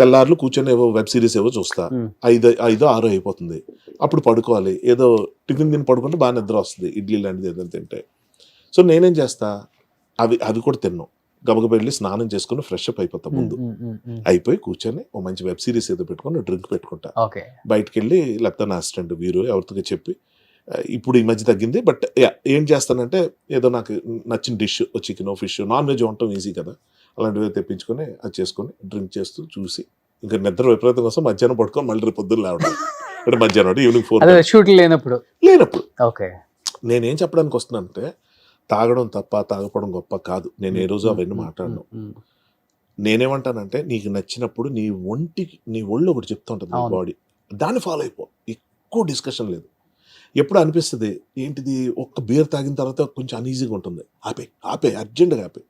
తెల్లారులు కూర్చొని ఏవో వెబ్ సిరీస్ ఏవో చూస్తా, 5-6 అయిపోతుంది, అప్పుడు పడుకోవాలి, ఏదో టిఫిన్ తిని పడుకుంటే బాగా నిద్ర వస్తుంది, ఇడ్లీ లాంటిది ఏదైనా తింటే. సో నేనేం చేస్తా, అవి కూడా తిన్నాం, గబగబ వెళ్ళి స్నానం చేసుకుని ఫ్రెష్ అప్ అయిపోతా, ముందు అయిపోయి కూర్చొని ఓ మంచి వెబ్ సిరీస్ ఏదో పెట్టుకొని డ్రింక్ పెట్టుకుంటా, బయటకు వెళ్ళి లేకపోతే నా అసిస్టెంట్ వీరు ఎవరితో చెప్పి, ఇప్పుడు ఈ మధ్య తగ్గింది బట్ ఏం చేస్తానంటే ఏదో నాకు నచ్చిన dish, chicken fish non veg వండటం ఈజీ కదా, అలాంటివి తెప్పించుకొని అది చేసుకొని డ్రింక్ చేస్తూ చూసి ఇంకా నిద్ర విపరీతం కోసం మధ్యాహ్నం పడుకొని మళ్ళీ రేపు పొద్దున్న లేవడం, అంటే మధ్యాహ్నం ఈవినింగ్ 4 షూట్ లేనప్పుడు. నేనేం చెప్పడానికి వస్తున్నానంటే తాగడం తప్ప తాగపడం గొప్ప కాదు, నేను ఏ రోజు అవన్నీ మాట్లాడను. నేనేమంటానంటే నీకు నచ్చినప్పుడు నీ ఒళ్ళు ఒకటి చెప్తా ఉంటుంది, నీ బాడీ దాన్ని ఫాలో అయిపో, ఎక్కువ డిస్కషన్ లేదు. ఎప్పుడు అనిపిస్తుంది ఏంటిది ఒక్క బీర్ తాగిన తర్వాత కొంచెం అన్ఈజీగా ఉంటుంది, ఆపే అర్జెంట్గా ఆపే.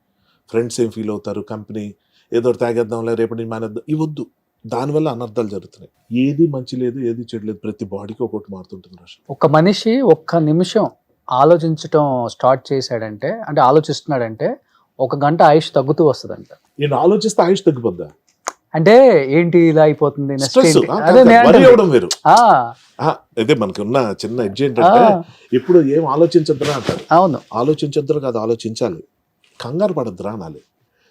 ఫ్రెండ్స్ ఏం ఫీల్ అవుతారు, కంపెనీ ఏదో తాగేద్దాంలే రేపటి మానేద్దాం, ఇవద్దు, దానివల్ల అనర్థాలు జరుగుతున్నాయి. ఏది మంచి లేదు, ఏది చెడు లేదు, ప్రతి బాడీకి ఒకటి మారుతుంటుంది. రాష్ట్రం ఒక మనిషి ఒక్క నిమిషం ఆలోచించటం స్టార్ట్ చేశాడంటే, అంటే ఆలోచిస్తున్నాడంటే 1 గంట ఆయుష్ తగ్గుతూ వస్తుందంట. నేను ఆలోచిస్తే ఆయుష్ తగ్గిపోద్దా అంటే ఏంటి ఇలా అయిపోతుంది, అదే మనకి ఉన్న చిన్న ఎడ్జ్ ఏంటంటే ఇప్పుడు ఏం ఆలోచించద్దురా అంటారు. అవును, ఆలోచించద్దురా కాదు, ఆలోచించాలి, కంగారు పడద్దురా అనాలి,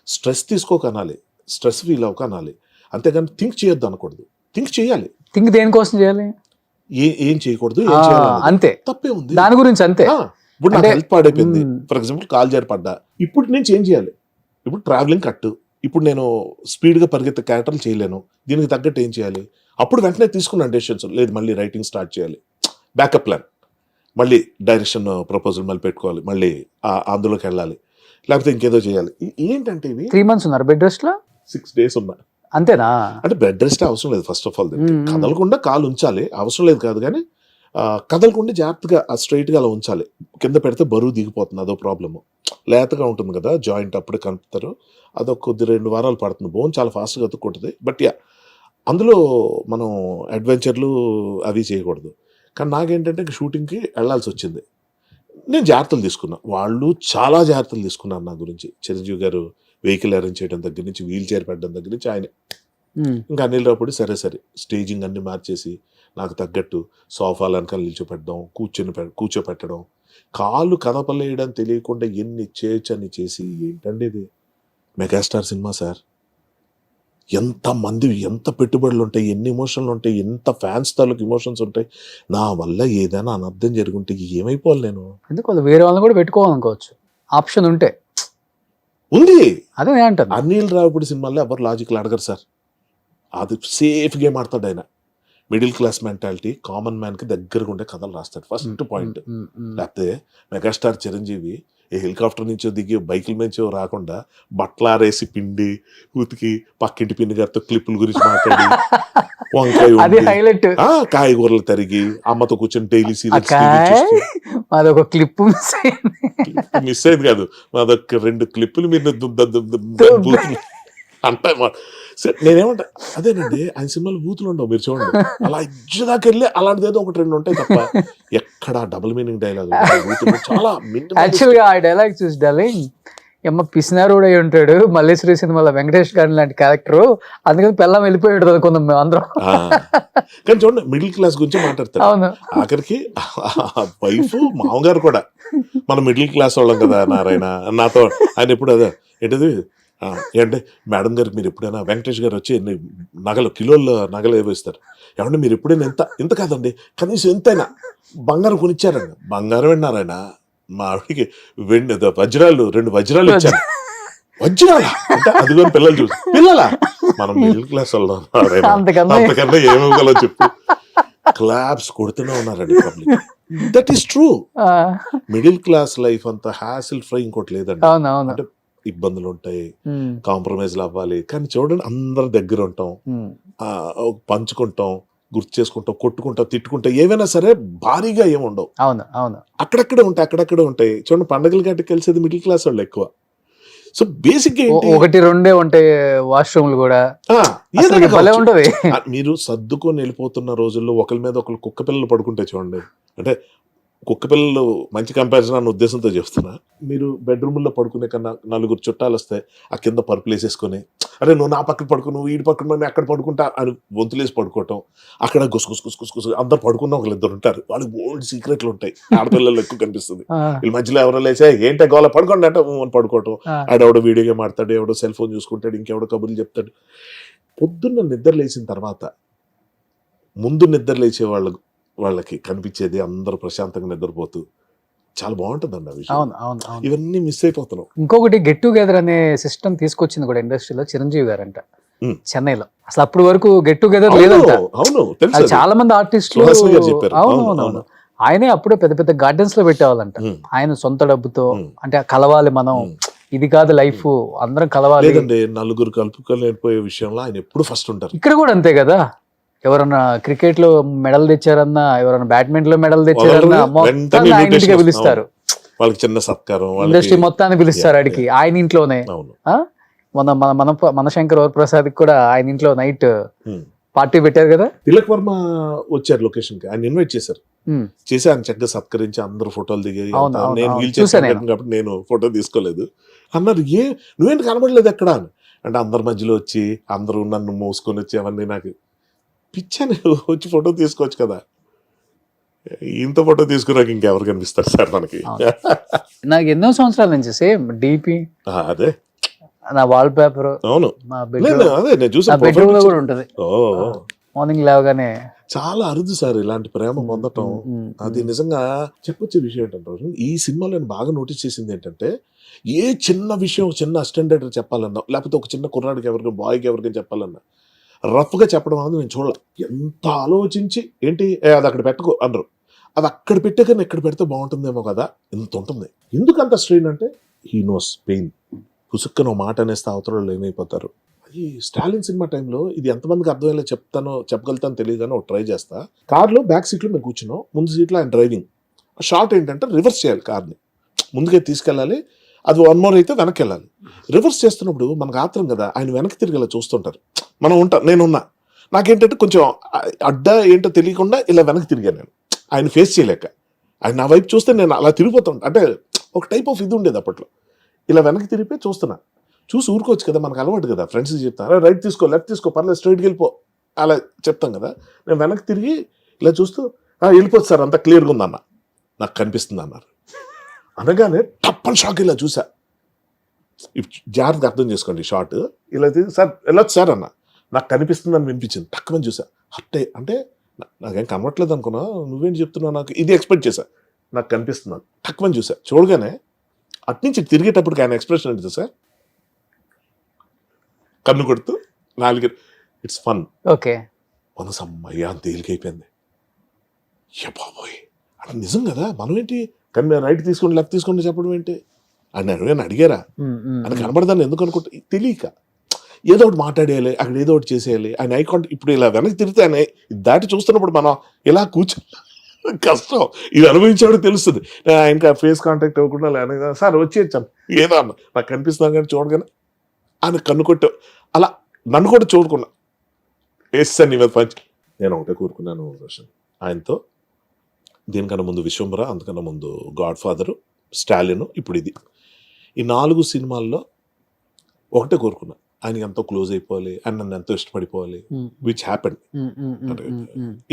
స్ట్రెస్ తీసుకోక అనాలి, స్ట్రెస్ ఫీల్ అవ్వక అనాలి, అంతేగాని థింక్ చేయొద్దు అనకూడదు. థింక్ చేయాలి. థింక్ దేనికోసం చేయాలి, ఏం చేయకూడదు, ఏం చేయాలి అంతే, తప్పే ఉంది దాని గురించి అంతే. ఇప్పుడు నాకు హెల్త్ పాడైపోయింది, ఫర్ ఎగ్జాంపుల్ కాల్ జారి పడ్డా, ఇప్పుడు నేను చేంజ్ చేయాలి, ఇప్పుడు ట్రావెలింగ్ కట్టు, ఇప్పుడు నేను స్పీడ్గా పరిగెత్తే క్యారెక్టర్లు చేయలేను, దీనికి తగ్గట్టు ఏం చేయాలి, అప్పుడు వెంటనే తీసుకున్నాను డెసిషన్స్. లేదు మళ్ళీ రైటింగ్ స్టార్ట్ చేయాలి, బ్యాకప్ ప్లాన్, మళ్ళీ డైరెక్షన్ ప్రపోజల్ మళ్ళీ పెట్టుకోవాలి, మళ్ళీ అందులోకి వెళ్ళాలి, లేకపోతే ఇంకేదో చేయాలి. ఏంటంటే ఇవి 3 months ఉన్నారు బెడ్ రెస్ట్ లో, 6 days ఉన్నా. అంతేనా? అంటే బెడ్ రెస్ట్ అవసరం లేదు, ఫస్ట్ ఆఫ్ ఆల్ కదలకుండా కాలు ఉంచాలి, అవసరం లేదు కాదు కానీ కదలకుండా జాగ్రత్తగా స్ట్రైట్గా అలా ఉంచాలి. కింద పెడితే బరువు దిగిపోతుంది, అదో ప్రాబ్లము. లేతగా ఉంటుంది కదా జాయింట్, అప్పుడే కలుపుతారు, అదొక 2 వారాలు పడుతుంది, బోన్ చాలా ఫాస్ట్గా అతుక్కుంటుంది. బట్ అందులో మనం అడ్వెంచర్లు అవి చేయకూడదు. కానీ నాకేంటంటే షూటింగ్కి వెళ్ళాల్సి వచ్చింది, నేను జాగ్రత్తలు తీసుకున్నా, వాళ్ళు చాలా జాగ్రత్తలు తీసుకున్నారు నా గురించి. చిరంజీవి గారు వెహికల్ అరేంజ్ చేయడం దగ్గర నుంచి, వీల్ చైర్ పెట్టడం దగ్గర నుంచి ఆయన, ఇంకా అనిల్ రావుపూడి సరే స్టేజింగ్ అన్ని మార్చేసి నాకు తగ్గట్టు సోఫాలు వెనకాల నిల్చోపెట్టడం, కూర్చోపెట్టడం, కాళ్ళు కదపలేయడం తెలియకుండా ఎన్ని చేయొచ్చు అని చేసి. ఏంటండి ఇది మెగాస్టార్ సినిమా సార్, ఎంతమంది, ఎంత పెట్టుబడులు ఉంటాయి, ఎన్ని ఎమోషన్లు ఉంటాయి, ఎంత ఫ్యాన్స్ తాలూకు ఎమోషన్స్ ఉంటాయి. నా వల్ల ఏదైనా అనర్థం జరుగుంటే ఏమైపోవాలి నేను? ఎందుకు వేరే వాళ్ళని కూడా పెట్టుకోవాలనుకోవచ్చు, ఆప్షన్ ఉంటే ఉంది. అదే అంటారు, అనిల్ రావుపూడి సినిమాల్లో ఎవరు లాజిక్లు అడగరు సార్, అది సేఫ్ గేమ్ ఆడతాడు ఆయన. Middle class mentality, common man కి దగ్గరగా ఉండే కథలు రాస్తాడు. First point. లేకపోతే మెగాస్టార్ చిరంజీవి ఈ హెలికాప్టర్ నుంచో దిగి బైకుల నుంచో రాకుండా బట్టలారేసి పిండి ఉతికి పక్కింటి పిన్ని గారితో క్లిప్పుల గురించి మాట్లాడి వంకాయ అది హైలైట్. కాయగూరలు తరిగి అమ్మతో కూర్చొని డైలీ సీరియల్స్ అదొక క్లిప్ మిస్ అయింది కాదు, అదొక 2 క్లిప్పులు మీరు అంటే నేనేమంటా అదేనండి ఆయన సినిమాలు బూతులు ఉండవు, మీరు చూడండి అలా ఇజ్జదాకా వెళ్ళి అలాంటిది ఏదో 1-2 ఉంటాయి తప్ప ఎక్కడ డబుల్ మీనింగ్ డైలాగ్ చాలా యాక్చువల్గా ఆ డైలాగ్ చూసి డార్లింగ్ ఎమ్మ పిసినారుడు అయి ఉంటాడు మల్లేశ్వరి సినిమాలో వెంకటేష్ గారి లాంటి క్యారెక్టర్, అందుకని పెళ్ళం వెళ్ళిపోయాడు అనుకున్నాం మేము అందరం. కానీ చూడండి మిడిల్ క్లాస్ గురించి మాట్లాడతారు. అవును, ఆఖరికి వైఫ్ మామగారు కూడా మనం మిడిల్ క్లాస్ వాళ్ళం కదా నారాయణ నాతో ఆయన ఎప్పుడు అదే ఏంటది అంటే మేడం గారికి మీరు ఎప్పుడైనా వెంకటేష్ గారు వచ్చి నగలు కిలోల నగలు ఏవో ఇస్తారు, ఏమంటే మీరు ఎప్పుడైనా ఇంత కాదండి కనీసం ఎంతైనా బంగారం కొనిచ్చారండి. బంగారం విన్నారాయన మా ఆవిడికి వజ్రాలు 2 వజ్రాలు ఇచ్చారు. వజ్రాలా అంటే అది కూడా పిల్లలు చూసి పిల్లలా మనం మిడిల్ క్లాస్ వాళ్ళం అంతకన్నా ఏమివ్వగలో చెప్పు క్లాప్స్ కొడుతూనే ఉన్నారండి public. That is true. Middle class life అంత హ్యాసిల్ ఫ్రై ఇంకోటి లేదండి. అంటే ఇబ్బందులు ఉంటాయి, కాంప్రమైజ్లు అవ్వాలి, కానీ చూడండి అందరి దగ్గర ఉంటాం, పంచుకుంటాం, గుర్తు చేసుకుంటాం, కొట్టుకుంటాం, తిట్టుకుంటాం, ఏవైనా సరే భారీగా ఏముండవు. అవును అవును, అక్కడక్కడే ఉంటాయి. చూడండి పండుగల గట్టి కలిసేది మిడిల్ క్లాస్ వాళ్ళు ఎక్కువ. సో బేసిక్ గా 1-2 ఉంటాయి వాష్రూమ్లు కూడా ఉంటది. మీరు సర్దుకొని వెళ్ళిపోతున్న రోజుల్లో ఒకరి మీద ఒకరు కుక్క పిల్లలు పడుకుంటే చూడండి, అంటే కుక్క పిల్లలు మంచి కంపారిజన్ అన్న ఉద్దేశంతో చెప్తున్నా. మీరు బెడ్రూమ్లో పడుకునే కన్నా 4 చుట్టాలు వస్తే ఆ కింద పరుపులు వేసేసుకొని అరే నువ్వు నా పక్కన పడుకో, నువ్వు వీడి పక్కన నేను అక్కడ పడుకుంటా అని వంతులేసి పడుకోవటం, అక్కడ గుసగుసు అందరు పడుకున్న 1-2 ఉంటారు, వాళ్ళకి ఓల్డ్ సీక్రెట్లు ఉంటాయి. ఆడపిల్లలు ఎక్కువ కనిపిస్తుంది. వీళ్ళ మధ్యలో ఎవరో లేచే ఏంటే గోల పడుకోండి అంటే పడుకోవటం, ఆడెవడో వీడియో గేమ్ ఆడతాడు, ఎవడో సెల్ ఫోన్ చూసుకుంటాడు, ఇంకెవడో కబుర్లు చెప్తాడు. పొద్దున్న నిద్ర లేచిన తర్వాత ముందు నిద్ర లేచే వాళ్ళకి కనిపించేది అందరూ ప్రశాంతంగా నిద్రపోతూ చాలా బాగుంటుందండి ఆ విషయం. ఇవన్నీ మిస్ అయిపోతున్నాం. ఇంకొకటి గెట్ టుగెదర్ అనే సిస్టమ్ తీసుకొచ్చింది కూడా ఇండస్ట్రీలో చిరంజీవి గారంట చెన్నైలో. అసలు అప్పటి వరకు గెట్ టుగెదర్ లేదంట. అవును, చాలా మంది ఆర్టిస్టులు అవును ఆయనే అప్పుడే పెద్ద పెద్ద గార్డెన్స్ లో పెట్టేవాళ్ళంట. ఆయన సొంత డబ్బుతో, అంటే కలవాలి మనం, ఇది కాదు లైఫ్, అందరం కలవాలి. లేదండి, నలుగురు కలుపుకోలేకపోయే విషయంలో ఆయన ఎప్పుడు ఫస్ట్ ఉంటారు. ఇక్కడ కూడా అంతే కదా, ఎవరన్నా క్రికెట్ లో మెడల్ తెచ్చారన్నా, ఎవరన్నా బ్యాడ్మింటన్ లో మెడల్ తెచ్చారన్నా మొత్తాన్ని ఆయన ఇంటికి పిలుస్తారు, వాళ్ళకి చిన్న సత్కారం, ఇండస్ట్రీ మొత్తాన్ని పిలుస్తారు అడిగి ఆయన ఇంట్లోనే. మన శంకర్ వరప్రసాద్ కూడా ఆయన ఇంట్లో నైట్ పార్టీ పెట్టారు కదా. తిలక్ వర్మ వచ్చారు లొకేషన్ కి, ఆయన ఇన్వైట్ చేశారు, చేసి ఆయన చక్కగా సత్కరించి అందరూ ఫోటోలు దిగాయి. నేను వీల్ చేశాను కాబట్టి నేను ఫోటో తీసుకోలేదు. అన్నారు నువ్వేంటి కనబడలేదు ఎక్కడ అంటే అందరి మధ్యలో వచ్చి అందరూ నన్ను మోసుకొని వచ్చి అవన్నీ నాకు పిచ్చాను, వచ్చి ఫోటో తీసుకోవచ్చు కదా. ఇంత ఫోటో తీసుకున్నాక ఇంకెవరు కనిపిస్తారు సార్ మనకి. నాకు ఎన్నో సంవత్సరాల నుంచి సేమ్ డీపీ అదే నా వాల్ పేపర్. అవును, అదే నేను చూసాను, బెడ్రూమ్ లో కూడా ఉంటది. మార్నింగ్ లేవగానే చాలా అరుదు సార్ ఇలాంటి ప్రేమ పొందటం. అది నిజంగా చెప్పొచ్చే విషయం ఏంటంటే, ఈ సినిమాలో నేను బాగా నోటీస్ చేసింది ఏంటంటే, ఏ చిన్న విషయం చిన్న అసిస్టెంట్ డైరెక్టర్ చెప్పాలన్నా, లేకపోతే ఒక చిన్న కుర్రాడికి ఎవరికి బాయ్కి ఎవరికైనా చెప్పాలన్నా రఫ్గా చెప్పడం అనేది నేను చూడాలి. ఎంత ఆలోచించి ఏంటి అది అక్కడ పెట్టుకో అన్నారు, అది అక్కడ పెట్టే కానీ ఎక్కడ పెడితే బాగుంటుందేమో కదా, ఎంత ఉంటుంది. ఎందుకు అంత స్ట్రెయిన్ అంటే హీ నోస్ పెయిన్. పుసుక్కన మాట అనేస్తే అవతలలో ఏమైపోతారు. ఈ స్టాలిన్ సినిమా టైంలో ఇది ఎంతమందికి అర్థమయ్యేలా చెప్పగలుగుతాను తెలియదు కానీ ఒక ట్రై చేస్తా. కార్లో బ్యాక్ సీట్లో మేము కూర్చున్నాం, ముందు సీట్లో ఆయన డ్రైవింగ్. షార్ట్ ఏంటంటే రివర్స్ చేయాలి, కార్ని ముందుకే తీసుకెళ్ళాలి, అది 1 more అయితే వెనక్కి వెళ్ళాలి. రివర్స్ చేస్తున్నప్పుడు మనకు ఆత్రం కదా, ఆయన వెనక్కి తిరిగేలా చూస్తుంటారు. మనం నేనున్నా, నాకేంటంటే కొంచెం అడ్డా ఏంటో తెలియకుండా ఇలా వెనక్కి తిరిగాను నేను, ఆయన ఫేస్ చేయలేక. ఆయన నా వైపు చూస్తే నేను అలా తిరిగిపోతాను, అంటే ఒక టైప్ ఆఫ్ ఇది ఉండేది అప్పట్లో. ఇలా వెనక్కి తిరిగిపోయి చూస్తున్నా, చూసి ఊరుకోవచ్చు కదా, మనకు అలవాటు కదా, ఫ్రెండ్స్ చెప్తాను రైట్ తీసుకో లెఫ్ట్ తీసుకో పర్లేదు స్ట్రైట్కి వెళ్ళిపో అలా చెప్తాం కదా. నేను వెనక్కి తిరిగి ఇలా చూస్తూ వెళ్ళిపోతుంది సార్ అంతా క్లియర్గా ఉందన్న, నాకు కనిపిస్తుంది అన్నారు. అనగానే టప్పని షాక్ ఇలా చూసా. జాగ్రత్తగా అర్థం చేసుకోండి షార్ట్. ఇలా సార్ వెళ్ళొచ్చు సార్ అన్న, నాకు కనిపిస్తుందని వినిపించింది. తక్కువని చూసా, అంటే నాకేం కనవట్లేదు అనుకున్నా, నువ్వేంటి చెప్తున్నావు నాకు, ఇది ఎక్స్పెక్ట్ చేశా, నాకు కనిపిస్తున్నాను. తక్కువని చూసా, చూడగానే అట్నుంచి తిరిగేటప్పటికి ఆయన ఎక్స్ప్రెషన్ ఏంటి సార్, కన్ను కొడుతూ 4 ఇట్స్ ఫన్. ఓకే. మనసు అమ్మయ్య అని తేలికైపోయింది. ఏ బాబోయ్ అంటే నిజం కదా, మనం ఏంటి కానీ మేము రైట్ తీసుకోండి లెఫ్ట్ తీసుకోండి చెప్పడం ఏంటి అని నేను అడిగారా అని కనబడదాన్ని ఎందుకు అనుకుంటా తెలియక ఏదో ఒకటి మాట్లాడేయాలి, అక్కడ ఏదో ఒకటి చేసేయాలి. ఆయన ఐ కాంటాక్ట్ ఇప్పుడు ఇలా వెనక్కి తిరిగితే ఆయన దాటి చూస్తున్నప్పుడు మనం ఇలా కూర్చో కష్టం, ఇది అనుభవించేవాడు తెలుస్తుంది. ఆయనకి ఫేస్ కాంటాక్ట్ ఇవ్వకుండా లేదా సార్ వచ్చేచ్చాను ఏదో అన్న నాకు కనిపిస్తున్నాను కానీ చూడగానే ఆయన కన్ను కొట్టావు అలా నన్ను కూడా చూడకుండా వేస్తాను నీ మీద పంచి. నేను ఒకటే కోరుకున్నాను రోషన్ ఆయనతో, దీనికన్నా ముందు విశ్వంబర, అంతకన్నా ముందు గాడ్ ఫాదరు, స్టాలిన్, ఇప్పుడు ఇది, ఈ 4 సినిమాల్లో ఒకటే కోరుకున్నా ఆయనకి ఎంతో క్లోజ్ అయిపోవాలి, ఆయన నన్ను ఎంతో ఇష్టపడిపోవాలి, విచ్ హ్యాపెండ్.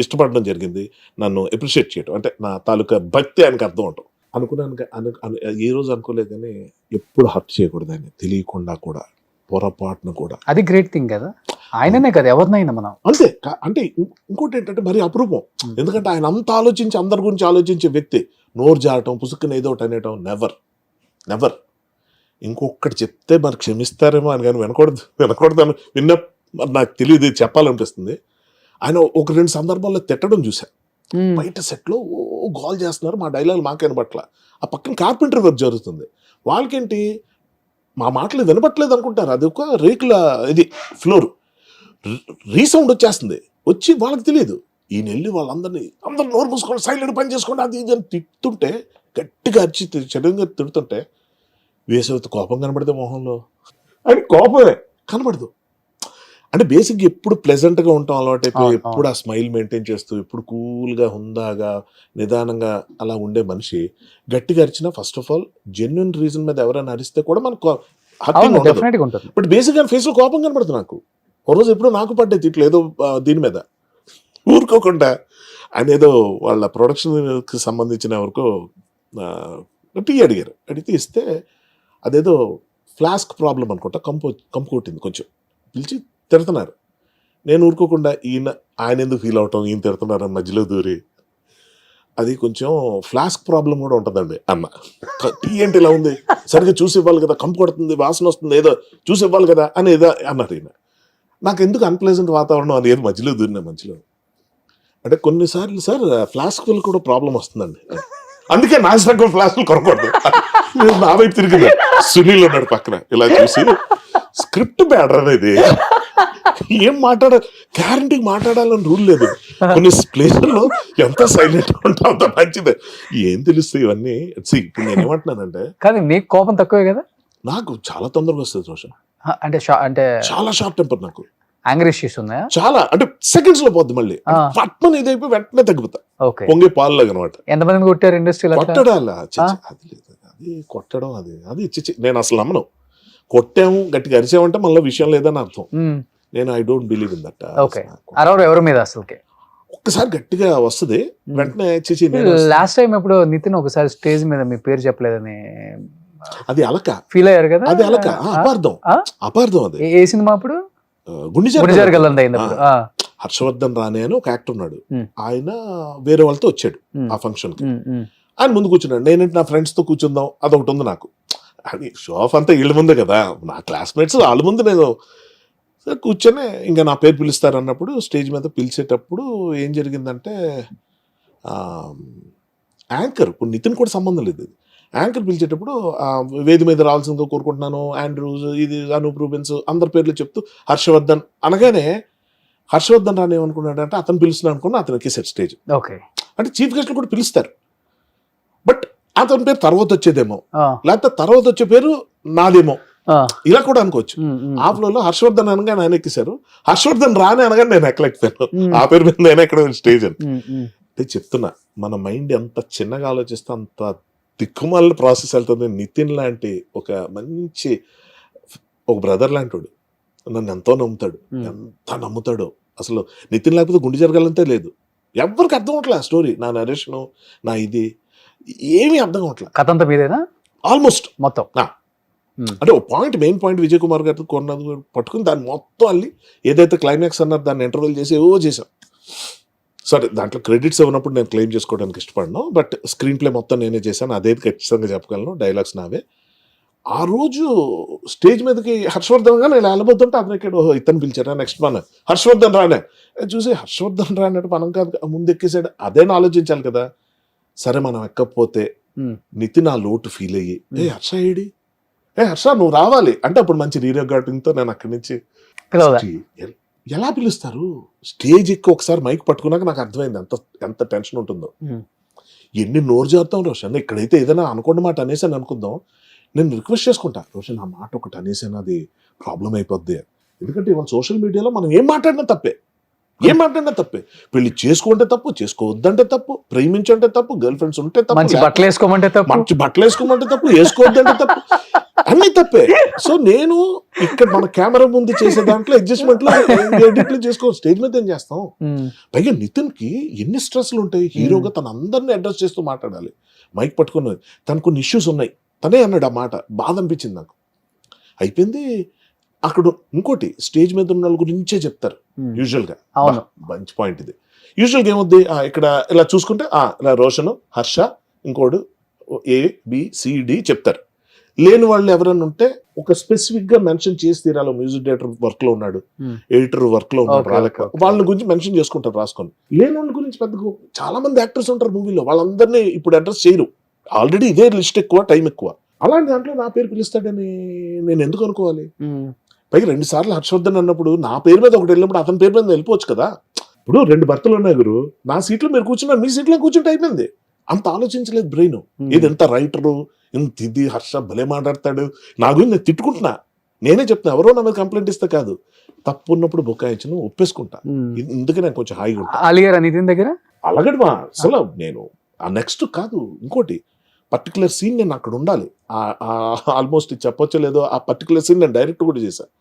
ఇష్టపడడం జరిగింది, నన్ను అప్రిషియేట్ చేయటం అంటే నా తాలూకా భక్తి ఆయనకు అర్థం అవటం అనుకున్నాను. ఏ రోజు అనుకోలేదు కానీ ఎప్పుడు హర్ట్ చేయకూడదు ఆయన తెలియకుండా కూడా, పొరపాటున కూడా. అది గ్రేట్ థింగ్ కదా, ఆయననే కదా ఎవరినైనా మనం అంతే. అంటే ఇంకోటి ఏంటంటే మరి అపరూపం, ఎందుకంటే ఆయన అంత ఆలోచించి అందరి గురించి ఆలోచించే వ్యక్తి. నోరు జారటం, పుసుక్కుని ఏదో ఒకటి అనేయటం, నెవర్ నెవర్. ఇంకొకటి చెప్తే మరి క్షమిస్తారేమో అని కానీ వినకూడదు అని విన్న మరి నాకు తెలియదు, చెప్పాలనిపిస్తుంది. ఆయన ఒక 2 సందర్భాల్లో తిట్టడం చూసా. బయట సెట్లో ఓ గోల్ చేస్తున్నారు, మా డైలాగ్ మాకు వినపట్ల, ఆ పక్కన కార్పెంటర్ వర్క్ జరుగుతుంది, వాళ్ళకేంటి మా మాటలు వినపట్లేదు అనుకుంటారు. అది ఒక రేకుల ఇది ఫ్లోర్, రీసౌండ్ వచ్చేస్తుంది, వచ్చి వాళ్ళకి తెలియదు. ఈయన వెళ్ళి వాళ్ళందరినీ అందరూ నోరు మూసుకోండి, సైలెంట్ పని చేసుకోండి, అది ఇది అని తిడుతుంటే, గట్టిగా అరిచి చెడుగా తిడుతుంటే వేసవి కోపం కనబడితే మొహంలో, అది కోపమే కనబడదు. అంటే బేసిక్గా ఎప్పుడు ప్లెజెంట్గా ఉంటాం అలవాటైపోయి, ఎప్పుడు ఆ స్మైల్ మెయింటైన్ చేస్తూ, ఎప్పుడు కూల్గా హుందాగా నిదానంగా అలా ఉండే మనిషి గట్టిగా అరిచినా first of all genuine reason మీద ఎవరైనా అరిస్తే కూడా మనకు ఉంటుంది. బట్ బేసిక్గా ఫేస్లో కోపం కనబడుతుంది నాకు. ఓ రోజు ఎప్పుడు నాకు పడ్డే తిట్లు ఏదో దీని మీద ఊరుకోకుండా. ఆయన ఏదో వాళ్ళ ప్రొడక్షన్కి సంబంధించిన ఎవరికో టీ అడిగారు, అడిగితే ఇస్తే అదేదో ఫ్లాస్క్ ప్రాబ్లం అనుకుంటా, కంపు కొట్టింది, కొంచెం పిలిచి తిడుతున్నారు. నేను ఊరుకోకుండా ఆయన ఎందుకు ఫీల్ అవటం, ఈయన తిడుతున్నారు అని మధ్యలో దూరి, అది కొంచెం ఫ్లాస్క్ ప్రాబ్లం కూడా ఉంటుందండి అన్న. టీ ఏంటి ఇలా ఉంది, సరిగ్గా చూసి ఇవ్వాలి కదా, కంపు కొడుతుంది, వాసన వస్తుంది, ఏదో చూసి ఇవ్వాలి కదా అని ఏదో అన్నారు ఈయన. నాకు ఎందుకు అన్ప్లెజెంట్ వాతావరణం అని ఏదో మధ్యలో దూరిన మధ్యలో. అంటే కొన్నిసార్లు సార్ ఫ్లాస్క్ వల్ల కూడా ప్రాబ్లం వస్తుందండి, అందుకే నాశనకం ఫ్లాస్క్లు కొనకూడదు. నా వైపు తిరిగింది, సునీల్ ఉన్నాడు పక్కన, ఇలా చూసి స్క్రిప్ట్ బ్యాడర్ అనేది ఏం గ్యారంటీకి మాట్లాడాలని రూల్ లేదు. కొన్ని ప్లేసుల్లో ఎంత సైలెంట్ ఉంటా అంత మంచిదే. ఏం తెలుస్తాయి ఇవన్నీ. ఇప్పుడు నేను ఏమంటున్నానంటే, కానీ నీకు కోపం తక్కువే కదా. నాకు చాలా తొందరగా వస్తుంది రోషన్, అంటే చాలా షార్ట్ టెంపర్ నాకు. యాంగ్రీ ఇష్యూస్ ఉన్నాయా? చాలా, అంటే సెకండ్స్ లో పోద్ది, మళ్ళీ పట్మని ఇదైపోయి వెంటనే తగ్గుతా, పొంగే పాలు అనమాట. ఎంతమంది కొట్టారు ఇండస్ట్రీలో? కొట్టడాలా అది లేదు, అది కొట్టడం అది నేను అసలు నమ్మను. కొట్టాము గట్టిగా అరిచామంటే మళ్ళీ విషయం లేదని అర్థం. నేను I don't believe in that. ఎవరి మీద అసలుకి ఒక్కసారి గట్టిగా వస్తుంది వెంటనే లాస్ట్ టైం ఎప్పుడు నితిన్ ఒకసారి స్టేజ్ మీద మీ పేరు చెప్పలేదని అది అలక ఫీల్ అయ్యారు కదా. అది అలక, అపార్థం అది. ఏ సినిమా అప్పుడు? హర్షవర్ధన్ రానే అని ఒక యాక్టర్ ఉన్నాడు, ఆయన వేరే వాళ్ళతో వచ్చాడు ఆ ఫంక్షన్ కి. ఆయన ముందు కూర్చున్నాడు, నేనంటే నా ఫ్రెండ్స్ తో కూర్చుందాం అదొకటి ఉంది నాకు. అది షో ఆఫ్ అంతా వీళ్ళ ముందే కదా, నా క్లాస్మేట్స్ వాళ్ళ ముందు నేను కూర్చొని ఇంకా నా పేరు పిలుస్తారు అన్నప్పుడు స్టేజ్ మీద పిలిచేటప్పుడు ఏం జరిగిందంటే, యాంకర్ ఇప్పుడు నితిన్ కూడా సంబంధం లేదు, యాంకర్ పిలిచేటప్పుడు వేది మీద రావాల్సిందిగా కోరుకుంటున్నాను, ఆండ్రూస్, ఇది అనూప్ రూబెన్స్, అందరి పేర్లు చెప్తూ హర్షవర్ధన్ అనగానే హర్షవర్ధన్ రాని ఏమనుకున్నాడు అంటే అతను పిలుస్తున్నాడు అనుకున్నా, అతనికి సెట్ స్టేజ్. అంటే చీఫ్ గెస్ట్లు కూడా పిలుస్తారు, బట్ అతని పేరు తర్వాత వచ్చేదేమో, లేకపోతే తర్వాత వచ్చే పేరు నాదేమో, ఇలా కూడా అనుకోవచ్చు. ఆ ఫ్లోలో హర్షవర్ధన్ అనగా ఆయన ఎక్కేశారు, హర్షవర్ధన్ రాని అనగా నేను ఎక్కలేకపోయాను, ఆ పేరు మీద నేను ఎక్కడ స్టేజ్ అని. అంటే చెప్తున్నా, మన మైండ్ ఎంత చిన్నగా ఆలోచిస్తే అంత దిక్కుమాల ప్రాసెస్ వెళ్తుంది. నితిన్ లాంటి ఒక మంచి ఒక బ్రదర్ లాంటి వాడు నన్ను ఎంతో నమ్ముతాడు, ఎంత నమ్ముతాడో అసలు. నితిన్ లేకపోతే గుండె జరగాలంతే లేదు. ఎవరికి అర్థం అవట్లే ఆ స్టోరీ, నా నరేషన్, నా ఇది ఏమీ అర్థం అవట్లే. కథ అంతా మీదేనా ఆల్మోస్ట్ మొత్తం? అంటే ఒక point, main point Vijay Kumar గారితో కొన్నది పట్టుకుని దాన్ని మొత్తం అల్లి ఏదైతే క్లైమాక్స్ అన్నారు దాన్ని ఇంటర్వెల్ చేసి చేశాం. సరే దాంట్లో క్రెడిట్స్ ఇవ్వనప్పుడు నేను క్లెయిమ్ చేసుకోవడానికి ఇష్టపడను, బట్ స్క్రీన్ ప్లే మొత్తం నేనే చేశాను, అదే ఖచ్చితంగా చెప్పగలను, డైలాగ్స్ నావే. ఆ రోజు స్టేజ్ మీదకి హర్షవర్ధన్ గా నేను వెళ్ళబోతుంటే అతను ఇక్కడ ఇతను పిలిచారా నెక్స్ట్ మన హర్షవర్ధన్ రానే చూసి హర్షవర్ధన్ రానట్టు మనం కాదు ముందు ఎక్కేసాడు అదే ఆలోచించాలి కదా. సరే మనం ఎక్కకపోతే నితిన్ ఆ లోటు ఫీల్ అయ్యి హర్ష ఏడి హర్ష నువ్వు రావాలి అంటే అప్పుడు మంచి రీరికార్డింగ్ తో నేను అక్కడి నుంచి ఎలా పిలుస్తారు స్టేజ్ ఎక్కి ఒకసారి మైక్ పట్టుకున్నాక నాకు అర్థమైంది ఎంత టెన్షన్ ఉంటుందో. ఎన్ని నోరు జారుతాం రోషన్ ఇక్కడైతే ఏదైనా అనుకోండి మాట అనేసాను అనుకుందాం నేను రిక్వెస్ట్ చేసుకుంటా రోషన్ ఆ మాట ఒకటి అనేసాను అది ప్రాబ్లం అయిపోద్ది ఎందుకంటే ఇవాళ సోషల్ మీడియాలో మనం ఏం మాట్లాడినా తప్పే పెళ్లి చేసుకుంటే తప్పు చేసుకోవద్దంటే తప్పు ప్రేమించంటే తప్పు గర్ల్ ఫ్రెండ్స్ ఉంటే తప్పు మంచి బట్టలు వేసుకోమంటే తప్పు వేసుకోవద్దంటే తప్పు అన్ని తప్పే. సో నేను ఇక్కడ మన కెమెరా ముందు చేసే దాంట్లో అడ్జస్ట్మెంట్ లో ఎడిట్లు చేసుకో స్టేజ్ మీద ఏం చేస్తాం. పైగా నితిన్ కి ఎన్ని స్ట్రెస్లు ఉంటాయి హీరోగా తన అందరినీ అడ్రస్ చేస్తూ మాట్లాడాలి మైక్ పట్టుకున్నది తనకు కొన్ని ఇష్యూస్ ఉన్నాయి తనే అన్నాడు ఆ మాట బాధ అనిపించింది నాకు. అయిపోయింది అక్కడ ఇంకోటి స్టేజ్ మీద ఉన్న వాళ్ళ గురించే చెప్తారు యూజువల్ గా మంచి పాయింట్ ఇది. యూజువల్ గా ఏమవుద్ది ఇక్కడ ఇలా చూసుకుంటే ఇలా రోషన్ హర్ష ఇంకోడు ABCD చెప్తారు. లేని వాళ్ళు ఎవరైనా ఉంటే ఒక స్పెసిఫిక్ గా మెన్షన్ చేసి తీరాలి మ్యూజిక్ డైరెక్టర్ వర్క్ లో ఉన్నాడు ఎడిటర్ వర్క్ లో ఉన్నాడు వాళ్ళ గురించి మెన్షన్ చేసుకుంటారు రాసుకొని. లేని వాళ్ళ గురించి పెద్ద చాలా మంది యాక్టర్స్ ఉంటారు మూవీలో వాళ్ళందరినీ ఇప్పుడు అడ్రస్ చేయరు ఆల్రెడీ ఇదే లిస్ట్ ఎక్కువ టైం ఎక్కువ. అలాంటి దాంట్లో నా పేరు పిలుస్తాడని నేను ఎందుకు అనుకోవాలి. పైగా 2 సార్లు హర్షవర్ధన్ అన్నప్పుడు నా పేరు మీద ఒకటి వెళ్ళినప్పుడు అతని పేరు మీద వెళ్ళిపోవచ్చు కదా. ఇప్పుడు 2 భర్తలు ఉన్నాయి గురు నా సీట్లో మీరు కూర్చున్నారు మీ సీట్లో కూర్చుంటే అయిపోయింది. అంత ఆలోచించలేదు బ్రెయిన్ ఇది ఎంత రైటరు ఇంత ఇది హర్ష భలే మాట్లాడతాడు నా గురించి నేను తిట్టుకుంటున్నా నేనే చెప్తున్నా ఎవరో నా మీద కంప్లైంట్ ఇస్తే కాదు తప్పు ఉన్నప్పుడు బొక్కాయించను ఒప్పేసుకుంటా ఇందుకే నేను కొంచెం హాయిగా ఉంటా. నితిన్ దగ్గర అలాగడమా అసలు నేను ఆ నెక్స్ట్ కాదు ఇంకోటి పర్టికులర్ సీన్ నేను అక్కడ ఉండాలి ఆల్మోస్ట్ చెప్పొచ్చో లేదో ఆ పర్టికులర్ సీన్ నేను డైరెక్ట్ కూడా చేశాను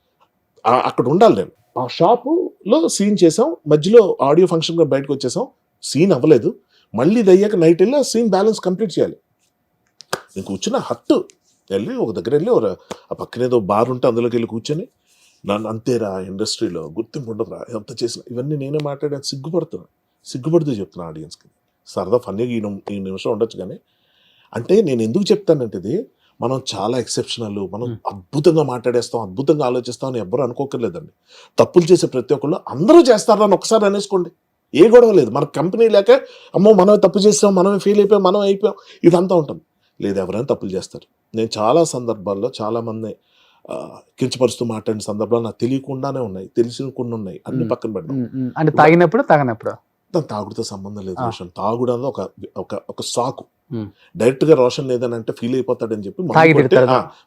అక్కడ ఉండాలి నేను. ఆ షాపులో సీన్ చేసాం మధ్యలో ఆడియో ఫంక్షన్ గా బయటకు వచ్చేసాం సీన్ అవ్వలేదు మళ్ళీ ఇది అయ్యాక నైట్ వెళ్ళి ఆ సీన్ బ్యాలెన్స్ కంప్లీట్ చేయాలి. నేను కూర్చున్న హట్టు వెళ్ళి ఒక దగ్గర వెళ్ళి ఆ పక్కన ఏదో బార్ ఉంటే అందులోకి వెళ్ళి కూర్చొని నన్ను అంతేరా ఇండస్ట్రీలో గుర్తింపు ఉండదురా ఎంత చేసిన ఇవన్నీ నేనే మాట్లాడాను సిగ్గుపడుతూ చెప్తున్నా ఆడియన్స్కి సరదా ఫన్నీగా ఈ నిమిషం ఉండొచ్చు కానీ అంటే నేను ఎందుకు చెప్తానంటే ఇది మనం చాలా ఎక్సెప్షనల్ మనం అద్భుతంగా మాట్లాడేస్తాం అద్భుతంగా ఆలోచిస్తాం అని ఎవ్వరు అనుకోకర్లేదండి. తప్పులు చేసే ప్రతి ఒక్కళ్ళు అందరూ చేస్తారని ఒకసారి అనేసుకోండి ఏ గొడవ లేదు. మన కంపెనీ లేక అమ్మో మనమే తప్పు చేస్తాం మనమే ఫెయిల్ అయిపోయాం మనం అయిపోయాం ఇదంతా ఉంటుంది లేదు ఎవరైనా తప్పులు చేస్తారు. నేను చాలా సందర్భాల్లో చాలా మంది కించపరుస్తూ మాట్లాడిన సందర్భాలు నాకు తెలియకుండానే ఉన్నాయి తెలిసిన కొన్ని ఉన్నాయి అన్ని పక్కన పెడతాం. అంటే తాగినప్పుడు దాని తాగుడుతో సంబంధం లేదు రోషన్ తాగుడు అనేది ఒక సాకు డైరెక్ట్ గా రోషన్ లేదని అంటే ఫీల్ అయిపోతాడని చెప్పి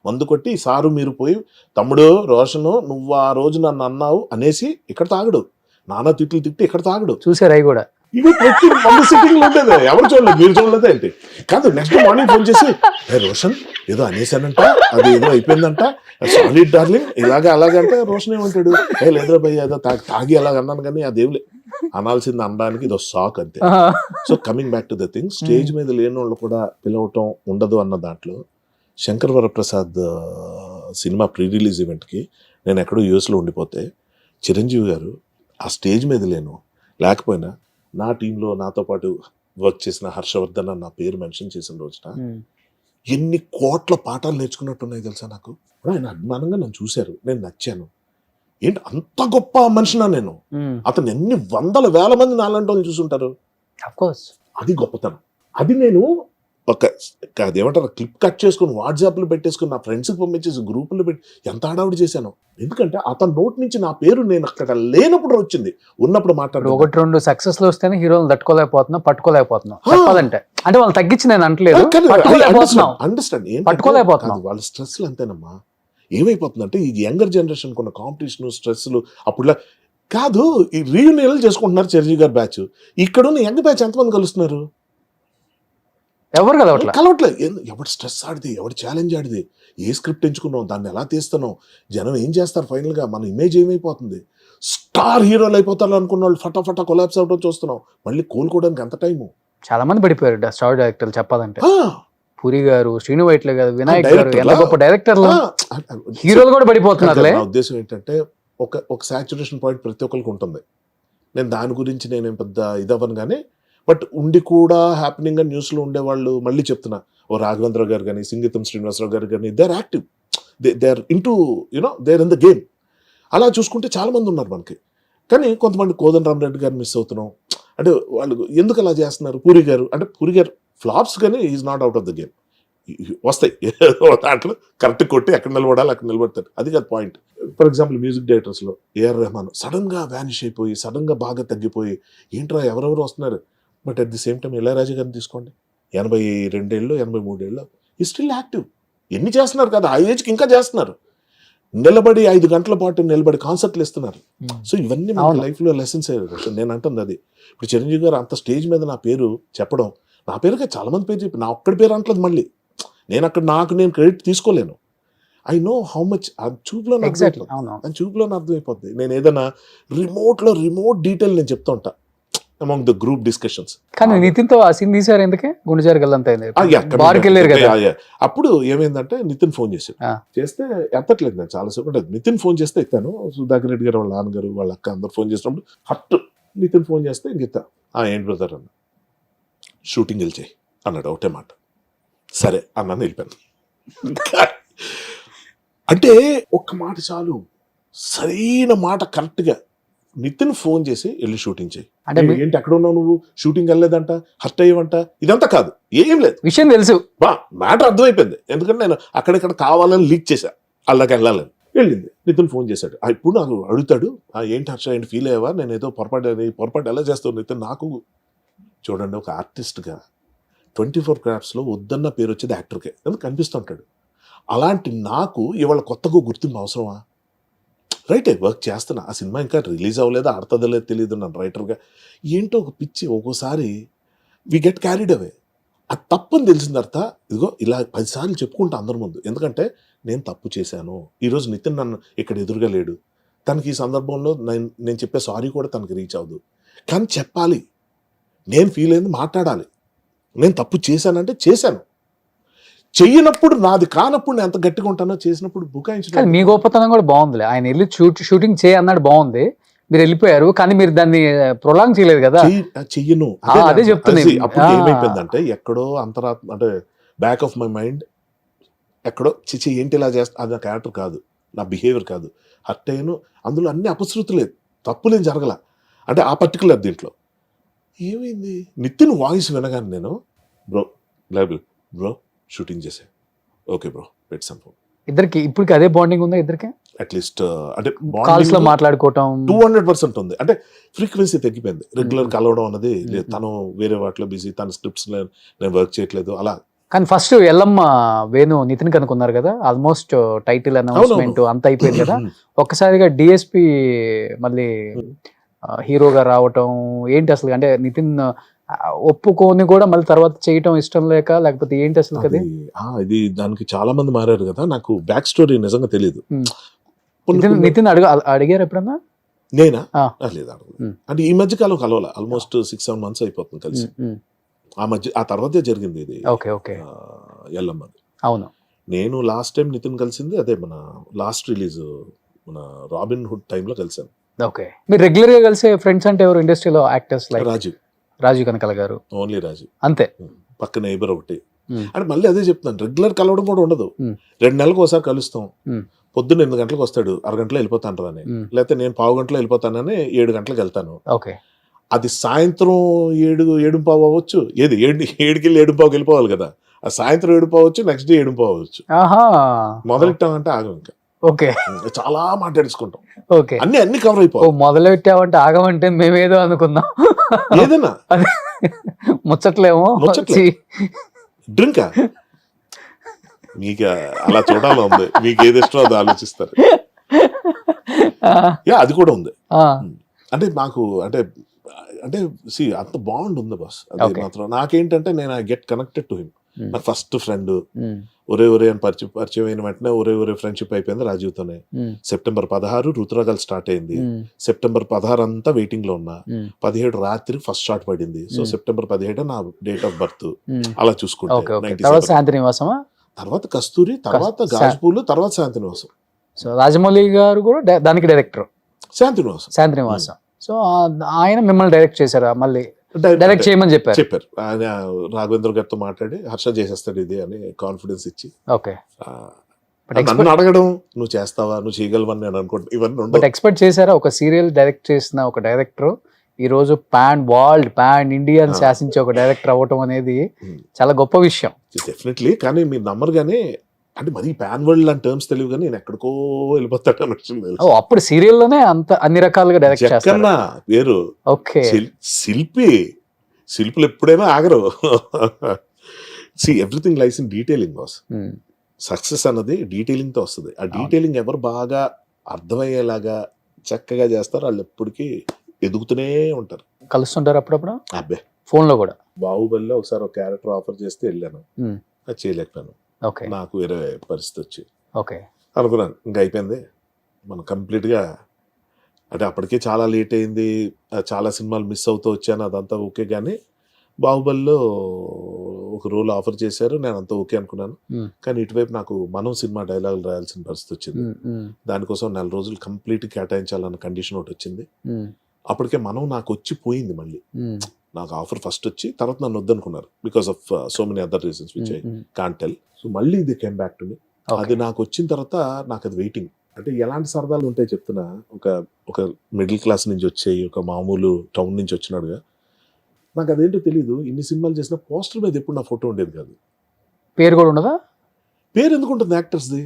మందు కొట్టి సారు మీరు పోయి తమ్ముడు రోషను నువ్వు ఆ రోజు నన్ను అన్నావు అనేసి ఇక్కడ తాగడు నానా తిట్టి ఇక్కడ తాగడు చూసారు అవి కూడా ఇవి ప్రతి మందు సిట్టింగ్ లో ఉండేది ఎవరు చూడలేదు మీరు చూడలేదు ఏంటి కాదు నెక్స్ట్ మార్నింగ్ ఫోన్ చేసి రోషన్ ఏదో అనేసానంట అది ఏదో అయిపోయిందంట సారీ డార్లింగ్ ఇలాగా అలాగంటే రోషన్ ఏమంటాడు లేదురా భయ్య ఏదో తాగి అలాగ అన్నాను కానీ అదేం అనాల్సింది అనడానికి ఇదో షాక్ అంతే. So coming back to the thing stage మీద లేని వాళ్ళు కూడా పిలవటం ఉండదు అన్న దాంట్లో Shankar Varaprasad cinema pre release ఈవెంట్కి నేను ఎక్కడో యూఎస్లో ఉండిపోతే చిరంజీవి గారు ఆ స్టేజ్ మీద లేకపోయినా నా టీంలో నాతో పాటు వర్క్ చేసిన హర్షవర్ధన్ నా పేరు మెన్షన్ చేసిన రోజున ఎన్ని కోట్ల పాఠాలు నేర్చుకున్నట్టున్నాయి తెలుసా నాకు. ఆయన అభిమానంగా నన్ను చూశారు నేను నచ్చాను ఏంటి అంత గొప్ప మనిషినా నేను అతను ఎన్ని వందల వేల మంది నాలాంటి వాళ్ళు చూసుంటారు అది గొప్పతనం. అది నేను అదేమంటారు క్లిప్ కట్ చేసుకుని వాట్సాప్లో పెట్టేసుకుని నా ఫ్రెండ్స్కి పంపించేసి గ్రూపుల్లో పెట్టి ఎంత హడావుడి చేశాను ఎందుకంటే అతని నోటి నుంచి నా పేరు నేను అక్కడ లేనప్పుడు వచ్చింది ఉన్నప్పుడు మాట్లాడు 1-2 సక్సెస్ లో వస్తేనే హీరోలు పట్టుకోలేకపోతున్నాం చెప్పాలంటే అంటే వాళ్ళు తగ్గించి నేను అంటలేదు పట్టుకోలేకపోతున్నాం వాళ్ళ స్ట్రెస్ అంతేనమ్మా. ఏమైపోతుందంటే ఈ యంగర్ జనరేషన్ కొన్న కాంపిటీషన్ స్ట్రెస్లు అప్పుడు కాదు ఈ రీయూనియన్లు చేసుకుంటున్నారు చిరంజీవి గారి బ్యాచ్ ఇక్కడున్న యంగ్ బ్యాచ్ ఎంతమంది కలుస్తున్నారు ఎవరు కలవట్లేదు. ఎవడు స్ట్రెస్ ఆడిది ఎవడు ఛాలెంజ్ ఆడిది ఏ స్క్రిప్ట్ ఎంచుకున్నావు దాన్ని ఎలా తీస్తున్నావు జనం ఏం చేస్తారు ఫైనల్ గా మన ఇమేజ్ ఏమైపోతుంది స్టార్ హీరోలు అయిపోతారు అనుకున్న వాళ్ళు ఫటాఫటా కొలాప్స్ అవడం చూస్తున్నాం మళ్ళీ కోలుకోవడానికి ఎంత టైము. చాలా మంది పడిపోయారు స్టార్ డైరెక్టర్లు చెప్పాలంటే పూరి గారు శ్రీను వైట్ల గారు వినాయక్ గారు ఎంత గొప్ప డైరెక్టర్లు హీరోలు కూడా పడిపోతున్నారు. నా ఉద్దేశం ఏంటంటే ఒక సాచురేషన్ పాయింట్ ప్రతి ఒక్కరికి ఉంటుంది. నేను దాని గురించి నేనేం పెద్ద ఇదవ్వను కానీ బట్ ఉండి కూడా హ్యాపెనింగ్ గా న్యూస్ లో ఉండేవాళ్ళు మళ్ళీ చెప్తున్నా ఓ రాఘవేంద్ర గారు కానీ సింగీతం శ్రీనివాసరావు గారు కానీ they are active, they are into you know they are in the game. అలా చూసుకుంటే చాలా మంది ఉన్నారు మనకి. కానీ కొంతమంది కోదండరామరెడ్డి గారు మిస్ అవుతున్నాం. అంటే వాళ్ళు ఎందుకు అలా చేస్తున్నారు? పూరి గారు ఫ్లాప్స్ కానీ is not out of the game. వస్తాయి దాంట్లో కరెక్ట్ కొట్టి ఎక్కడ నిలబడాలి అక్కడ నిలబడతారు, అది కాదు పాయింట్. ఫర్ ఎగ్జాంపుల్ మ్యూజిక్ డైరెక్టర్స్లో ఏఆర్ రెహమాన్ సడన్ గా వ్యానిష్ అయిపోయి, సడన్ గా బాగా తగ్గిపోయి, ఏంట్రా ఎవరెవరు వస్తున్నారు. But at the same time Ilaiyaraaja గారిని తీసుకోండి, 82 ఏళ్ళు 83 ఏళ్ళు ఈ స్టిల్ యాక్టివ్. ఎన్ని చేస్తున్నారు కదా, ఆ ఏజ్కి ఇంకా చేస్తున్నారు. నిలబడి 5 గంటల పాటు నిలబడి కాన్సర్ట్లు ఇస్తున్నారు. సో ఇవన్నీ మన లైఫ్ లో లెసన్స్. నేను అంటుంది అది. ఇప్పుడు చిరంజీవి గారు అంత స్టేజ్ మీద నా పేరు చెప్పడం, నా పేరుగా చాలా మంది పేరు చెప్పి నా ఒక్కడి పేరు అంటలేదు. మళ్ళీ నేను అక్కడ నేను క్రెడిట్ తీసుకోలేను. I know how much. ఆ చూపులో అర్థమైపోద్ది. నేను ఏదైనా రిమోట్ డీటెయిల్ నేను చెప్తా ఉంటా అమాంగ్ ద గ్రూప్ డిస్కషన్స్. కానీ నితిన్ తో ఆ సీన్ తీసారు ఎందుకే? గుండెజారి గల్లంత అప్పుడు ఏమైందంటే నితిన్ ఫోన్ చేస్తే ఎత్తట్లేదు. నేను చాలాసేపు అంటే నితిన్ ఫోన్ చేస్తే ఎత్తాను. సుధాకర్ రెడ్డి గారు వాళ్ళ నాన్నగారు వాళ్ళ అక్క అందరు ఫోన్ చేసినప్పుడు హట్ నితిన్ ఫోన్ చేస్తే ఇంకెత్తా. ఏంటి బ్రదర్ అన్న, షూటింగ్ వెళ్ళిచేయి అన్నాడు ఒకటే మాట. సరే అన్నాను, వెళ్ళిపోయాను. అంటే ఒక్క మాట చాలు, సరైన మాట కరెక్ట్ గా నితిన్ ఫోన్ చేసి వెళ్ళి షూటింగ్ చేయి. అంటే ఏంటి ఎక్కడ ఉన్నావు నువ్వు, షూటింగ్ వెళ్ళలేదంట, హర్ట్ అయ్యవంట, ఇదంతా కాదు, ఏం లేదు, విషయం తెలుసు, మ్యాటర్ అర్థమైపోయింది. ఎందుకంటే నేను అక్కడిక్కడ కావాలని లీక్ చేశా, అలాగే వెళ్ళాలని. వెళ్ళింది. నితిన్ ఫోన్ చేశాడు. ఇప్పుడు నాకు అడుగుతాడు, ఏంటి హర్ష, ఏంటి ఫీల్ అయ్యావా, నేను ఏదో పొరపాటు ఎలా చేస్తాను నితిన్. నాకు చూడండి, ఒక ఆర్టిస్ట్గా 24 క్రాఫ్ట్స్లో వద్దన్న పేరు వచ్చేది యాక్టర్కే, ఎందుకు కనిపిస్తుంటాడు. అలాంటి నాకు ఇవాళ కొత్తగా గుర్తింపు అవసరమా? రైట్, వర్క్ చేస్తున్నా, ఆ సినిమా ఇంకా రిలీజ్ అవ్వలేదా, ఆడుతుందో లేదో తెలియదు. నన్ను రైటర్గా ఏంటో ఒక పిచ్చి, ఒక్కోసారి వి గెట్ క్యారీడ్ అవే. అది తప్పని తెలిసిన తర్వాత ఇదిగో ఇలా 10 సార్లు చెప్పుకుంటా అందరి ముందు. ఎందుకంటే నేను తప్పు చేశాను. ఈరోజు నితిన్ నన్ను ఇక్కడ ఎదురుగా లేడు. తనకి ఈ సందర్భంలో నేను చెప్పే సారీ కూడా తనకి రీచ్ అవ్వదు. కానీ చెప్పాలి, నేను ఫీల్ అయింది మాట్లాడాలి. నేను తప్పు చేశానంటే చేశాను, చెయ్యనప్పుడు నాది కానప్పుడు నేను ఎంత గట్టిగా ఉంటానో, చేసినప్పుడు బుకాయించడం. మీ గొప్పతనం కూడా బాగుంది. ఆయన వెళ్ళి షూటింగ్ చేయి అన్నాడు, బాగుంది, మీరు వెళ్ళిపోయారు. కానీ మీరు దాన్ని ప్రొలాంగ్ చేయలేదు కదా. చెయ్యను, అదే చెప్తుంది. అప్పుడు ఏమైపోయిందంటే ఎక్కడో అంతరాత్మ, అంటే బ్యాక్ ఆఫ్ మై మైండ్ ఎక్కడో చిచి ఏంటి ఇలా చేస్తా, అది నా క్యారెక్టర్ కాదు, నా బిహేవియర్ కాదు, హర్ట్ అయ్యాను. అందులో అన్ని అపశృతులేదు, తప్పులేం జరగల. అంటే ఆ పర్టికులర్ దీంట్లో ఏమైంది, నితిన్ వాయిస్ వినగానే నేను బ్రో షూటింగ్ చేసే, ఓకే బ్రో పెట్ సమ్ ఫోన్. ఇద్దరికి ఇప్పటికి అదే బాండింగ్ ఉందా? ఇద్దరికి అట్లీస్ట్ అంటే కాల్స్ లో మాట్లాడుకోవటం 200% ఉంది. అంటే ఫ్రీక్వెన్సీ తగ్గిపోయింది, రెగ్యులర్ కలవడం అన్నది లేదు. తను వేరే వాటిలో బిజీ, తన స్క్రిప్ట్స్ నేను వర్క్ చేయట్లేదు అలా. కానీ ఫస్ట్ ఎల్లమ్మ వేణు నితిన్ కనుక్కున్నారు కదా, ఆల్మోస్ట్ టైటిల్ అనౌన్స్మెంట్ అంత అయిపోయింది కదా. ఒక్కసారిగా డిఎస్పి మళ్ళీ హీరోగా రావటం ఏంటి అసలు? అంటే నితిన్ ఒప్పుకొని కూడా మళ్ళీ తర్వాత చేయటం ఇష్టం లేకపోతే ఏంటి అసలు కదా? ఇది దానికి చాలా మంది మారారు కదా. నాకు బ్యాక్ స్టోరీ నిజంగా తెలియదు. నితిన్ అడిగారు ఎప్పుడన్నా? నేనా? లేదు, అడగలేదు. అంటే ఈ మధ్య కాలం కలవాల, ఆల్మోస్ట్ 6-7 months అయిపోతుంది కలిసి. ఆ తర్వాతే జరిగింది ఇది. ఎల్లమ్మ. అవును, నేను లాస్ట్ టైం నితిన్ కలిసింది అదే మన లాస్ట్ రిలీజ్, మన రాబిన్ హుడ్ టైంలో కలిసాను. ఓకే, మీరు రెగ్యులర్ గా కలిసే ఫ్రెండ్స్ అంటే ఎవరు ఇండస్ట్రీలో యాక్టర్స్? లైక్ రాజు కనకాల గారు. ఓన్లీ రాజు, అంతే. పక్క నైబర్ ఒకటి. అంటే మళ్ళీ అదే చెప్తున్నాను, రెగ్యులర్ కలవడం కూడా ఉండదు. 2 నెలలకు ఒకసారి కలుస్తాం. పొద్దున్న 8 గంటలకు వస్తాడు, 6 గంటలో వెళ్ళిపోతాను అని, లేకపోతే నేను 15 గంటలో వెళ్ళిపోతానని 7 గంటలకు వెళ్తాను. ఓకే, అది సాయంత్రం 7-7:15 అవ్వచ్చు. 7కి 7:15 వెళ్ళిపోవాలి కదా. ఆ సాయంత్రం 7:15 అవ్వచ్చు, నెక్స్ట్ డే 7:15 అవ్వచ్చు. మొదలెట్టామంటే ఆగం, ఇంకా ఓకే చాలా మాట్లాడుకుంటాం. ఓకే, అన్ని కవర్ అయిపోయి. మొదలు పెట్టామంటే ఆగమంటే మేమేదో అనుకుందాం. ఏదన్నా ముచ్చట్లేమో డ్రింక్ మీకు అలా చూడాలి ఉంది, మీకు ఏది ఇష్టం అది ఆలోచిస్తారు. అది కూడా ఉంది. అంటే మాకు అంటే అంత బాండ్ ఉంది బాస్. అది మాత్రం నాకేంటంటే నేను I get connected to him. నా ఫస్ట్ ఫ్రెండ్ ఒరే అని పరిచయం అయిన వెంటనే ఒరే ఫ్రెండ్షిప్ అయిపోయింది రాజీవ్తోనే. సెప్టెంబర్ 16 రుతురాగాలు స్టార్ట్ అయింది. సెప్టెంబర్ 16 అంతా వెయిటింగ్ లో ఉన్నా. 17 రాత్రి ఫస్ట్ షాట్ పడింది. సో సెప్టెంబర్ 17 నా డేట్ ఆఫ్ బర్త్. అలా చూసుకుంటా. తర్వాత కస్తూరి, తర్వాత గాజుపూలు, తర్వాత శాంతినివాసం. సో రాజమౌళి గారు కూడా దానికి డైరెక్టర్. శాంతినివాసం. సో ఆయన మిమ్మల్ని డైరెక్ట్ చేశారా మళ్ళీ? డైరెక్ట్ చేయమని చెప్పారు. చెప్పారు. ఆయన రాఘవేంద్ర గారితో మాట్లాడి హర్ష చేసేస్తాడు ఇది అని కాన్ఫిడెన్స్ ఇచ్చి, ఓకే. నన్ను అడగడం నువ్వు చేస్తావా, నువ్వు చేయగలవని నేను అనుకుంటా. ఇవన్నీ బట్ ఉండవు. ఎక్స్పెక్ట్ చేశారా ఒక సీరియల్ డైరెక్ట్ చేసిన ఒక డైరెక్టర్ ఈ రోజు పాన్ ఇండియన్ శాసించే ఒక డైరెక్టర్ అవ్వటం అనేది చాలా గొప్ప విషయం. డెఫినెట్లీ. కానీ మీరు నమ్మరు కానీ, అంటే మరి పాన్ వరల్డ్ అని టర్మ్స్ తెలియదు కానీ నేను ఎక్కడికో వెళ్ళిపోతాడు అని వచ్చింది. అప్పుడు సీరియల్లోనే అంత అన్ని రకాలుగా డైరెక్ట్ చేస్తారు. జక్కన్న పేరు ఓకే. శిల్పులు ఎప్పుడైనా ఆగరు. See everything lies in detailing boss. Success అన్నది డీటెయిలింగ్ తో వస్తుంది. ఆ డీటెయిలింగ్ ఎవరు బాగా అర్థమయ్యేలాగా చక్కగా చేస్తారో వాళ్ళు ఎప్పటికీ ఎదుగుతూనే ఉంటారు. కలుస్తుంటారు అప్పుడప్పుడు అబ్బే ఫోన్ లో కూడా. బాహుబలిలో ఒకసారి ఒక క్యారెక్టర్ ఆఫర్ చేస్తే వెళ్ళాను, అది చేయలేకపోయాను. ఓకే. నాకు వేరే పరిస్థితి వచ్చి ఓకే అనుకున్నాను ఇంకా అయిపోయింది మనం కంప్లీట్గా. అంటే అప్పటికే చాలా లేట్ అయింది, చాలా సినిమాలు మిస్ అవుతూ వచ్చాను, అదంతా ఓకే. కానీ బాహుబలిలో ఒక రోల్ ఆఫర్ చేశారు, నేను అంతా ఓకే అనుకున్నాను. కానీ ఇటువైపు నాకు మనం సినిమా డైలాగులు రాయాల్సిన పరిస్థితి వచ్చింది. దానికోసం 4 రోజులు కంప్లీట్ కేటాయించాలన్న కండిషన్ ఒకటి వచ్చింది. అప్పటికే మనం నాకు వచ్చి పోయింది. మళ్ళీ నాకు ఆఫర్ ఫస్ట్ వచ్చి తర్వాత నన్ను వద్దనుకున్నారు because of so many other reasons which I can't tell. So మళ్ళీ ఇది కేమ్ బ్యాక్ టు మీ. అది నాకు వచ్చిన తర్వాత నాకు అది వెయిటింగ్. అంటే ఎలాంటి సరదాలు ఉంటాయి చెప్తున్నా. ఒక మిడిల్ క్లాస్ నుంచి వచ్చాయి, ఒక మామూలు టౌన్ నుంచి వచ్చినాడుగా నాకు అదేంటో తెలియదు. ఇన్ని సినిమాలు చేసిన పోస్టర్ మీద ఎప్పుడు నా ఫోటో ఉండేది కాదు. పేరు కూడా ఉండదా? పేరు ఎందుకు ఉంటుంది యాక్టర్స్ది?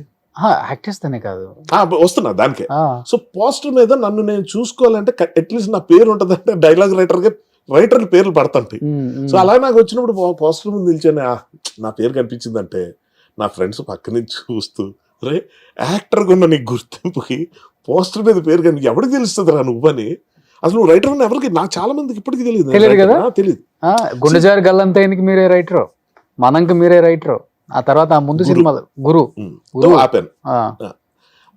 యాక్టర్స్ తనే కాదు, వస్తున్నా దానికే. సో పోస్టర్ మీద నన్ను నేను చూసుకోవాలంటే అట్లీస్ట్ నా పేరు ఉంటుంది. అంటే డైలాగ్ రైటర్ పేర్లు పడతాంటాయి. సో అలా నాకు వచ్చినప్పుడు పోస్టర్ ముందు నిల్చొని నా పేరు కనిపించిందంటే నా ఫ్రెండ్స్ పక్క నుంచి చూస్తూ, రే యాక్టర్ కొన్న నీకు గుర్తింపుకి పోస్టర్ మీద పేరు కానీ ఎవరికి తెలుస్తుంది రా నువ్వని. అసలు నువ్వు రైటర్ అని ఎవరికి, నాకు చాలా మందికి ఇప్పటికీ తెలియదు కదా. తెలియదు. గుండెజారి గల్లంతైనకి మీరే రైటర్, మనంకి మీరే రైటర్, ఆ తర్వాత ఆ ముందు సినిమాలు గురు ఆపాను.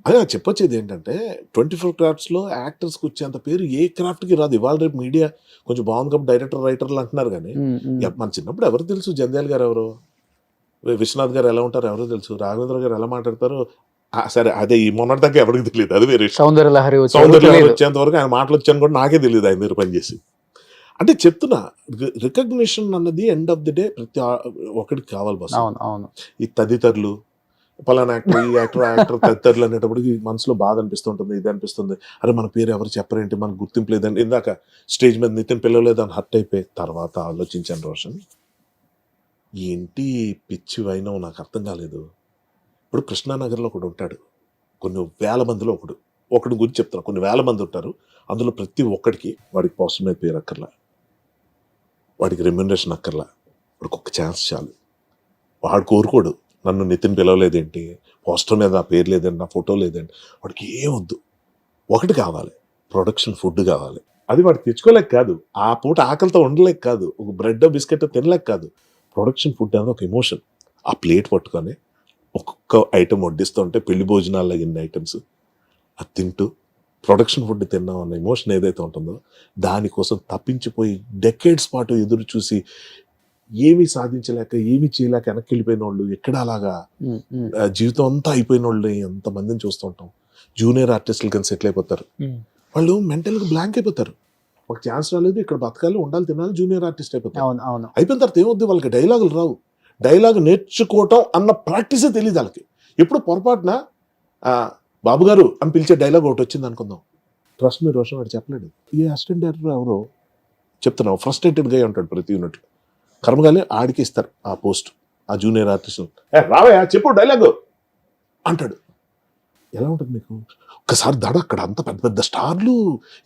అదే చెప్పొచ్చేది ఏంటంటే 24 crafts లో యాక్టర్స్ కి వచ్చేంత పేరు ఏ క్రాఫ్ట్ కి రాదు. ఇవాళ రేపు మీడియా కొంచెం బాగుంది కాబట్టి రైటర్లు అంటున్నారు. కానీ మన చిన్నప్పుడు ఎవరు తెలుసు? జంధ్యాల గారు ఎవరు, విశ్వనాథ్ గారు ఎలా ఉంటారు ఎవరో తెలుసు, రాఘవేంద్ర గారు ఎలా మాట్లాడతారు సరే అదే ఈ మొన్నటి దాకా ఎవరికి తెలియదు. అది వేరే సౌందర్యలహరి వచ్చేంత వరకు ఆయన మాటలు వచ్చాను కూడా నాకే తెలియదు ఆయన దగ్గర పనిచేసి. అంటే చెప్తున్నా రికగ్నిషన్ అన్నది ఎండ్ ఆఫ్ ది డే ప్రతి ఒక్కడికి కావాలి బస్. ఈ తదితరులు పలానా యాక్టర్, ఈ యాక్టర్ తదితరులు అనేటప్పటికి మనసులో బాధ అనిపిస్తుంటుంది, ఇది అనిపిస్తుంది, అరే మన పేరు ఎవరు చెప్పరేంటి, మనకు గుర్తింపు లేదండి. ఇందాక స్టేజ్ మీద నితిన్ పిలవలేదని హర్ట్ అయిపోయి తర్వాత ఆలోచించాను, రోషన్ ఏంటి పిచ్చి వైనవు నాకు అర్థం కాలేదు. ఇప్పుడు కృష్ణానగర్లో ఒకడు ఉంటాడు, కొన్ని వేల మందిలో ఒకటి గురించి చెప్తాను, కొన్ని వేల మంది ఉంటారు. అందులో ప్రతి ఒక్కడికి వాడికి పోస్టర్ మీద పేరు అక్కర్లా, వాడికి రెమ్యునరేషన్ అక్కర్లా, వాడికి ఒక ఛాన్స్ చాలు. వాడు కోరుకోడు నన్ను నితిన్ పిలవలేదేంటి, పోస్టర్ మీద నా పేరు లేదండి, నా ఫోటో లేదండి. వాడికి ఏమొద్దు, ఒకటి కావాలి, ప్రొడక్షన్ ఫుడ్ కావాలి. అది వాడు తెచ్చుకోలేక కాదు, ఆ పూట ఆకలితో ఉండలేక కాదు, ఒక బ్రెడ్ బిస్కెట్ తినలేక కాదు, ప్రొడక్షన్ ఫుడ్ అనేది ఒక ఎమోషన్. ఆ ప్లేట్ పట్టుకొని ఒక్కొక్క ఐటెం వడ్డిస్తుంటే పెళ్లి భోజనాల్లో ఎన్ని ఐటమ్స్ అది తింటూ ప్రొడక్షన్ ఫుడ్ తిన్నాం అన్న ఎమోషన్ ఏదైతే ఉంటుందో దానికోసం తప్పించిపోయి డెకేడ్స్ పాటు ఎదురు చూసి ఏమీ సాధించలేక ఏమీ చేయలేక వెనక్కి వెళ్ళిపోయిన వాళ్ళు, ఎక్కడ అలాగా జీవితం అంతా అయిపోయిన వాళ్ళు ఎంతమందిని చూస్తుంటాం. జూనియర్ ఆర్టిస్టులు కానీ సెటిల్ అయిపోతారు, వాళ్ళు మెంటల్గా బ్లాంక్ అయిపోతారు. ఒక ఛాన్స్ రాలేదు, ఇక్కడ బతకాలి, ఉండాలి, తినాలి, జూనియర్ ఆర్టిస్ట్ అయిపోతారు. అయిపోయిన తర్వాత ఏమవుద్ది, వాళ్ళకి డైలాగులు రావు, డైలాగ్ నేర్చుకోవటం అన్న ప్రాక్టీసే తెలియదు వాళ్ళకి. ఎప్పుడు పొరపాటున బాబు గారు అని పిలిచే డైలాగ్ ఒకటి వచ్చింది అనుకుందాం, ట్రస్ట్ మీ రోషన్ వాడు చెప్పలేడు. ఈ అసిస్టెంట్ డైరెక్టర్ ఎవరో చెప్తున్నావు, ఫ్రస్ట్రేటెడ్గా ఉంటాడు ప్రతి యూనిట్. కర్మగాలి ఆడికి ఇస్తారు ఆ పోస్ట్, ఆ జూనియర్ ఆర్టిస్ట్ రావయ్యా చెప్పు డైలాగు అంటాడు. ఎలా ఉంటుంది మీకు? ఒకసారి దడ అక్కడ అంత పెద్ద పెద్ద స్టార్లు,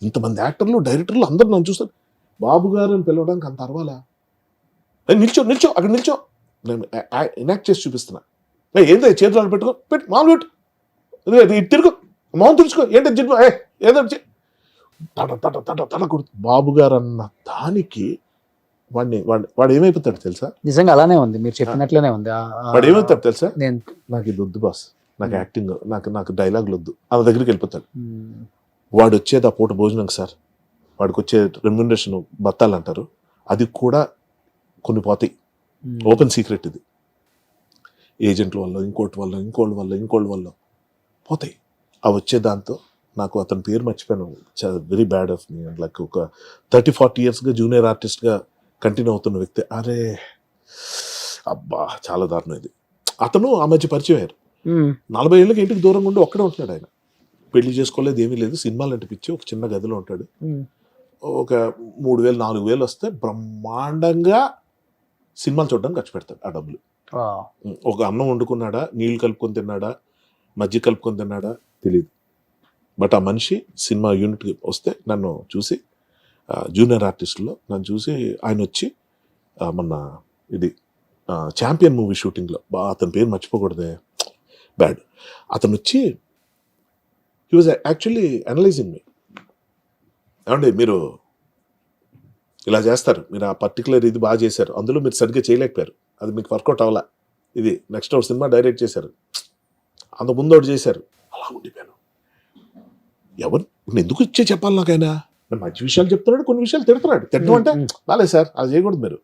ఇంతమంది యాక్టర్లు, డైరెక్టర్లు అందరూ నన్ను చూస్తారు, బాబు గారు అని పిలవడానికి అంత అరవాలా? నిల్చో అక్కడ నిల్చో, నేను ఎనాక్ట్ చేసి చూపిస్తున్నా. ఏంటో చేతులు పెట్టుకో, మామూలు పెట్టు, తిరుగు మౌన్ తుడుచుకో, ఏంటో జిడ్డు ఏదో తడ తడ తడ తడ కొడుతు బాబు గారు అన్న దానికి వాడు ఏమైపోతాడు తెలుసా? నిజంగా అలానే ఉంది, మీరు చెప్పినట్లనే ఉంది. వాడు ఏమైపోతాడు తెలుసా? నాకు ఇది వద్దు బాస్, నాకు యాక్టింగ్, నాకు డైలాగులు వద్దు, ఆ దగ్గరికి వెళ్ళిపోతాడు. వాడు వచ్చేది ఆ పూట భోజనం సార్, వాడికి వచ్చే రెమ్యునరేషన్ బత్తాలు అంటారు, అది కూడా కొన్ని పోతాయి. ఓపెన్ సీక్రెట్ ఇది, ఏజెంట్ల వల్ల, ఇంకోటి వల్ల, ఇంకోళ్ళ వల్ల పోతాయి. ఆ వచ్చే దాంతో నాకు అతని పేరు మర్చిపోయాను, very bad of me. Like ఒక 30-40 ఇయర్స్గా జూనియర్ ఆర్టిస్ట్గా కంటిన్యూ అవుతున్న వ్యక్తి. అరే అబ్బా చాలా దారుణం ఇది. అతను ఆ మధ్య పరిచయం అయ్యారు. 40 ఏళ్ళకి ఇంటికి దూరంగా ఉండి ఒక్కడే ఉంటున్నాడు ఆయన. పెళ్లి చేసుకోలేదు, ఏమీ లేదు, సినిమాలు అంటే పిచ్చి. ఒక చిన్న గదిలో ఉంటాడు. ఒక 3,000-4,000 వస్తే బ్రహ్మాండంగా సినిమాలు చూడడానికి ఖర్చు పెడతాడు ఆ డబ్బులు. ఒక అన్నం వండుకున్నాడా, నీళ్లు కలుపుకొని తిన్నాడా, మజ్జిగ కలుపుకొని తిన్నాడా తెలియదు. బట్ ఆ మనిషి సినిమా యూనిట్కి వస్తే నన్ను చూసి, జూనియర్ ఆర్టిస్టులో నన్ను చూసి ఆయన వచ్చి మొన్న ఇది ఛాంపియన్ మూవీ షూటింగ్లో, అతని పేరు మర్చిపోకూడదే, బ్యాడ్, అతను వచ్చి హీ వాజ్ యాక్చువల్లీ అనలైజింగ్ మీ. ఏమండి మీరు ఇలా చేస్తారు, మీరు ఆ పర్టికులర్ ఇది బాగా చేశారు, అందులో మీరు సరిగ్గా చేయలేకపోయారు, అది మీకు వర్కౌట్ అవ్వాలా, ఇది నెక్స్ట్ ఒక సినిమా డైరెక్ట్ చేశారు, అంత ముందు ఒకటి చేశారు. అలా ఉండిపోయాను. ఎవరు ఎందుకు ఇచ్చే చెప్పాలి నాకైనా? మంచి విషయాలు చెప్తున్నాడు, కొన్ని విషయాలు తిడుతున్నాడు. తిట్టడం అంటే బాలేదు సార్, అది చేయకూడదు మీరు.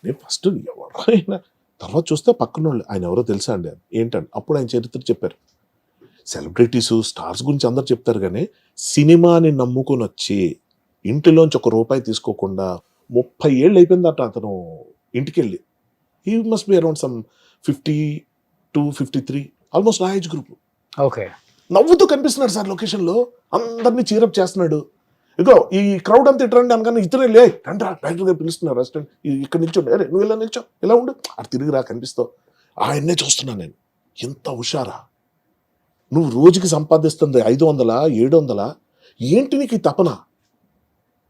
నేను ఫస్ట్ ఎవరైనా, తర్వాత చూస్తే పక్కన వాళ్ళు ఆయన ఎవరో తెలుసా అండి, ఏంటండి అప్పుడు ఆయన చరిత్ర చెప్పారు. సెలబ్రిటీసు స్టార్స్ గురించి అందరు చెప్తారు, కానీ సినిమాని నమ్ముకొని వచ్చి ఇంటిలోంచి ₹1 తీసుకోకుండా 30 ఏళ్ళు అయిపోయిందట అతను ఇంటికి వెళ్ళి. He must be around some 52-53, almost నా ఏజ్ గ్రూప్. ఓకే, నవ్వుతూ కనిపిస్తున్నాడు సార్ లొకేషన్లో, అందరినీ చీరప్ చేస్తున్నాడు. ఇగో ఈ క్రౌడ్ అంతా ఇట్రండి అనగానే ఇతనే లే రండి రా, డైరెక్టర్ గారు పిలుస్తున్నారు రెస్టారెంట్, ఇక్కడ నిల్చోండి, అరే నువ్వు ఇలా నిల్చో, ఇలా ఉండు, అటు తిరిగి రా కనిపిస్తావు. ఆయన్నే చూస్తున్నాను నేను. ఎంత హుషారా, నువ్వు రోజుకి సంపాదిస్తుంది 500-700, ఏంటి నీకు ఈ తపన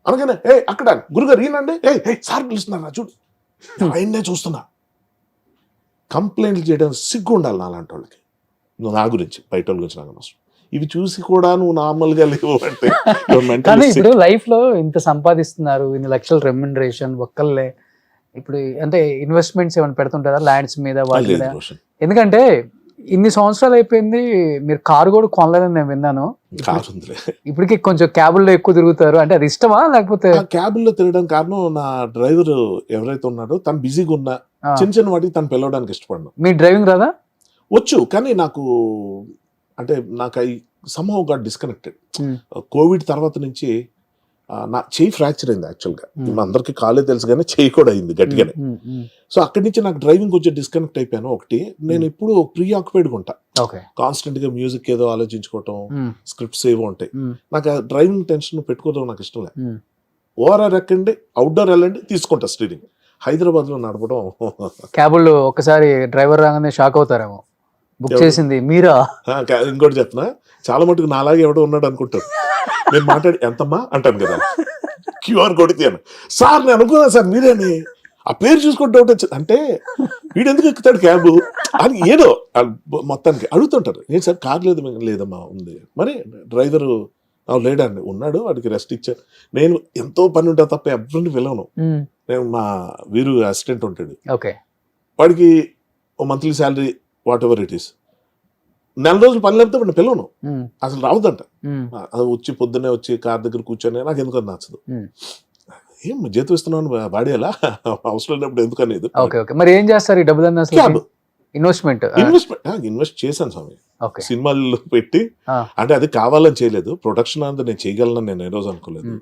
అనగానే, అక్కడ గురుగారు ఈయనండి, సార్ పిలుస్తున్నారు చూడు, ఆయన్నే చూస్తున్నా. కంప్లైంట్లు చేయడానికి సిగ్గు ఉండాలి నాలాంటి వాళ్ళకి. నువ్వు నా గురించి, బయట వాళ్ళ గురించి నాకు అవసరం. ఇవి చూసి కూడా నువ్వు నార్మల్గా లేవు అంటే. కానీ ఇప్పుడు లైఫ్ లో ఇంత సంపాదిస్తున్నారు, ఇన్ని లక్షల రెమ్యునరేషన్ ఒక్కళ్ళే, ఇప్పుడు అంటే ఇన్వెస్ట్మెంట్స్ ఏమైనా పెడుతుంటారా ల్యాండ్స్ మీద వాటి మీద? ఎందుకంటే ఇన్ని సంవత్సరాలు అయిపోయింది, మీరు కారు కూడా కొనలేదని నేను విన్నాను. ఇప్పటికి కొంచెం క్యాబుల్లో ఎక్కువ తిరుగుతారు, అంటే అది ఇష్టమా లేకపోతే? క్యాబుల్లో తిరగడం కారణం నా డ్రైవర్ ఎవరైతే ఉన్నాడో తను బిజీగా ఉన్నా చిన్న చిన్న వాటికి తను పిలవడానికి ఇష్టపడను. మీ డ్రైవింగ్ రాదా? వచ్చు, కానీ నాకు అంటే నాకు I somehow got disconnected. Covid తర్వాత నుంచి నా చెయ్యి ఫ్రాక్చర్ అయింది యాక్చువల్గా. అందరికీ కాలే తెలుసు కానీ చెయ్యి కూడా అయింది గట్టిగానే. సో అక్కడి నుంచి నాకు డ్రైవింగ్ కొంచెం డిస్కనెక్ట్ అయిపోయాను. ఒకటి, నేను ఎప్పుడు ప్రీ ఆక్యుపైడ్గా ఉంటా, కాన్స్టెంట్ గా మ్యూజిక్ ఏదో ఆలోచించుకోవటం, స్క్రిప్ట్స్ ఏవో ఉంటాయి. నాకు ఆ డ్రైవింగ్ టెన్షన్ పెట్టుకోవడం నాకు ఇష్టం లేదు. ఓఆర్ఆర్ ఎక్కండి, అవుట్డోర్ వెళ్ళండి, తీసుకుంటా స్టీరింగ్. హైదరాబాద్ లో నడపడం, క్యాబుల్లో ఒకసారి డ్రైవర్ రాగానే షాక్ అవుతారేమో, బుక్ చేసింది మీరా? ఇంకోటి చెప్పనా, చాలా మటుకు నాలాగే ఎవడో ఉన్నాడు అనుకుంటారు. నేను మాట్లాడి ఎంతమ్మా అంటాను కదా, క్యూఆర్ కొడితే సార్ నేను అనుకున్నా సార్ మీరేని, ఆ పేరు చూసుకుంటే డౌట్ వచ్చింది. అంటే వీడు ఎందుకు ఎక్కుతాడు క్యాబ్ అని ఏదో మొత్తానికి అడుగుతుంటారు. నేను సార్ కార్ లేదు, లేదమ్మా ఉంది. మరి డ్రైవరు లేడండి, ఉన్నాడు, వాడికి రెస్ట్ ఇచ్చారు. నేను ఎంతో పని ఉంటా తప్ప ఎవరిని పిలవను. నేను మా వీరు అసిస్టెంట్ ఉంటాడు, వాడికి ఓ monthly salary whatever it is, 4 రోజులు పని లేకపోతే వాడిని పిలవను, అసలు రావద్దంట. అది వచ్చి పొద్దున్నే వచ్చి కార్ దగ్గర కూర్చొని నాకు ఎందుకు అది నచ్చదు. ఏం జీతం ఇస్తున్నాను వాడేలా అవసరం లేనప్పుడు ఎందుకు అనేది. మరి ఏం చేస్తారు ఈ డబ్బులు? ఇన్వెస్ట్మెంట్ ఇన్వెస్ట్ చేశాను స్వామి, సినిమాల్లో పెట్టి. అంటే అది కావాలని చేయలేదు, ప్రొడక్షన్ అంతా నేను చేయగలను నేను ఏ రోజు అనుకోలేదు.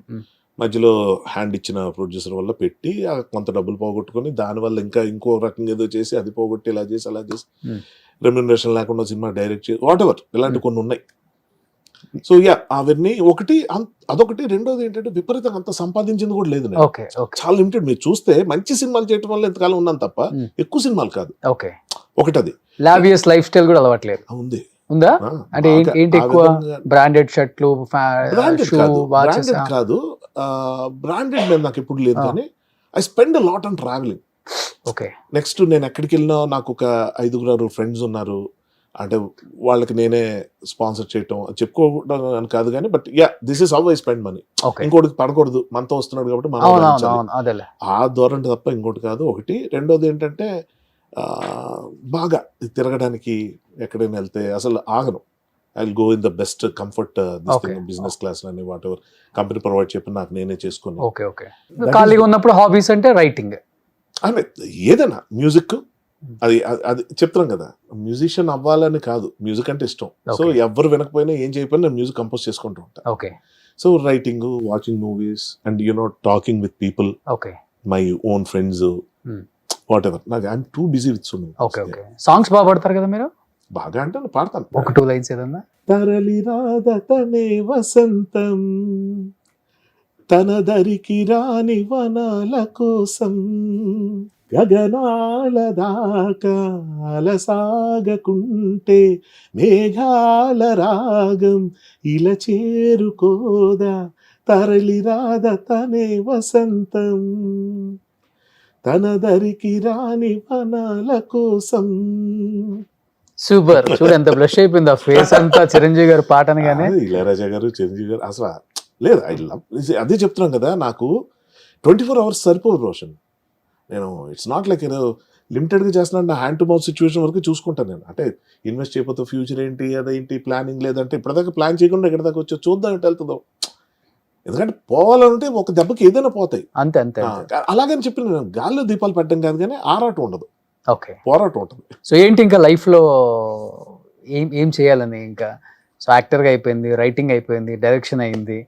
మధ్యలో హ్యాండ్ ఇచ్చిన ప్రొడ్యూసర్ వల్ల పెట్టి కొంత డబ్బులు పోగొట్టుకొని దానివల్ల ఇంకా ఇంకో రకంగా ఏదో చేసి అది పోగొట్టి ఇలా చేసి అలా చేసి రెమ్యునరేషన్ లేకుండా సినిమా డైరెక్ట్ చేసి వాట్ ఎవర్ ఇలాంటి కొన్ని ఉన్నాయి. సో అవన్నీ ఒకటి, అదొకటి. రెండోది ఏంటంటే విపరీతంగా అంత సంపాదించింది కూడా లేదు, చాలా లిమిటెడ్. మీరు చూస్తే మంచి సినిమాలు చేయడం వల్ల ఎంతకాలం ఉన్నాను తప్ప ఎక్కువ సినిమాలు కాదు. ఒకటి అది లావియస్ లైఫ్ స్టైల్ కూడా అలవాట్లేదు ఉంది. ఉందా? అంటే ఏంటి ఎక్కువ బ్రాండెడ్ షర్ట్లు, బ్రాండెడ్ కాదు, బ్రాండెడ్ మీద నాకు ఎప్పుడు లేదు. కానీ I spend lot on travelling. Next నేను ఎక్కడికి వెళ్ళినా నాకు ఒక 5-6 ఫ్రెండ్స్ ఉన్నారు. అంటే వాళ్ళకి నేనే స్పాన్సర్ చేయటం చెప్పుకోవడం అని కాదు కానీ, but this is how I spend money. ఇంకోటికి పడకూడదు, మనతో వస్తున్నాడు కాబట్టి మనం ఆ ధోరణి తప్ప ఇంకోటి కాదు. ఒకటి. రెండోది ఏంటంటే బాగా తిరగడానికి ఎక్కడైనా వెళ్తే అసలు ఆగను. I will go in the best comfort business class అని వాట్ ఎవర్ కంపెనీ ప్రొవైడ్ చెప్పి నాకు నేనే చేసుకుని. ఖాళీగా ఉన్నప్పుడు హాబీస్ అంటే రైటింగ్, అంటే ఏదైనా మ్యూజిక్, అది చెప్తున్నాం కదా, మ్యూజిషియన్ అవ్వాలని కాదు, మ్యూజిక్ అంటే ఇష్టం. So Okay. ఎవరు వినకపోయినా ఏం చేయకపోయినా నేను మ్యూజిక్ కంపోజ్ చేసుకుంటూ ఉంటాను. Okay so writing, watching movies and talking with people, okay my own friends, Hmm. Whatever. నాకు I'm too busy with so okay okay songs బాగా పాడతారు కదా మీరు? బాగా అంటే నేను పాడతాను. ఒక 2 లైన్స్ ఏదన్నా? తరలి రాదతనే వసంతం, తన దరికి రాని వనాల కోసం, గగనాల దాకా అలసాగకుంటే మేఘాల రాగం ఇలా చేరుకోదా, తరలి రాదతనే వసంతం, తన దరికి రాని వనాల కోసం. సూపర్. చూడు ఎంత బ్లష్ అయిపోయింది ఆ ఫేస్ అంతా చిరంజీవి గారు పాట అనగానే. ఇళయరాజా గారు, చిరంజీవి గారు అసలు లేదు. ఐ లవ్, అదే చెప్తున్నాం కదా, నాకు 24 hours సరిపోదు రోషన్. నేను ఇట్స్ నాట్ లైక్ ఏదో లిమిటెడ్గా చేస్తున్నాను. నా హ్యాండ్ టు మౌత్ సిచ్యువేషన్ వరకు చూసుకుంటాను నేను. అంటే ఇన్వెస్ట్ చేయకపోతే ఫ్యూచర్ ఏంటి, అదేంటి ప్లానింగ్ లేదంటే ఇప్పటిదాకా ప్లాన్ చేయకుండా ఎక్కడ దాకా వచ్చో చూద్దాం ఎటు వెళ్తుందో. ఎందుకంటే పోవాలంటే ఒక దెబ్బకి ఏదైనా పోతాయి. అంతే అంతే అంతే. అలాగని చెప్పి నేను గాల్లో దీపాలు పెట్టడం కాదు, కానీ ఆరాటం ఉండదు, ఓకే. పోరాటం ఉంటుంది. సో ఏంటి ఇంకా లైఫ్లో ఏం చేయాలని ఇంకా? సో యాక్టర్గా అయిపోయింది, రైటింగ్ అయిపోయింది, డైరెక్షన్ అయింది,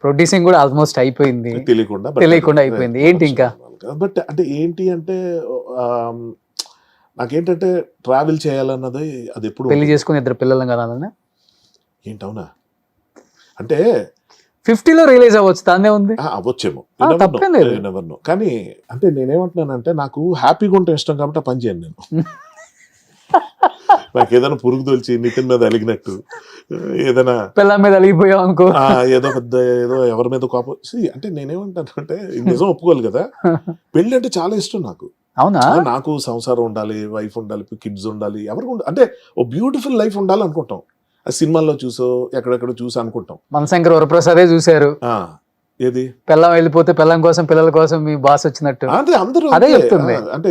ప్రొడ్యూసింగ్ కూడా ఆల్మోస్ట్ అయిపోయింది, తెలియకుండా అయిపోయింది. ఏంటి ఇంకా? బట్ అంటే ఏంటి అంటే నాకేంటంటే ట్రావెల్ చేయాలన్నది, అది ఎప్పుడు పెళ్లి చేసుకుని 2 పిల్లలు కనాలన్నా ఏంటవునా అంటే 50లో రిలీజ్ అవ్వచ్చు, దాన్నే ఉంది. అవ్వచ్చేమో, తప్పేం లేదు. ఎవరినో. కానీ అంటే నేనేమంటున్నానంటే నాకు హ్యాపీగా ఉంటే ఇష్టం కాబట్టి పని చేయను నేను. నాకు ఏదైనా పురుగు తోల్చి నితిన్ మీద అలిగినట్టు, ఏదైనా పిల్ల మీద అలిగిపోయావు అనుకో, ఏదో పెద్ద ఏదో ఎవరి మీద కోపం. అంటే నేనేమంటానంటే నిజం ఒప్పుకోవాలి కదా, పెళ్లి అంటే చాలా ఇష్టం నాకు. అవునా? నాకు సంసారం ఉండాలి, వైఫ్ ఉండాలి, కిడ్స్ ఉండాలి, ఎవరికి ఉండాలి అంటే ఓ బ్యూటిఫుల్ లైఫ్ ఉండాలి అనుకుంటాం. సినిమాల్లో చూసో ఎక్కడెక్కడ చూసి అనుకుంటాం. మనశంకర్ వరప్రసాదే చూశారు, ఏది పిల్లం వెళ్ళిపోతే పిల్లం కోసం పిల్లల కోసం మీ బాస్ వచ్చినట్టు. అంటే అందరూ అదే చెప్తుంది. అంటే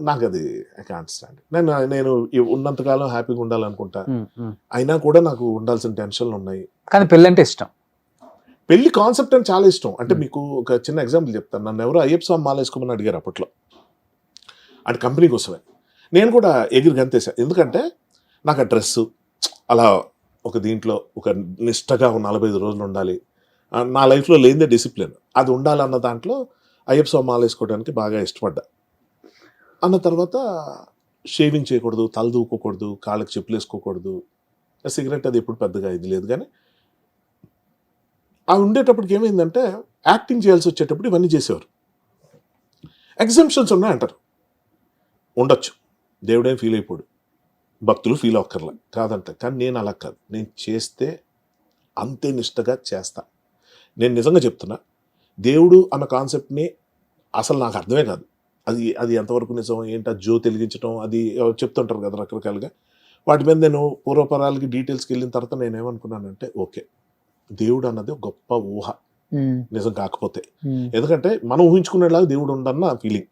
నాకు అది ఐ కాంట్ స్టాండ్. నేను ఉన్నంతకాలం హ్యాపీగా ఉండాలనుకుంటా, అయినా కూడా నాకు ఉండాల్సిన టెన్షన్లు ఉన్నాయి. కానీ పెళ్ళి అంటే ఇష్టం, పెళ్లి కాన్సెప్ట్ అని చాలా ఇష్టం. అంటే మీకు ఒక చిన్న ఎగ్జాంపుల్ చెప్తాను. నన్ను ఎవరో అయ్యప్ప స్వామి మాల వేసుకోమని అడిగారు అప్పట్లో, అంటే కంపెనీ కోసమే. నేను కూడా ఎగిరి గంతేసా. ఎందుకంటే నాకు ఆ డ్రెస్సు అలా ఒక దీంట్లో ఒక నిష్టగా 45 రోజులు ఉండాలి, నా లైఫ్లో లేనిదే డిసిప్లిన్, అది ఉండాలన్న దాంట్లో అయ్యప్ప స్వామి మాల వేసుకోవడానికి బాగా ఇష్టపడ్డా. అన్న తర్వాత షేవింగ్ చేయకూడదు, తల దూకోకూడదు, కాళ్ళకి చెప్పులు వేసుకోకూడదు, సిగరెట్ అది ఎప్పుడు పెద్దగా ఇది లేదు. కానీ అవి ఉండేటప్పటికి ఏమైందంటే యాక్టింగ్ చేయాల్సి వచ్చేటప్పుడు ఇవన్నీ చేసేవారు. ఎగ్జామ్షన్స్ ఉన్నాయంటారు, ఉండొచ్చు, దేవుడేం ఫీల్ అయిపోడు, భక్తులు ఫీల్ అవ్వక్కర్లే కాదంట. కానీ నేను అలా కాదు, నేను చేస్తే అంతే నిష్టగా చేస్తా. నేను నిజంగా చెప్తున్నా, దేవుడు అన్న కాన్సెప్ట్ని అసలు నాకు అర్థమే కాదు. అది ఎంతవరకు నిజం ఏంటి, అది జ్యోతి వెలిగించడం అది చెప్తుంటారు కదా రకరకాలుగా. వాటి మీద నేను పూర్వపరాలకి డీటెయిల్స్కి వెళ్ళిన తర్వాత నేనేమనుకున్నానంటే ఓకే, దేవుడు అన్నది ఒక గొప్ప ఊహ, నిజం కాకపోతే. ఎందుకంటే మనం ఊహించుకునేలాగా దేవుడు ఉండన్న ఫీలింగ్.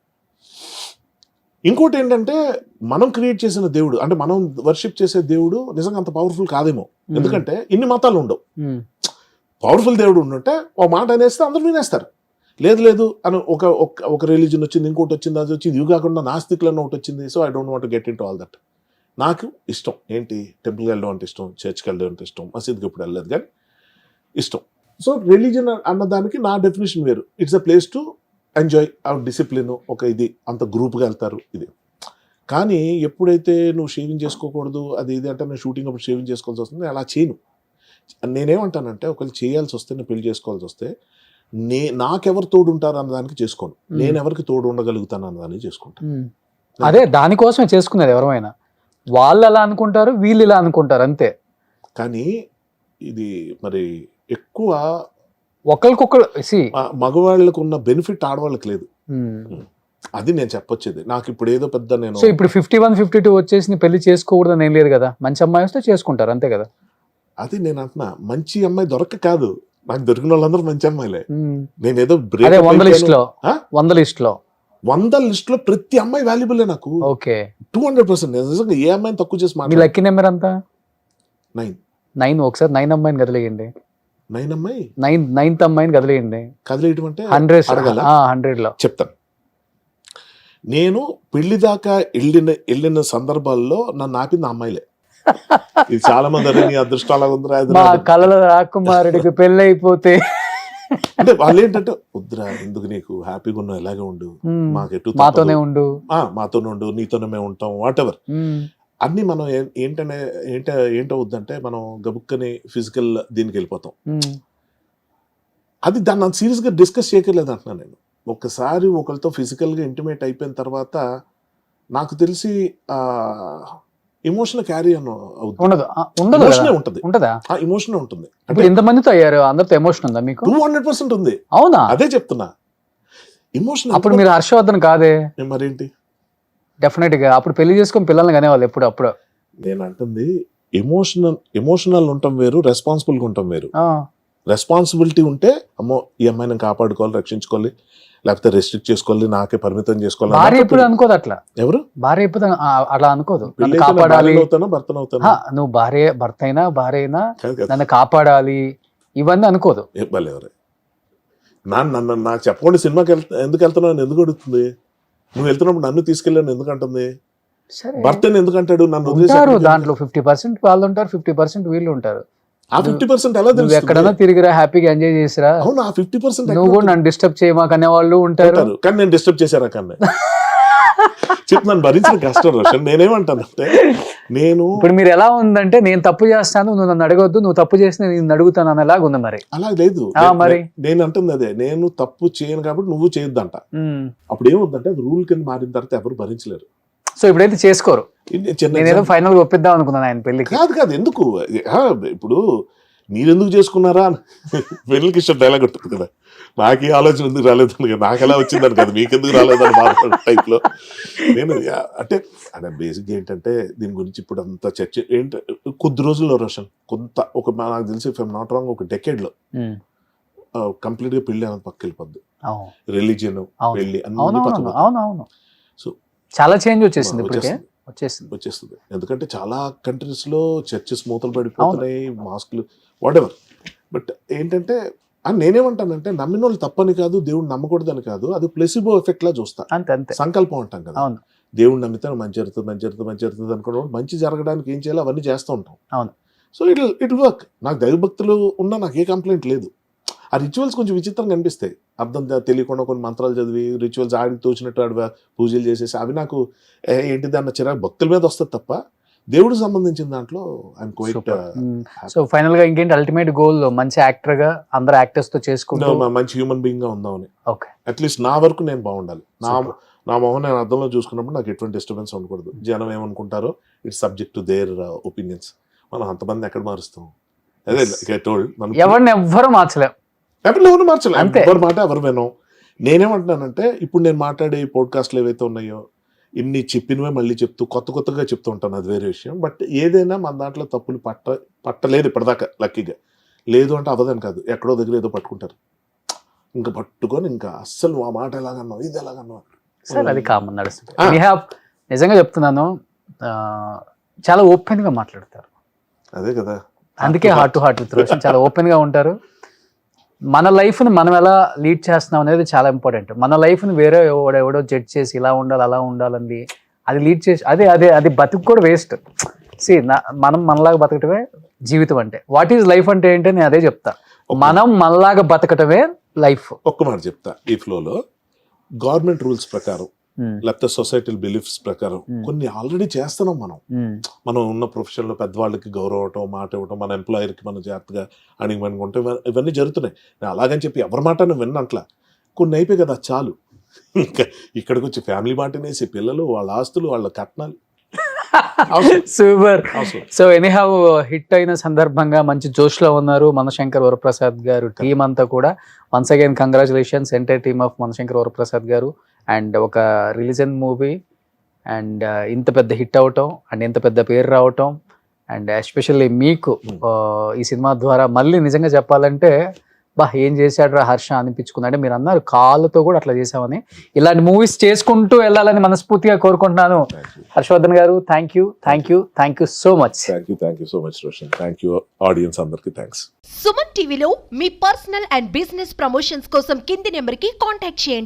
ఇంకోటి ఏంటంటే మనం క్రియేట్ చేసిన దేవుడు, అంటే మనం వర్షిప్ చేసే దేవుడు నిజంగా అంత పవర్ఫుల్ కాదేమో. ఎందుకంటే ఇన్ని మతాలు ఉండవు. పవర్ఫుల్ దేవుడు ఉండుంటే ఒక మాట అనేస్తే అందరూ వినేస్తారు. లేదు అని ఒక రిలీజన్ వచ్చింది, ఇంకోటి వచ్చింది, అది వచ్చింది, ఇవి కాకుండా నాస్తికులన్న ఒకటి వచ్చింది. So I don't want get in to all that. నాకు ఇష్టం ఏంటి, టెంపుల్కి వెళ్ళడం అంటే ఇష్టం, చర్చ్కి వెళ్ళడం అంటే ఇష్టం, మసీద్కి ఇప్పుడు వెళ్ళలేదు కానీ ఇష్టం. సో రిలీజన్ అన్నదానికి నా డెఫినేషన్ వేరు. It's a place to enjoy hour discipline, ఒక ఇది అంత గ్రూప్గా వెళ్తారు ఇది. కానీ ఎప్పుడైతే నువ్వు షేవింగ్ చేసుకోకూడదు అది ఇది అంటే నేను షూటింగ్ అప్పుడు షేవింగ్ చేసుకోవాల్సి వస్తుంది, నేను అలా చేయను. నేనేమంటానంటే ఒకవేళ చేయాల్సి వస్తే, నేను పెళ్లి చేసుకోవాల్సి వస్తే నాకెవరు తోడు ఉంటారు అన్నదానికి చేసుకోను, నేను ఎవరికి తోడు ఉండగలుగుతాను అన్నదానికి చేసుకుంటాను. అదే దానికోసమే చేసుకునేది. ఎవరైనా వాళ్ళు అలా అనుకుంటారు, వీళ్ళు ఇలా అనుకుంటారు, అంతే. కానీ ఇది మరి ఎక్కువ ఒకరికొకరు మగవాళ్ళకు ఉన్న బెనిఫిట్ ఆడవాళ్ళకి లేదు. అది నేను చెప్పొచ్చేది. నాకు ఇప్పుడు ఏదో పెద్ద నేను సో ఇప్పుడు 51, 52 వచ్చేసి పెళ్లి చేసుకోకూడదని ఏం లేదు కదా, మంచి అమ్మాయి వస్తే చేసుకుంటారు, అంతే కదా. అది నేను అంటున్నా, మంచి అమ్మాయి దొరక కాదు, నాకు దొరికిన వాళ్ళందరూ మంచి అమ్మాయిలే. నేను ఏదో 100 లిస్ట్లో ప్రతి అమ్మాయి వాల్యుబుల్ నాకు. ఓకే, 200%. నిజంగా ఏ అమ్మాయిని తక్కువ చేసి మీ లక్కీ నెంబర్ అంతా 9. ఒకసారి 9 అమ్మాయిని కదిలేయండి. 9 అమ్మాయి 9th అమ్మాయిని కదిలేయండి. కదిలేయటం అంటే 100లో చెప్తాను. నేను పెళ్లి దాకా వెళ్ళిన సందర్భాల్లో నన్ను ఆపింది ఆ అమ్మాయిలే. ఇది చాలా మంది అరే నీ అదృష్టం అలా ఉందిరా ఇది మా రా అని. కళల రాకుమారుడికి పెళ్ళి అయిపోతే అంటే వాళ్ళు ఏంటంటే వద్దురా ఎందుకు నీకు హ్యాపీగా ఉన్నావు ఇలాగే ఉండు మాకు ఎటు తప్పదు. మాతోనే ఉండు. మాతోనే ఉండు నీతోనే మేము ఉంటాం వాట్ ఎవర్ ఉమ్, అన్ని మనం ఏంటవుద్దంటే మనం గబుక్కని ఫిజికల్ దీనికి వెళ్ళిపోతాం. ఉమ్, అది దాన్ని అంత సీరియస్ గా డిస్కస్ చేయకలేదు అంటున్నాను నేను. ఒక్కసారి ఒకరితో ఫిజికల్ గా ఇంటిమేట్ అయిపోయిన తర్వాత నాకు తెలిసి ఎమోషన్ క్యారీ అవుతుంది. ఉండదు ఉండదు ఎమోషనే కదా. ఉంటుంది, ఉంటదా? ఆ ఎమోషన్ ఉంటుంది. ఇప్పుడు ఇంతమందితో అయ్యారు, అందరితో ఎమోషన్ ఉందా మీకు? 200% ఉంది. అవునా? అదే చెప్తున్నా ఎమోషన్. అప్పుడు మీరు హర్షవర్ధన్ కాదే మరేంటి డెఫినెట్ గా. అప్పుడు పెళ్లి చేసుకొని పిల్లల్ని కనేవాళ్ళు ఎప్పుడు అప్పుడు. నేను అంటుంది ఎమోషనల్ ఉండటం వేరు, రెస్పాన్సిబుల్ గా ఉండటం వేరు. రెస్పాన్సిబిలిటీ ఉంటే అమ్మో ఈ అమ్మాయిని నేను కాపాడుకోవాలి, రక్షించుకోవాలి, లేకపోతే రెస్ట్రిక్ట్ చేసుకోవాలి, నాకే పరిమితం చేసుకోవాలి. భార్య ఎప్పుడు అనుకోదు అట్లా. ఎవరు భార్య ఎప్పుడు అలా అనుకోదు. నన్ను పెళ్ళైతే కాపాడాలి, భర్తనవుతానా నువ్వు భర్త అయినా భార్య అయినా కాదు కదా. నన్ను కాపాడాలి ఇవన్నీ అనుకోదు. భలే ఎవరే నన్ను నాకు చెప్పకుండా సినిమాకి ఎందుకు వెళ్తున్నావు అని ఎందుకు అడుగుతుంది? నువ్వు వెళ్తున్నప్పుడు నన్ను తీసుకెళ్ళాను ఎందుకు అంటుంది? సరే భర్తని ఎందుకు అంటాడు? నన్ను ఉంటారు వదిలేసి దాంట్లో 50% వాళ్ళు ఉంటారు, 50% వీళ్ళు ఉంటారు. ఆ 50% ఎలా నువ్వు తెలుస్తుంది? ఎక్కడైనా తిరిగిరా, హ్యాపీగా ఎంజాయ్ చేసిరా, అవును ఆ 50% నువ్వు కూడా నన్ను డిస్టర్బ్ చేయమాకనే వాళ్ళు ఉంటారు. కానీ నేను డిస్టర్బ్ చేశారా కన్నా చెప్తున్నాను భరించిన కష్టం రోషన్. నేనేమంటానంటే నేను ఇప్పుడు మీరు ఎలా ఉందంటే నేను తప్పు చేస్తాను నువ్వు నన్ను అడగొద్దు, నువ్వు తప్పు చేసి నేను అడుగుతాను అనేలాగా ఉంది మరి. అలా లేదు. మరి నేను అంటుంది అదే, నేను తప్పు చేయను కాబట్టి నువ్వు చేయొద్దంట. ఉమ్. అప్పుడు ఏమవుతుందంటే అది రూల్ కింద మారిన తర్వాత ఎవరు భరించలేరు. సో ఇప్పుడైతే చేసుకోరు. చిన్న నేనేదో ఫైనల్ గా ఒప్పిద్దాం అనుకున్నాను ఆయన పెళ్లికి. కాదు ఎందుకు ఇప్పుడు మీరెందుకు చేసుకున్నారా పెళ్ళికి ఇష్టం డైలాగ్ ఉంటుంది కదా, నాకే ఆలోచన ఎందుకు రాలేదని, నాకు ఎలా వచ్చిందని కదా మీకెందుకు రాలేదని బాధపడే టైప్ లో నేను అంటే బేసిక్ ఏంటంటే దీని గురించి ఇప్పుడు అంత చర్చ ఏంటి కొద్ది రోజుల్లో రోషన్ కొంత ఒక నాకు తెలిసి ఇఫ్ ఐఎమ్ నాట్ రాంగ్ ఒక డెకేడ్ లో కంప్లీట్ గా పెళ్లి అనేది పక్క వెళ్ళిపోద్ది. రిలీజియన్ పెళ్లి అన్ని పక్కన. అవునవును. సో చాలా చేంజ్ వచ్చేసింది ఇప్పటికే వచ్చేస్తుంది. ఎందుకంటే చాలా కంట్రీస్ లో చర్చెస్ మూతలు పడిపోతున్నాయి, మాస్కులు వాట్ ఎవర్. బట్ ఏంటంటే నేనేమంటానంటే నమ్మిన వాళ్ళు తప్పని కాదు, దేవుడు నమ్మకూడదని కాదు, అది ప్లెసిబో ఎఫెక్ట్ లా చూస్తా. అంతే సంకల్పం అంటాం కదా, దేవుడు నమ్మితే మంచి జరుగుతుంది అనుకున్న మంచి జరగడానికి ఏం చేయాలో అవన్నీ చేస్తూ ఉంటాం. అవును. So it work. నాకు దైవభక్తులు ఉన్నా నాకు ఏ కంప్లైంట్ లేదు. ఆ రిచువల్స్ కొంచెం విచిత్రంగా అనిపిస్తాయి, అర్థం తెలియకుండా కొన్ని మంత్రాలు చదివి రిచువల్స్ ఆడికి తోచినట్టు ఆడి పూజలు చేసేసి అవి నాకు ఏంటిది అన్న చిరాకు భక్తుల మీద వస్తుంది తప్ప దేవుడికి సంబంధించిన దాంట్లో ఐఎమ్ క్వైట్. సో ఫైనల్ గా ఇంకేంటి అల్టిమేట్ గోల్? మంచి యాక్టర్ గా అందరు యాక్టర్స్ తో చేసుకుంటూ మంచి హ్యూమన్ బీయింగ్ గా ఉందామని. ఓకే, అట్లీస్ట్ నా వరకు నేను బాగుండాలి. నా మొహం నేను అర్థంలో చూసుకున్నప్పుడు నాకు ఎటువంటి డిస్టర్బెన్స్ ఉండకూడదు. జనం ఏమనుకుంటారో it's subject to their opinions. మనం అంతమంది ఎక్కడ మారుస్తాం? అదే ఎవరిని ఎవ్వరు మార్చలేం, ఎవరు మార్చలేదు, ఎవరి మాట ఎవరు వినం. నేనేమంటున్నానంటే ఇప్పుడు నేను మాట్లాడే పోడ్కాస్ట్లు ఏవైతే ఉన్నాయో ఇన్ని చెప్పినవే మళ్ళీ చెప్తూ కొత్తగా చెప్తూ ఉంటాను, అది వేరే విషయం. బట్ ఏదైనా మన దాంట్లో తప్పులు పట్టలేదు ఇప్పటిదాకా, లక్కీగా. లేదు అంటే అవ్వదని కాదు, ఎక్కడో దగ్గర ఏదో పట్టుకుంటారు, ఇంకా పట్టుకొని ఇంకా అస్సలు ఆ మాట ఎలాగన్నావు ఇది ఎలాగన్నావు సార్, అది కామన్ నడుస్తుంది. నిజంగా చెప్తున్నాను, చాలా ఓపెన్ గా మాట్లాడతారు. అదే కదా, అందుకే heart to heart with Roshan చాలా ఓపెన్ గా ఉంటారు. మన లైఫ్ ని మనం ఎలా లీడ్ చేస్తున్నాం అనేది చాలా ఇంపార్టెంట్. మన లైఫ్ ని వేరే ఎవడో జడ్జ్ చేసి ఇలా ఉండాలి అలా ఉండాలని అది లీడ్ చేసి అది బతుకు కూడా వేస్ట్. మనం మనలాగా బతకటమే జీవితం అంటే. వాట్ ఈజ్ లైఫ్ అంటే ఏంటి నేను అదే చెప్తా, మనం మనలాగా బతకటమే లైఫ్. ఒక్క మాట చెప్తా, ఈ ఫ్లోలో గవర్నమెంట్ రూల్స్ ప్రకారం లేకపోతే సొసైటల్ బిలీఫ్స్ ప్రకారం కొన్ని ఆల్రెడీ చేస్తున్నాం. మనం ఉన్న ప్రొఫెషన్ లో పెద్దవాళ్ళకి గౌరవం ఇవ్వటం, మాట ఇవ్వటం, మన ఎంప్లాయర్ కి మనం జాగ్రత్తగా అణిగిమణిగుంటే ఇవన్నీ జరుగుతున్నాయి. నేను అలాగని చెప్పి ఎవరి మాట విన్నట్లా కొన్ని అయిపోయి కదా చాలు. ఇంకా ఇక్కడికి వచ్చి ఫ్యామిలీ మాటనేసి పిల్లలు వాళ్ళ ఆస్తులు వాళ్ళ కట్నాలు. సూపర్. సో ఎనీహౌ హిట్ అయిన సందర్భంగా మంచి జోష్ లో ఉన్నారు మనశంకర్ వరప్రసాద్ గారు, టీమ్ అంతా కూడా. Once again congratulations entire team of Manashankar Varaprasad గారు. అండ్ ఒక రిలీజన్ మూవీ అండ్ ఇంత పెద్ద హిట్ అవటం అండ్ ఇంత పెద్ద పేరు రావటం అండ్ ఎస్పెషల్లీ మీకు ఈ సినిమా ద్వారా మళ్ళీ నిజంగా చెప్పాలంటే ఏం చేశాడు హర్ష అనిపించుకుంది. అంటే మీరు అన్నారు కాళ్ళతో కూడా అట్లా చేసామని. ఇలాంటి మూవీస్ చేసుకుంటూ వెళ్ళాలని మనస్ఫూర్తిగా కోరుకుంటున్నాను. హర్షవర్ధన్ గారు, thank you so much. Thank you so much Roshan. Thank you audience అందరికి థ్యాంక్స్. సుమన్ టీవీలో మీ పర్సనల్ అండ్ బిజినెస్ ప్రమోషన్స్ కోసం కింది నెంబర్కి కాంటాక్ట్ చేయండి.